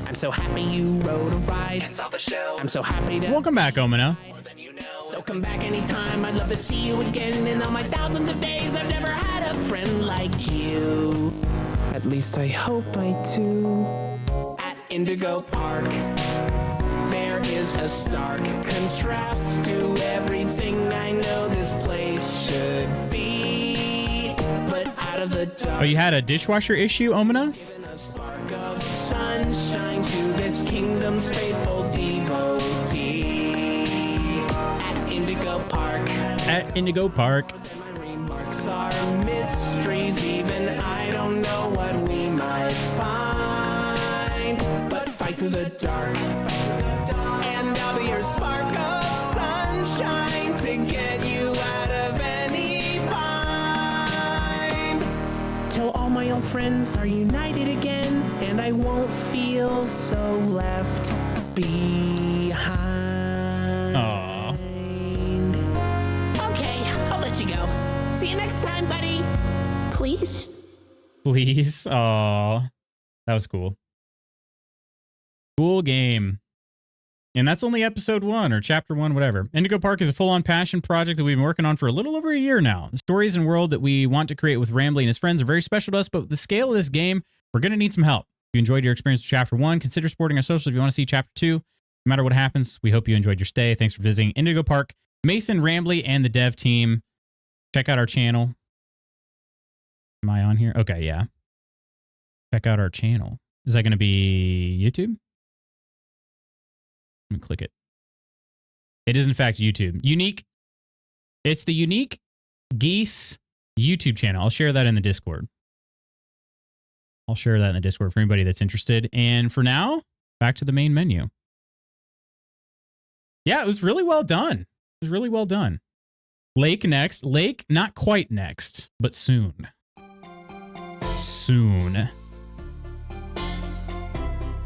I'm so happy you rode a ride and saw the show. I'm so happy to... Welcome back, Omino. So come back anytime, I'd love to see you again. In all my thousands of days, I've never had a friend like you. At least I hope I do. At Indigo Park, there is a stark contrast to everything I know this place should be. But out of the dark... Oh, you had a dishwasher issue, Omino? Given a spark of sunshine to this kingdom's faithful devotee. Indigo Park. At Indigo Park. My remarks are mysteries, even I don't know what we might find. But fight through the dark, and I'll be your spark of sunshine to get you out of any bind. Till all my old friends are united again, and I won't feel so left behind. Aww. You go. See you next time, buddy. Please. Please. Aw. That was cool. Cool game. And that's only episode 1 or chapter 1, whatever. Indigo Park is a full-on passion project that we've been working on for a little over a year now. The stories and world that we want to create with Rambly and his friends are very special to us, but with the scale of this game, we're going to need some help. If you enjoyed your experience with chapter 1, consider supporting our socials if you want to see chapter 2. No matter what happens, we hope you enjoyed your stay. Thanks for visiting Indigo Park. Mason, Rambly, and the dev team. Check out our channel. Am I on here? Okay, yeah. Check out our channel. Is that going to be YouTube? Let me click it. It is, in fact, YouTube. Unique. It's the Unique Geese YouTube channel. I'll share that in the Discord. I'll share that in the Discord for anybody that's interested. And for now, back to the main menu. Yeah, it was really well done. It was really well done. Lake next. Lake, not quite next, but soon. Soon.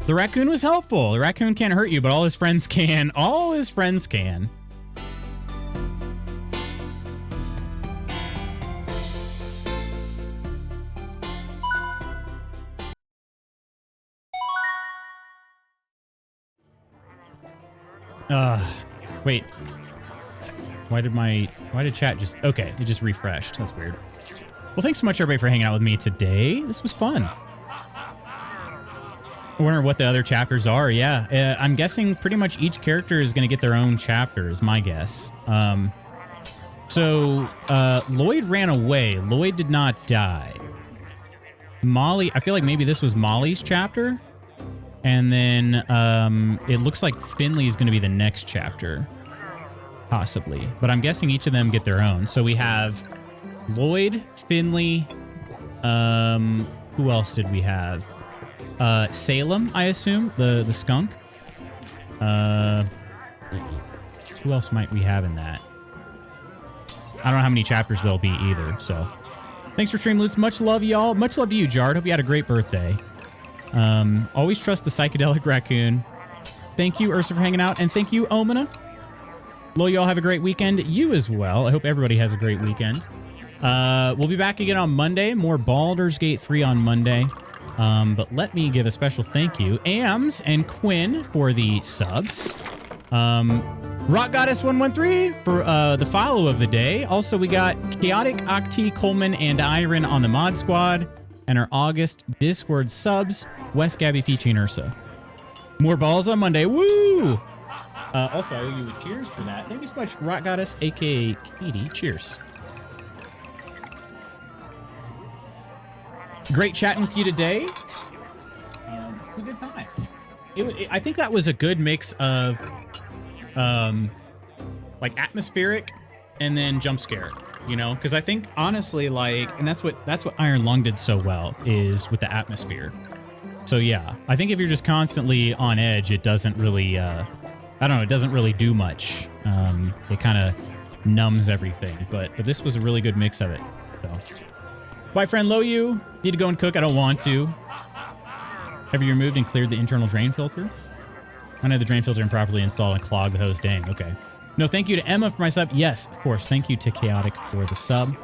The raccoon was helpful. The raccoon can't hurt you, but all his friends can. All his friends can. Wait. Why did chat just... Okay, it just refreshed. That's weird. Well, thanks so much, everybody, for hanging out with me today. This was fun. I wonder what the other chapters are. Yeah, I'm guessing pretty much each character is going to get their own chapter, is my guess. So Lloyd ran away. Lloyd did not die. Molly, I feel like maybe this was Molly's chapter. And then it looks like Finley is going to be the next chapter. Possibly. But I'm guessing each of them get their own. So we have Lloyd, Finley. Who else did we have? Salem, I assume, the skunk. Who else might we have in that? I don't know how many chapters there'll be either. So thanks for stream loots. Much love, y'all. Much love to you, Jard. Hope you had a great birthday. Always trust the psychedelic raccoon. Thank you, Ursa, for hanging out. And thank you, Omina. Lo, y'all have a great weekend. You as well. I hope everybody has a great weekend. We'll be back again on Monday. More Baldur's Gate 3 on Monday. But let me give a special thank you, Ams and Quinn, for the subs. Rock Goddess 113 for the follow of the day. Also, we got Chaotic, Octi, Coleman, and Iron on the mod squad. And our August Discord subs, West, Gabby, Peachy, and Ursa. More balls on Monday. Woo! Also, I owe you a cheers for that. Thank you so much, Rock Goddess, a.k.a. Katie. Cheers. Great chatting with you today. This was a good time. I think that was a good mix of like atmospheric and then jump scare, you know, because I think honestly, like, and that's what Iron Lung did so well, is with the atmosphere. So yeah, I think if you're just constantly on edge, it doesn't really I don't know, it doesn't really do much. It kind of numbs everything, but this was a really good mix of it. So my friend Loyu, need to go and cook. I don't want to. Have you removed and cleared the internal drain filter? I know the drain filter improperly installed and clogged the hose. Dang, okay. No, thank you to Emma for my sub. Yes, of course. Thank you to Chaotic for the sub.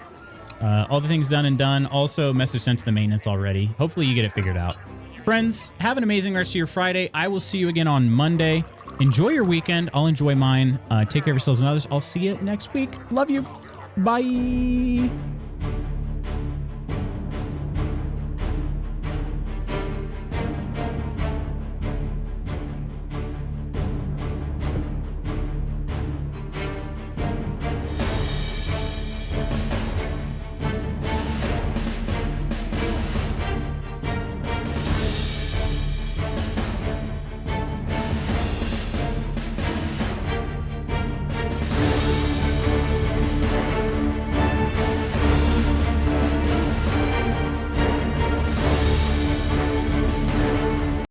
All the things done and done. Also, message sent to the maintenance already. Hopefully you get it figured out. Friends, have an amazing rest of your Friday. I will see you again on Monday. Enjoy your weekend. I'll enjoy mine. Take care of yourselves and others. I'll see you next week. Love you. Bye.